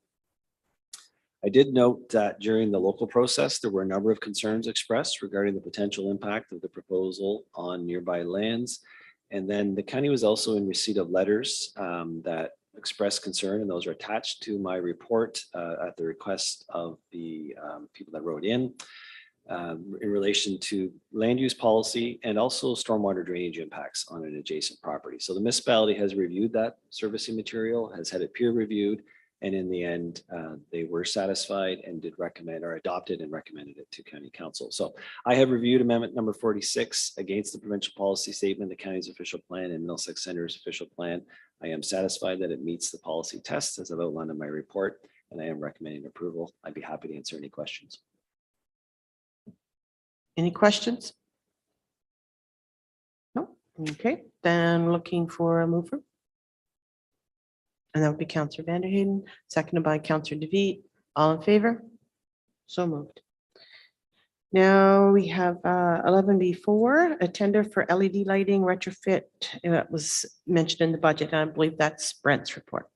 I did note that during the local process, there were a number of concerns expressed regarding the potential impact of the proposal on nearby lands. And then the county was also in receipt of letters that expressed concern, and those are attached to my report at the request of the people that wrote in relation to land use policy and also stormwater drainage impacts on an adjacent property. So the municipality has reviewed that servicing material, has had it peer reviewed, and in the end, they were satisfied and did recommend or adopted and recommended it to county council. So I have reviewed amendment number 46 against the provincial policy statement, the county's official plan, and Middlesex Center's official plan. I am satisfied that it meets the policy tests as I've outlined in my report, and I am recommending approval. I'd be happy to answer any questions. Any questions? No. Okay, then looking for a mover. And that would be Counselor Vanderheyden, seconded by Counselor DeVitt. All in favor? So moved. Now we have 11B4, a tender for LED lighting retrofit. That was mentioned in the budget. And I believe that's Brent's report.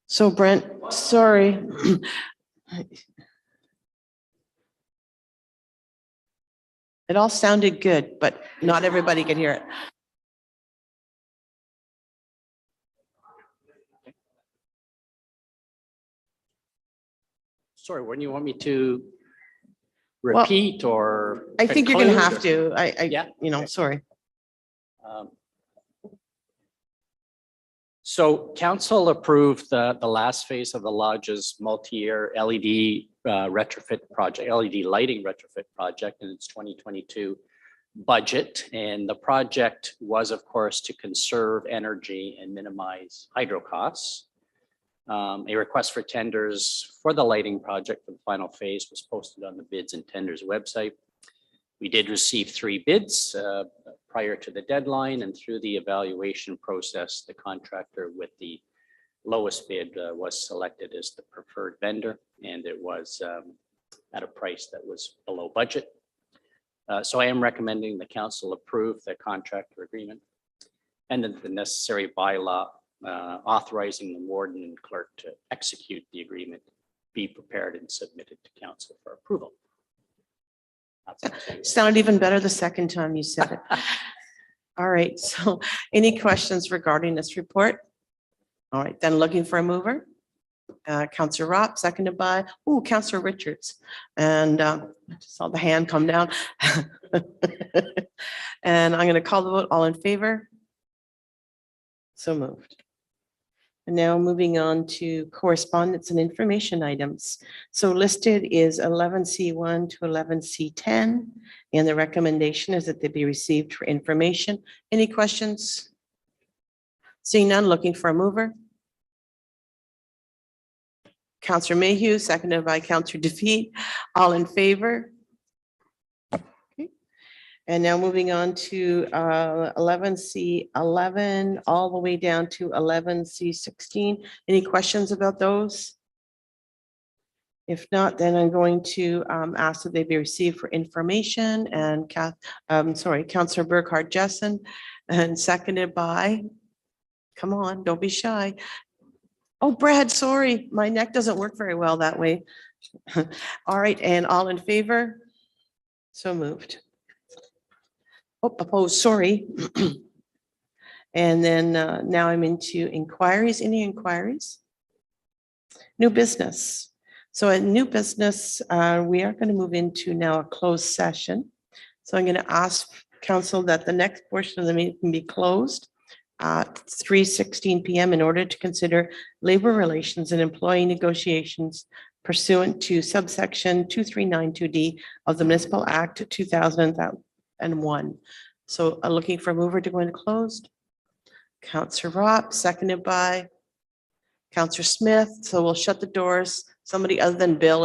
So Brent, sorry. It all sounded good, but not everybody could hear it. Sorry, when you want me to repeat or? I think you're gonna conclude have to. Yeah. Sorry. Um, So council approved the last phase of the lodge's multi-year LED retrofit project, LED lighting retrofit project in its 2022 budget. And the project was, of course, to conserve energy and minimize hydro costs. A request for tenders for the lighting project for the final phase was posted on the bids and tenders website. We did receive 3 bids prior to the deadline, and through the evaluation process, the contractor with the lowest bid was selected as the preferred vendor, and it was at a price that was below budget. So I am recommending the council approve the contractor agreement and then the necessary bylaw authorizing the warden and clerk to execute the agreement be prepared and submitted to council for approval. Sounded even better the second time you said it. All right, so any questions regarding this report? All right, then looking for a mover. Councillor Ropp, seconded by, Councillor Richards. And I just saw the hand come down. And I'm going to call the vote. All in favor? So moved. And now moving on to correspondence and information items. So listed is 11C1 to 11C10, and the recommendation is that they be received for information. Any questions? Seeing none, looking for a mover. Councillor Mayhew, seconded by Councillor Defeat. All in favor? Okay. And now moving on to 11C11, all the way down to 11C16. Any questions about those? If not, then I'm going to ask that they be received for information, and Councillor Burkhart Jessen, and seconded by, come on, don't be shy. Oh, Brad, sorry, my neck doesn't work very well that way. All right, and all in favor? So moved. Oh, opposed, sorry. And then now I'm into inquiries. Any inquiries? New business. So in new business, we are going to move into now a closed session. So I'm going to ask council that the next portion of the meeting be closed at 3:16 p.m. in order to consider labor relations and employee negotiations pursuant to subsection 2392D of the Municipal Act 2001. So looking for a mover to go into closed. Councillor Ropp, seconded by Councillor Smith. So we'll shut the doors. Somebody other than Bill